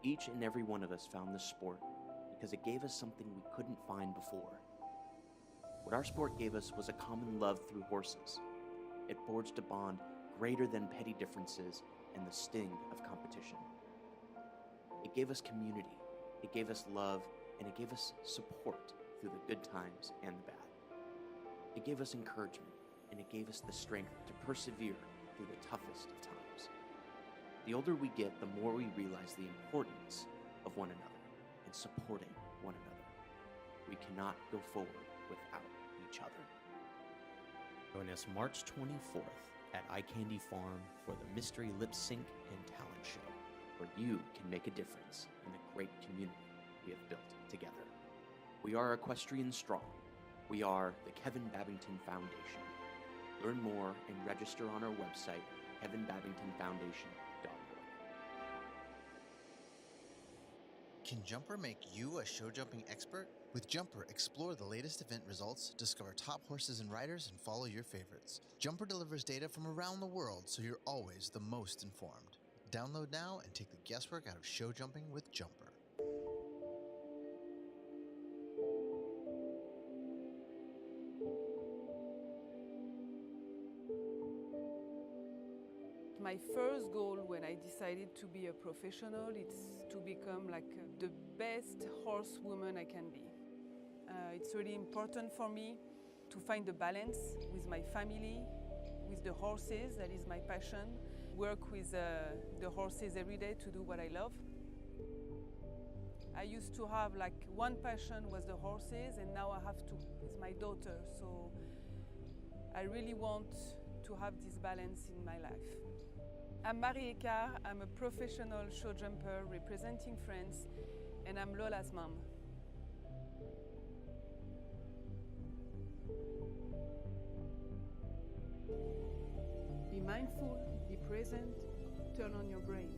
Each and every one of us found this sport because it gave us something we couldn't find before. What our sport gave us was a common love through horses. It forged a bond greater than petty differences and the sting of competition. It gave us community, it gave us love, and it gave us support through the good times and the bad. It gave us encouragement, and it gave us the strength to persevere through the toughest of times. The older we get, the more we realize the importance of one another and supporting one another. We cannot go forward without each other. Join us March 24th at Eye Candy Farm for the Mystery Lip Sync and Talent Show, where you can make a difference in the great community we have built together. We are equestrian strong. We are the Kevin Babington Foundation. Learn more and register on our website, kevinbabingtonfoundation.org.
Can Jumper make you a show jumping expert? With Jumper, explore the latest event results, discover top horses and riders, and follow your favorites. Jumper delivers data from around the world, so you're always the most informed. Download now and take the guesswork out of show jumping with Jumper.
My first goal when I decided to be a professional is to become like the best horsewoman I can be. It's really important for me to find a balance with my family, with the horses, that is my passion, work with the horses every day to do what I love. I used to have like one passion was the horses, and now I have two. It's my daughter, so I really want to have this balance in my life. I'm Marie Ecart, I'm a professional show jumper representing France, and I'm Lola's mom. Be mindful, be present, turn on your brain.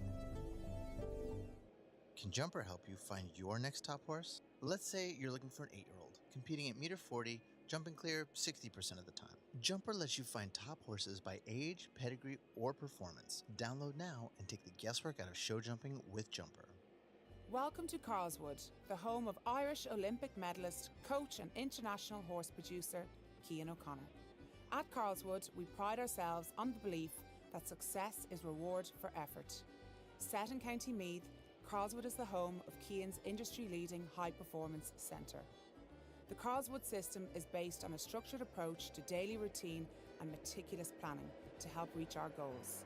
Can Jumper help you find your next top horse? Let's say you're looking for an 8-year-old, competing at meter 40, jumping clear 60% of the time. Jumper lets you find top horses by age, pedigree, or performance. Download now and take the guesswork out of show jumping with Jumper.
Welcome to Carlswood, the home of Irish Olympic medalist, coach and international horse producer, Cian O'Connor. At Carlswood, we pride ourselves on the belief that success is reward for effort. Set in County Meath, Carlswood is the home of Cian's industry-leading high-performance centre. The Carlswood system is based on a structured approach to daily routine and meticulous planning to help reach our goals.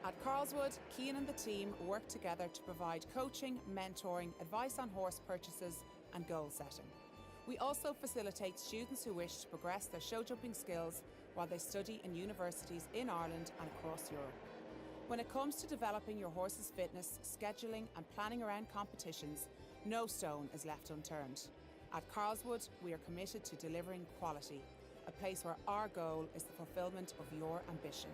At Carlswood, Cian and the team work together to provide coaching, mentoring, advice on horse purchases and goal setting. We also facilitate students who wish to progress their show jumping skills while they study in universities in Ireland and across Europe. When it comes to developing your horse's fitness, scheduling and planning around competitions, no stone is left unturned. At Carlswood, we are committed to delivering quality, a place where our goal is the fulfilment of your ambition.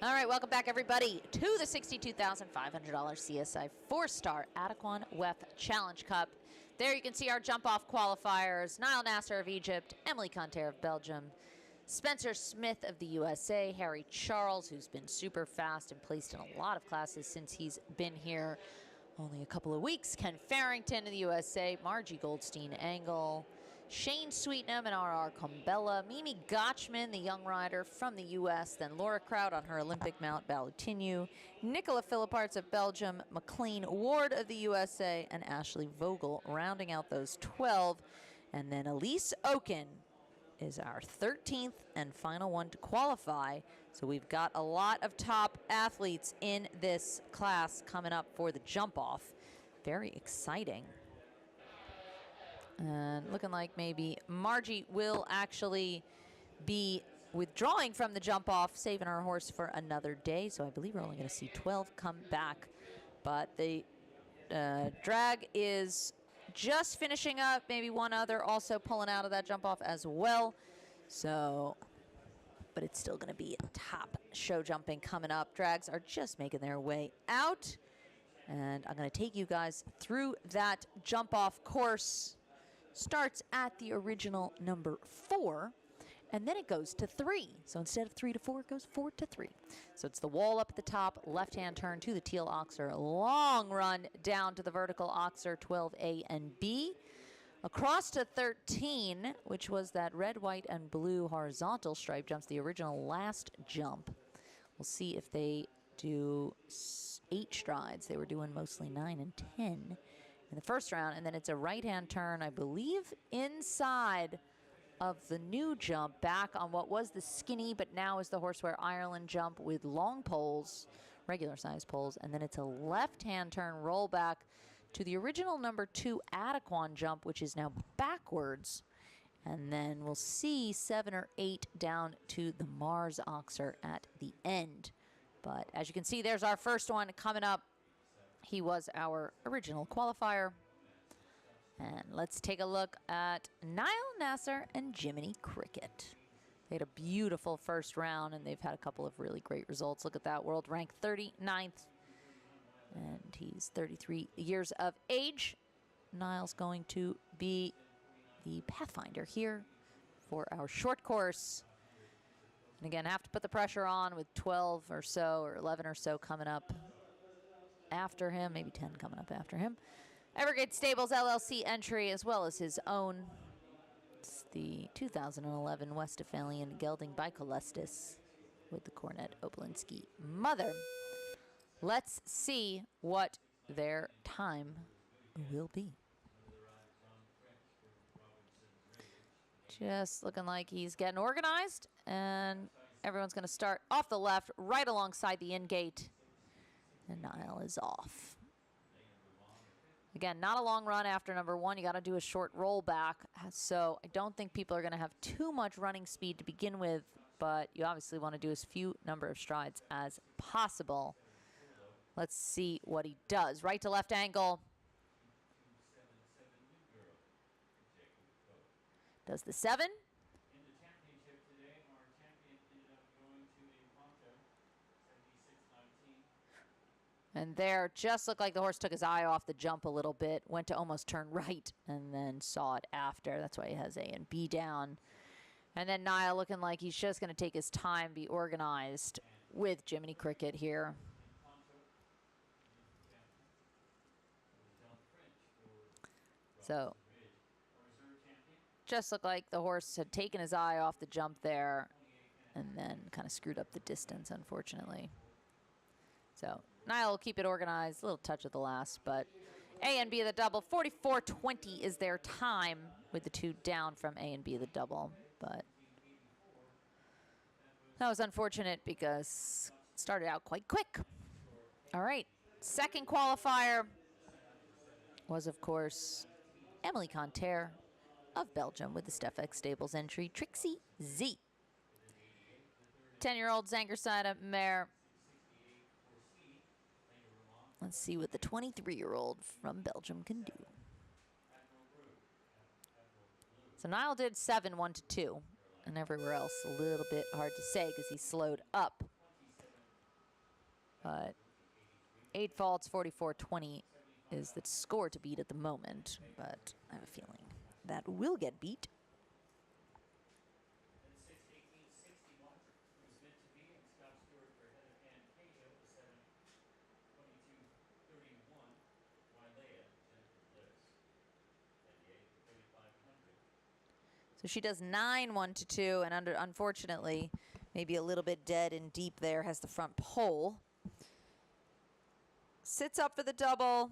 All right, welcome back, everybody, to the $62,500 CSI 4-star Adequan WEF Challenge Cup. There you can see our jump-off qualifiers: Niall Nasser of Egypt, Emily Conter of Belgium, Spencer Smith of the USA, Harry Charles, who's been super fast and placed in a lot of classes since he's been here only a couple of weeks, Ken Farrington of the USA, Margie Goldstein-Angle, Shane Sweetnam and R.R. Combella, Mimi Gotchman, the young rider from the U.S., then Laura Kraut on her Olympic mount, Balutinu, Nicola Philipparts of Belgium, McLean Ward of the USA, and Ashley Vogel rounding out those 12. And then Elise Oken is our 13th and final one to qualify. So we've got a lot of top athletes in this class coming up for the jump-off. Very exciting. And looking like maybe Margie will actually be withdrawing from the jump-off, saving her horse for another day. So I believe we're only going to see 12 come back. But the drag is just finishing up. Maybe one other also pulling out of that jump-off as well. So, but it's still going to be top show jumping coming up. Drags are just making their way out. And I'm going to take you guys through that jump-off course. Starts at the original number 4, and then it goes to 3. So instead of 3 to 4, it goes 4 to 3. So it's the wall up at the top, left-hand turn to the teal oxer, long run down to the vertical oxer, 12A and B. Across to 13, which was that red, white, and blue horizontal stripe jumps, the original last jump. We'll see if they do 8 strides. They were doing mostly 9 and 10. In the first round, and then it's a right-hand turn, I believe, inside of the new jump, back on what was the skinny, but now is the Horseware Ireland jump with long poles, regular-sized poles, and then it's a left-hand turn rollback to the original number 2 Adequan jump, which is now backwards, and then we'll see 7 or 8 down to the Mars Oxer at the end. But as you can see, there's our first one coming up He was our original qualifier. And let's take a look at Niall Nasser and Jiminy Cricket. They had a beautiful first round, and they've had a couple of really great results. Look at that, world rank 39th. And he's 33 years of age. Niall's going to be the pathfinder here for our short course. And again, have to put the pressure on with 12 or so, or 11 or so coming up after him, maybe 10 coming up after him. Evergrade Stables LLC entry, as well as his own. It's the 2011 Westphalian Gelding by Colestis with the Cornet Obolinski mother. Let's see what their time will be. Just looking like he's getting organized, and everyone's going to start off the left, right alongside the in gate. And Niall is off. Again, not a long run after number one. You got to do a short roll back. So I don't think people are going to have too much running speed to begin with, but you obviously want to do as few number of strides as possible. Let's see what he does. Right to left angle. Does the 7. And there, just looked like the horse took his eye off the jump a little bit, went to almost turn right, and then saw it after. That's why he has A and B down. And then Niall looking like he's just going to take his time, be organized with Jiminy Cricket here. So, just looked like the horse had taken his eye off the jump there, and then kind of screwed up the distance, unfortunately. So, Niall will keep it organized, a little touch at the last, but A and B of the double. 44:20 is their time with the 2 down from A and B of the double, but that was unfortunate because it started out quite quick. All right, second qualifier was, of course, Emily Conter of Belgium with the Stefex Stables entry, Trixie Z. 10-year-old Zangerside mare. Let's see what the 23-year-old from Belgium can do. So Niall did 7, 1 to 2, and everywhere else a little bit hard to say because he slowed up. But 8 faults, 44:20 is the score to beat at the moment, but I have a feeling that will get beat. So she does 9, 1 to 2, and unfortunately, maybe a little bit dead and deep there, has the front pole. Sits up for the double.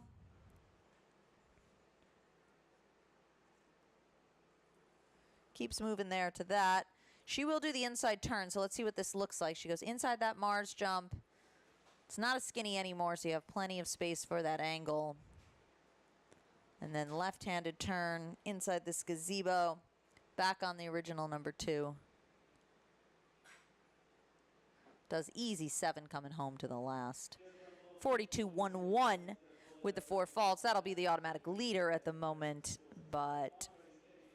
Keeps moving there to that. She will do the inside turn, so let's see what this looks like. She goes inside that Mars jump. It's not a skinny anymore, so you have plenty of space for that angle. And then left-handed turn inside this gazebo. Back on the original number 2. Does easy 7 coming home to the last. 42.11 with the 4 faults. That'll be the automatic leader at the moment. But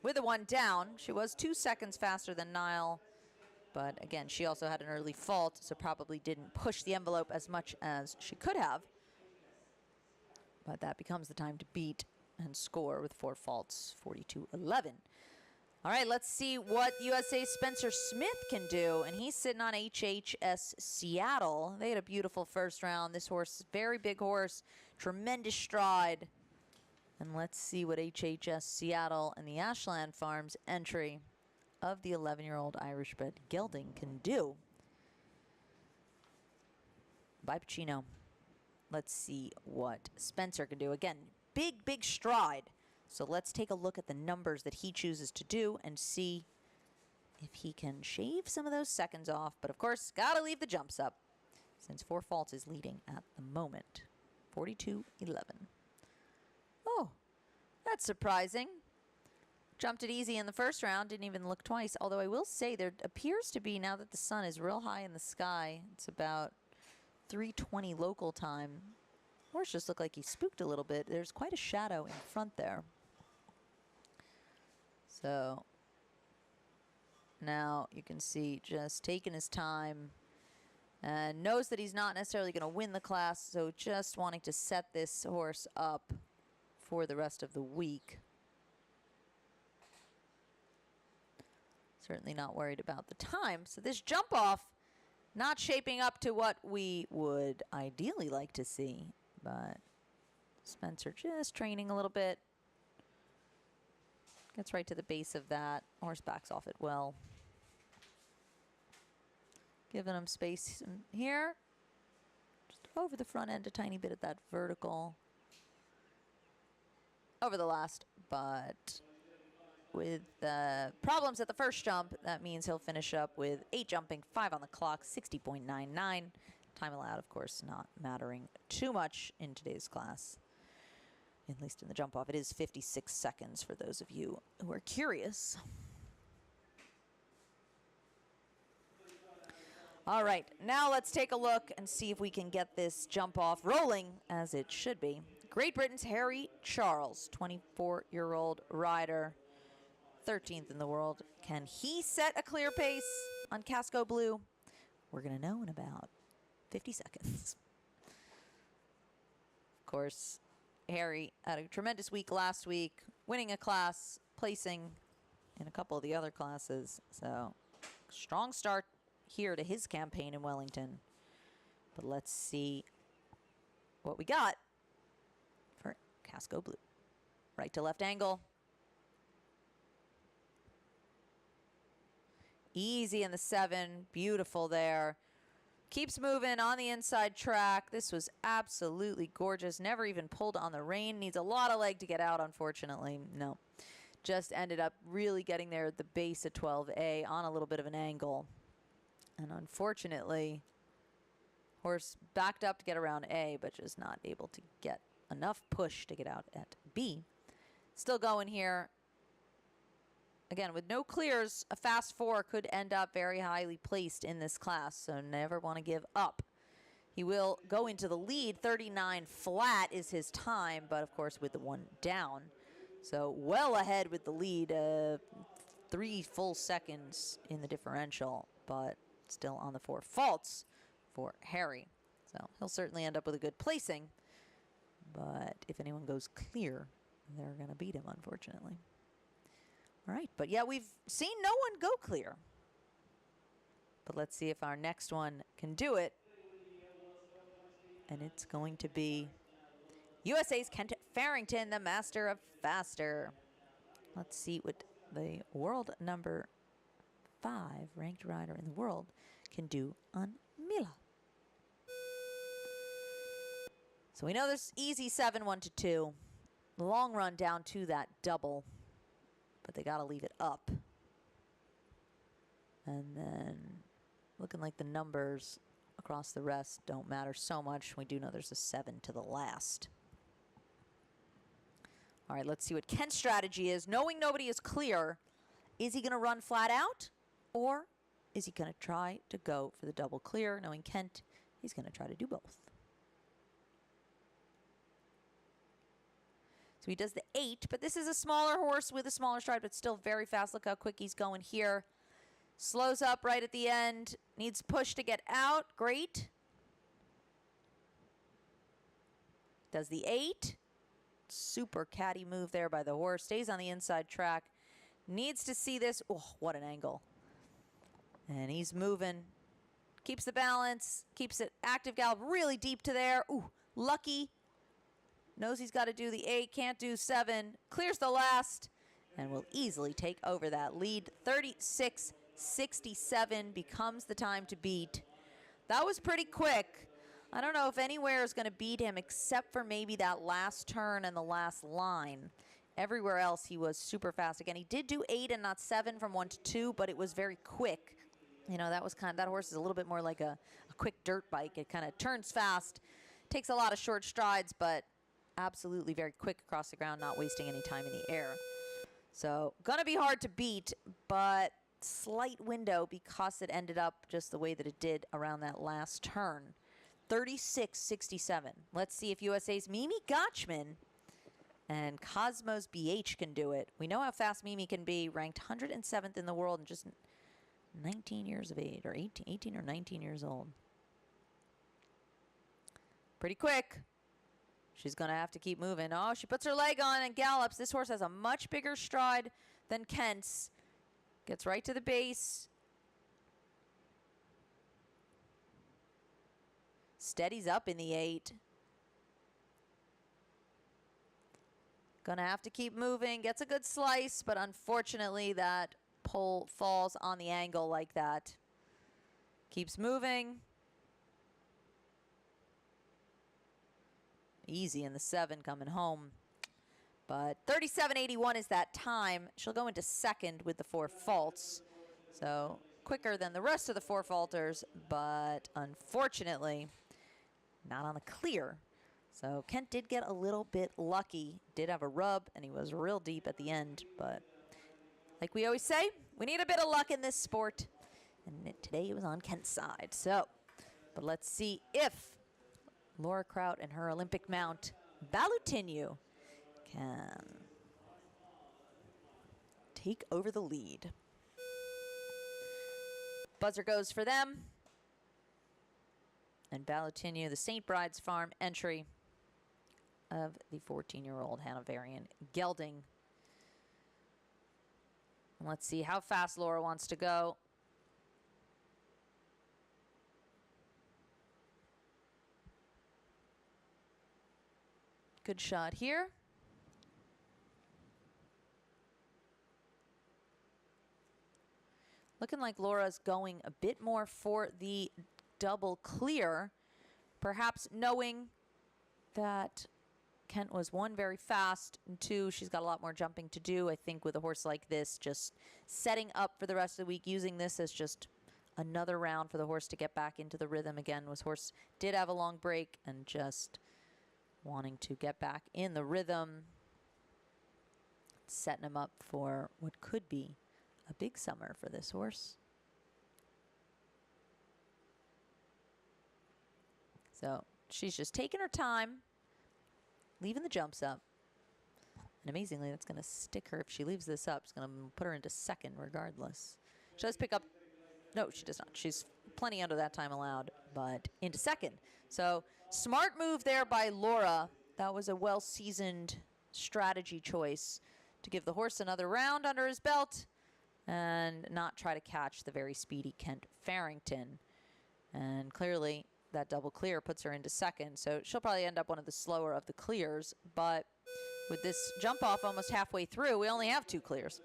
with the 1 down, she was 2 seconds faster than Niall. But again, she also had an early fault, so probably didn't push the envelope as much as she could have. But that becomes the time to beat and score with 4 faults, 42.11. All right, let's see what USA Spencer Smith can do. And he's sitting on HHS Seattle. They had a beautiful first round. This horse, very big horse, tremendous stride. And let's see what HHS Seattle and the Ashland Farms entry of the 11-year-old Irish-bred gelding can do. By Pacino. Let's see what Spencer can do. Again, big, big stride. So let's take a look at the numbers that he chooses to do and see if he can shave some of those seconds off. But of course, gotta leave the jumps up since 4 faults is leading at the moment. 42.11. Oh, that's surprising. Jumped it easy in the first round, didn't even look twice. Although I will say there appears to be, now that the sun is real high in the sky, it's about 3:20 local time. Horse just looked like he spooked a little bit. There's quite a shadow in front there. So now you can see just taking his time and knows that he's not necessarily going to win the class, so just wanting to set this horse up for the rest of the week. Certainly not worried about the time. So this jump off not shaping up to what we would ideally like to see, but Spencer just training a little bit. Gets right to the base of that. Horse backs off it well. Giving him space here. Just over the front end a tiny bit of that vertical. Over the last, but with problems at the first jump, that means he'll finish up with 8 jumping, 5 on the clock, 60.99. Time allowed, of course, not mattering too much in today's class. At least in the jump off, it is 56 seconds for those of you who are curious. All right, now let's take a look and see if we can get this jump off rolling as it should be. Great Britain's Harry Charles, 24-year-old rider, 13th in the world. Can he set a clear pace on Casco Blue? We're going to know in about 50 seconds. Of course, Harry had a tremendous week last week, winning a class, placing in a couple of the other classes. So, strong start here to his campaign in Wellington. But let's see what we got for Casco Blue. Right to left angle. Easy in the 7, beautiful there. Keeps moving on the inside track. This was absolutely gorgeous. Never even pulled on the rein. Needs a lot of leg to get out, unfortunately. No. Just ended up really getting there at the base of 12A on a little bit of an angle. And unfortunately, horse backed up to get around A, but just not able to get enough push to get out at B. Still going here. Again, with no clears, a fast 4 could end up very highly placed in this class, so never want to give up. He will go into the lead. 39 flat is his time, but of course with the 1 down. So well ahead with the lead, 3 full seconds in the differential, but still on the 4 faults for Harry. So he'll certainly end up with a good placing, but if anyone goes clear, they're going to beat him, unfortunately. All right, but yeah, we've seen no one go clear. But let's see if our next one can do it. And it's going to be USA's Kent Farrington, the master of faster. Let's see what the world number 5 ranked rider in the world can do on Mila. So we know this easy 7, 1 to 2. Long run down to that double. But they got to leave it up. And then looking like the numbers across the rest don't matter so much. We do know there's a 7 to the last. All right, let's see what Kent's strategy is. Knowing nobody is clear, is he going to run flat out? Or is he going to try to go for the double clear? Knowing Kent, he's going to try to do both. So he does the 8, but this is a smaller horse with a smaller stride, but still very fast. Look how quick he's going here. Slows up right at the end. Needs push to get out. Great. Does the 8. Super catty move there by the horse. Stays on the inside track. Needs to see this. Oh, what an angle. And he's moving. Keeps the balance. Keeps it active gallop really deep to there. Ooh, lucky. Knows he's got to do the 8, can't do 7, clears the last, and will easily take over that lead. 36.67 becomes the time to beat. That was pretty quick. I don't know if anywhere is going to beat him except for maybe that last turn and the last line. Everywhere else he was super fast. Again, he did do 8 and not 7 from 1 to 2, but it was very quick. You know, that horse is a little bit more like a quick dirt bike. It kind of turns fast, takes a lot of short strides, but absolutely very quick across the ground, not wasting any time in the air. So gonna be hard to beat, but slight window because it ended up just the way that it did around that last turn. 36.67. Let's see if USA's Mimi Gotchman and Cosmos BH can do it. We know how fast Mimi can be, ranked 107th in the world and just 19 years of age, or 18 or 19 years old. Pretty quick. She's going to have to keep moving. Oh, she puts her leg on and gallops. This horse has a much bigger stride than Kent's. Gets right to the base. Steadies up in the 8. Gonna have to keep moving. Gets a good slice, but unfortunately that pole falls on the angle like that. Keeps moving. Easy in the 7 coming home. But 37.81 is that time. She'll go into second with the 4 faults. So quicker than the rest of the 4 falters, but unfortunately not on the clear. So Kent did get a little bit lucky. Did have a rub, and he was real deep at the end. But like we always say, we need a bit of luck in this sport. And today it was on Kent's side. So, but let's see if Laura Kraut and her Olympic mount, Balutinu, can take over the lead. Buzzer goes for them. And Balutinu, the St. Bride's Farm entry of the 14-year-old Hanoverian gelding. And let's see how fast Laura wants to go. Good shot here. Looking like Laura's going a bit more for the double clear, perhaps knowing that Kent was 1, very fast, and 2, she's got a lot more jumping to do. I think with a horse like this, just setting up for the rest of the week, using this as just another round for the horse to get back into the rhythm again. Was horse did have a long break and just wanting to get back in the rhythm, setting him up for what could be a big summer for this horse. So she's just taking her time, leaving the jumps up. And amazingly, that's going to stick her. If she leaves this up, it's going to put her into second regardless. She does pick up. No, she does not. She's plenty under that time allowed, but into second. So smart move there by Laura. That was a well-seasoned strategy choice to give the horse another round under his belt and not try to catch the very speedy Kent Farrington. And clearly that double clear puts her into second, so she'll probably end up one of the slower of the clears, but with this jump off almost halfway through, we only have 2 clears.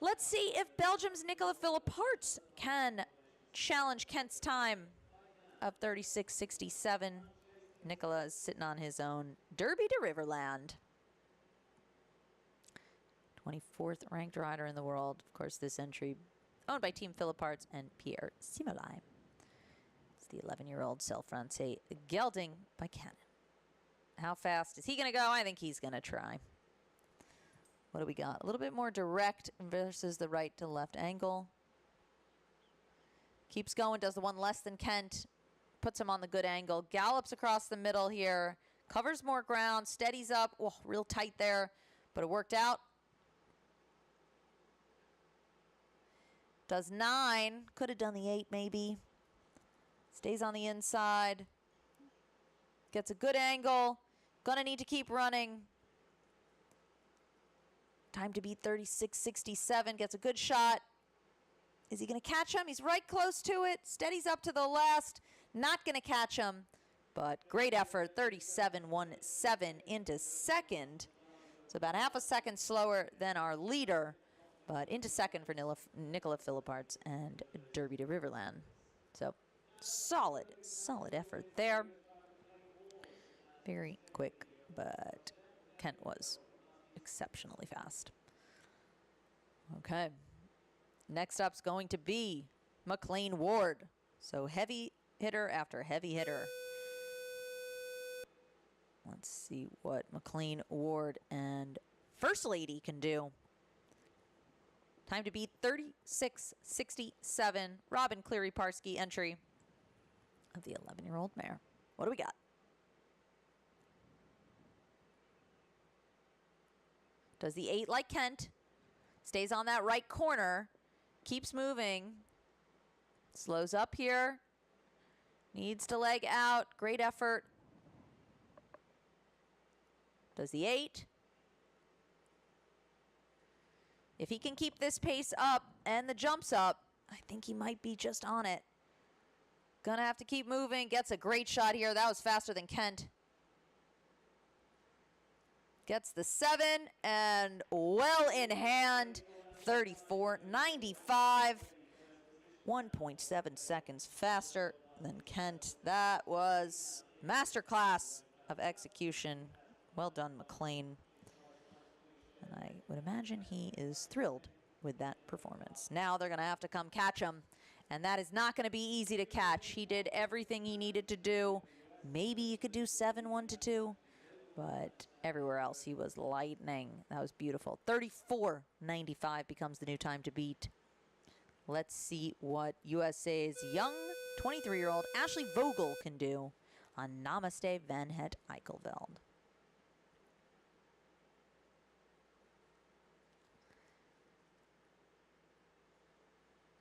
Let's see if Belgium's Nicola Philippart can challenge Kent's time of 36.67. Nicola is sitting on his own Derby to Riverland. 24th ranked rider in the world. Of course, this entry owned by Team Philipparts and Pierre Simolai. The 11-year-old Self-Francais gelding by Cannon. How fast is he going to go? I think he's going to try. What do we got? A little bit more direct versus the right to left angle. Keeps going, does the one less than Kent. Puts him on the good angle. Gallops across the middle here. Covers more ground. Steadies up. Oh, real tight there, but it worked out. Does 9. Could have done the 8 maybe. Stays on the inside. Gets a good angle. Gonna need to keep running. Time to beat 36.67. Gets a good shot. Is he gonna catch him? He's right close to it. Steadies up to the last. Not gonna catch him, but great effort. 37.17 into second. So about half a second slower than our leader, but into second for Nicola Philipparts and Derby to Riverland. So solid effort there. Very quick, but Kent was exceptionally fast. Okay. Next up's going to be McLean Ward. So heavy hitter after heavy hitter. Let's see what McLean Ward and First Lady can do. Time to beat 36.67. Robin Cleary-Parsky entry of the 11-year-old mare. What do we got? Does the 8 like Kent. Stays on that right corner. Keeps moving. Slows up here. Needs to leg out. Great effort. Does the 8. If he can keep this pace up and the jumps up, I think he might be just on it. Gonna have to keep moving. Gets a great shot here. That was faster than Kent. Gets the 7 and well in hand. 34.95. 1.7 seconds faster than Kent. That was masterclass of execution. Well done, McLean. And I would imagine he is thrilled with that performance. Now they're going to have to come catch him, and that is not going to be easy to catch. He did everything he needed to do. Maybe you could do 7-1-2, but everywhere else he was lightning. That was beautiful. 34.95 becomes the new time to beat. Let's see what USA's young 23-year-old Ashley Vogel can do on Namaste Van Het Eichelveld.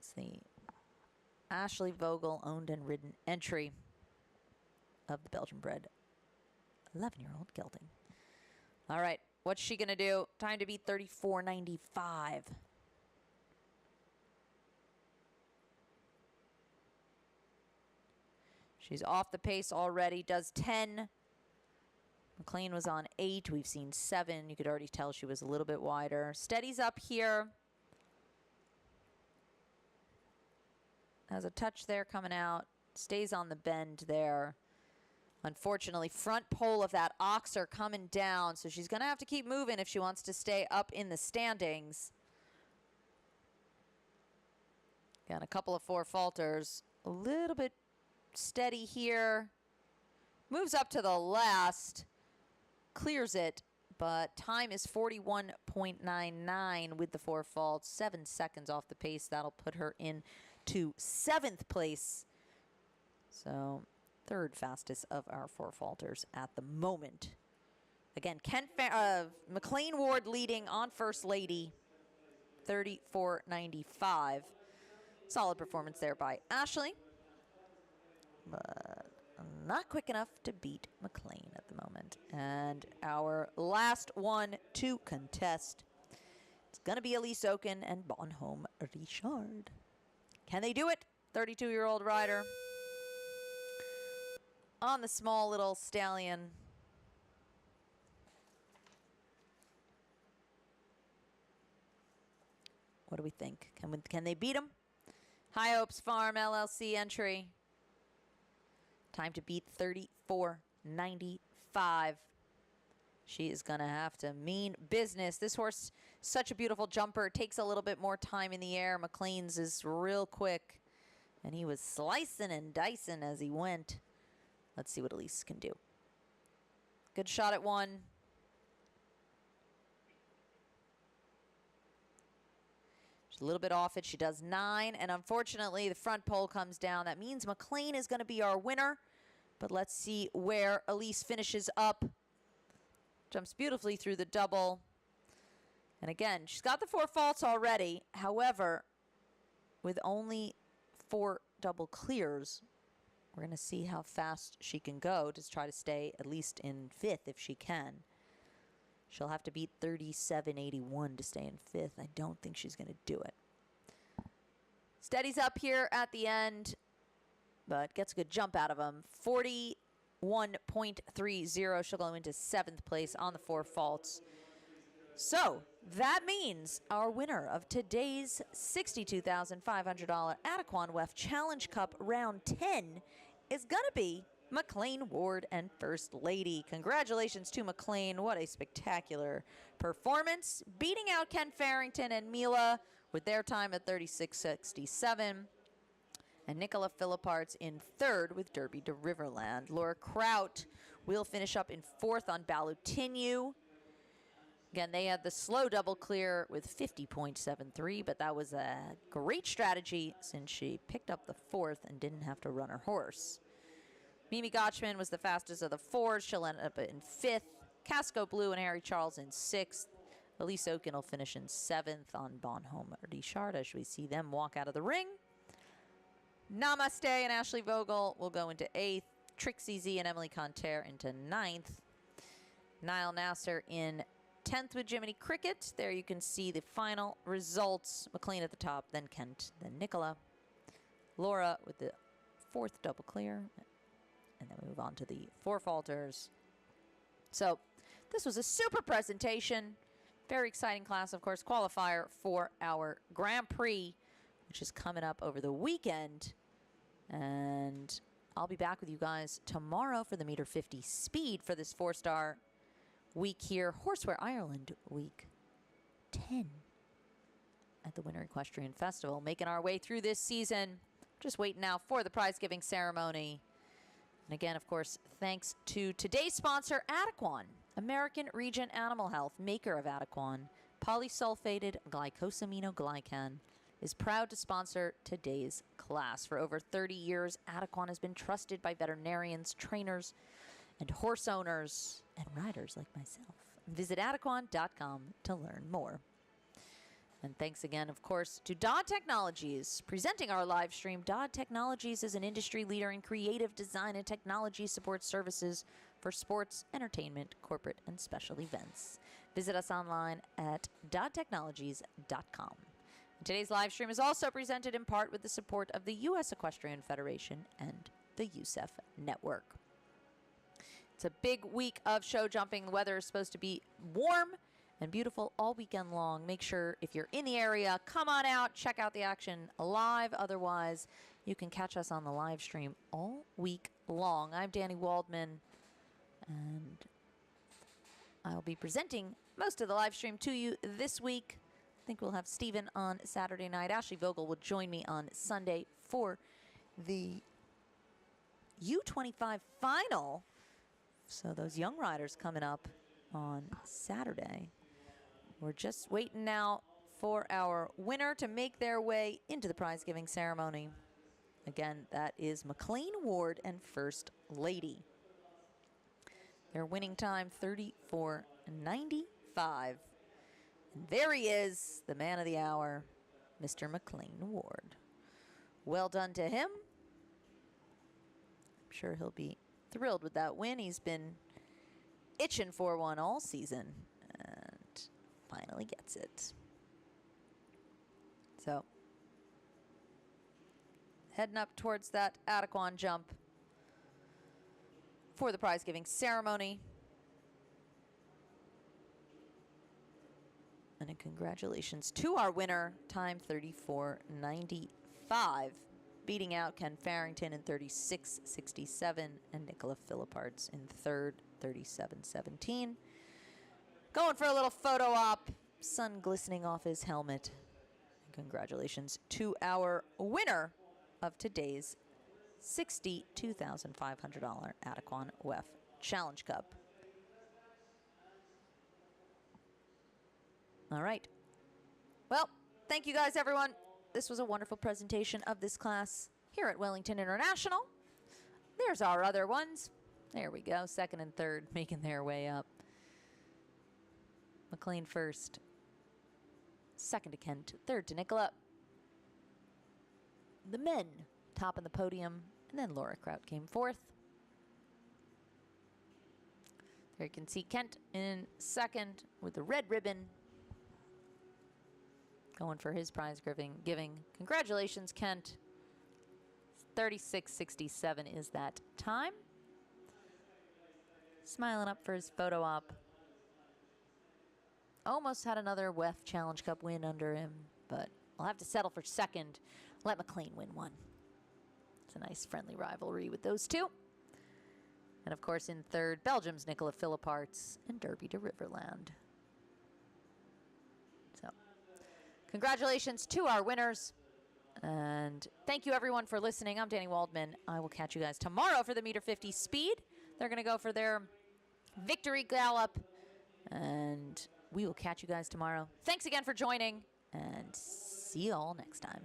It's the Ashley Vogel owned and ridden entry of the Belgian-bred 11-year-old gelding. All right, what's she gonna do? Time to beat 34.95. She's off the pace already, does 10. McLean was on 8. We've seen 7. You could already tell she was a little bit wider. Steadies up here. Has a touch there coming out. Stays on the bend there. Unfortunately, front pole of that oxer coming down, so she's going to have to keep moving if she wants to stay up in the standings. Again, a couple of 4 falters. A little bit steady here. Moves up to the last. Clears it, but time is 41.99 with the 4 faults. 7 seconds off the pace. That'll put her in to 7th place. So 3rd fastest of our 4 falters at the moment. Again, McLean Ward leading on First Lady. 34.95. Solid performance there by Ashley. But not quick enough to beat McLean at the moment. And our last one to contest. It's going to be Elise Oken and Bonhomme Richard. Can they do it? 32-year-old rider on the small little stallion. What do we think? Can they beat him? High Hopes Farm LLC entry. Time to beat 34.95. She is going to have to mean business. This horse, such a beautiful jumper. Takes a little bit more time in the air. McLean's is real quick. And he was slicing and dicing as he went. Let's see what Elise can do. Good shot at 1. She's a little bit off it. She does 9. And unfortunately, the front pole comes down. That means McLean is going to be our winner. But let's see where Elise finishes up. Jumps beautifully through the double. And again, she's got the 4 faults already. However, with only 4 double clears, we're going to see how fast she can go to try to stay at least in 5th if she can. She'll have to beat 37.81 to stay in 5th. I don't think she's going to do it. Steadies up here at the end, but gets a good jump out of him. 41.30. She'll go into 7th place on the 4 faults. So that means our winner of today's $62,500 Adequan WEF Challenge Cup Round 10 is going to be McLean Ward and First Lady. Congratulations to McLean. What a spectacular performance. Beating out Ken Farrington and Mila with their time at 36.67. And Nicola Philipparts in 3rd with Derby to Riverland. Laura Kraut will finish up in 4th on Balutinu. Again, they had the slow double clear with 50.73, but that was a great strategy since she picked up the 4th and didn't have to run her horse. Mimi Gotchman was the fastest of the fours. She'll end up in 5th. Casco Blue and Harry Charles in 6th. Elise Oken will finish in 7th on Bonhomme Richard as we see them walk out of the ring. Namaste and Ashley Vogel will go into 8th. Trixie Z and Emily Conter into 9th. Niall Nasser in 10th with Jiminy Cricket. There you can see the final results. McLean at the top, then Kent, then Nicola. Laura with the 4th double clear. And then we move on to the 4 falters. So this was a super presentation. Very exciting class, of course, qualifier for our Grand Prix, which is coming up over the weekend. And I'll be back with you guys tomorrow for the meter 50 speed for this 4-star week here. Horseware Ireland week 10 at the Winter Equestrian Festival. Making our way through this season. Just waiting now for the prize giving ceremony. And again, of course, thanks to today's sponsor, Adequan, American Regent Animal Health, maker of Adequan, polysulfated glycosaminoglycan, is proud to sponsor today's class. For over 30 years, Adequan has been trusted by veterinarians, trainers, and horse owners, and riders like myself. Visit Adequan.com to learn more. And thanks again, of course, to Dodd Technologies, presenting our live stream. Dodd Technologies is an industry leader in creative design and technology support services for sports, entertainment, corporate, and special events. Visit us online at doddtechnologies.com. And today's live stream is also presented in part with the support of the U.S. Equestrian Federation and the USEF Network. It's a big week of show jumping. The weather is supposed to be warm and beautiful all weekend long. Make sure if you're in the area, come on out, check out the action live. Otherwise, you can catch us on the live stream all week long. I'm Danny Waldman, and I'll be presenting most of the live stream to you this week. I think we'll have Steven on Saturday night. Ashley Vogel will join me on Sunday for the U25 final. So those young riders coming up on Saturday. We're just waiting now for our winner to make their way into the prize giving ceremony. Again, that is McLean Ward and First Lady. Their winning time, 34.95. And there he is, the man of the hour, Mr. McLean Ward. Well done to him. I'm sure he'll be thrilled with that win. He's been itching for one all season and finally gets it. So, heading up towards that Adequan jump for the prize giving ceremony. And a congratulations to our winner, time 34.95, beating out Ken Farrington in 36.67 and Nicola Philipparts in third, 37.17. Going for a little photo op, sun glistening off his helmet. And congratulations to our winner of today's $62,500 Adequan WEF Challenge Cup. All right. Well, thank you guys, everyone. This was a wonderful presentation of this class here at Wellington International. There's our other ones. There we go. Second and third making their way up. McLean first. Second to Kent. Third to Nicola. The men topping the podium. And then Laura Kraut came fourth. There you can see Kent in second with the red ribbon. Going for his prize giving. Congratulations, Kent. 36.67 is that time. Smiling up for his photo op. Almost had another WEF Challenge Cup win under him, but I'll have to settle for second. Let McLean win one. It's a nice friendly rivalry with those two. And of course in third, Belgium's Nicola Philipparts and Derby to Riverland. So, congratulations to our winners. And thank you everyone for listening. I'm Danny Waldman. I will catch you guys tomorrow for the meter 50 speed. They're going to go for their victory gallop. And we will catch you guys tomorrow. Thanks again for joining, and see you all next time.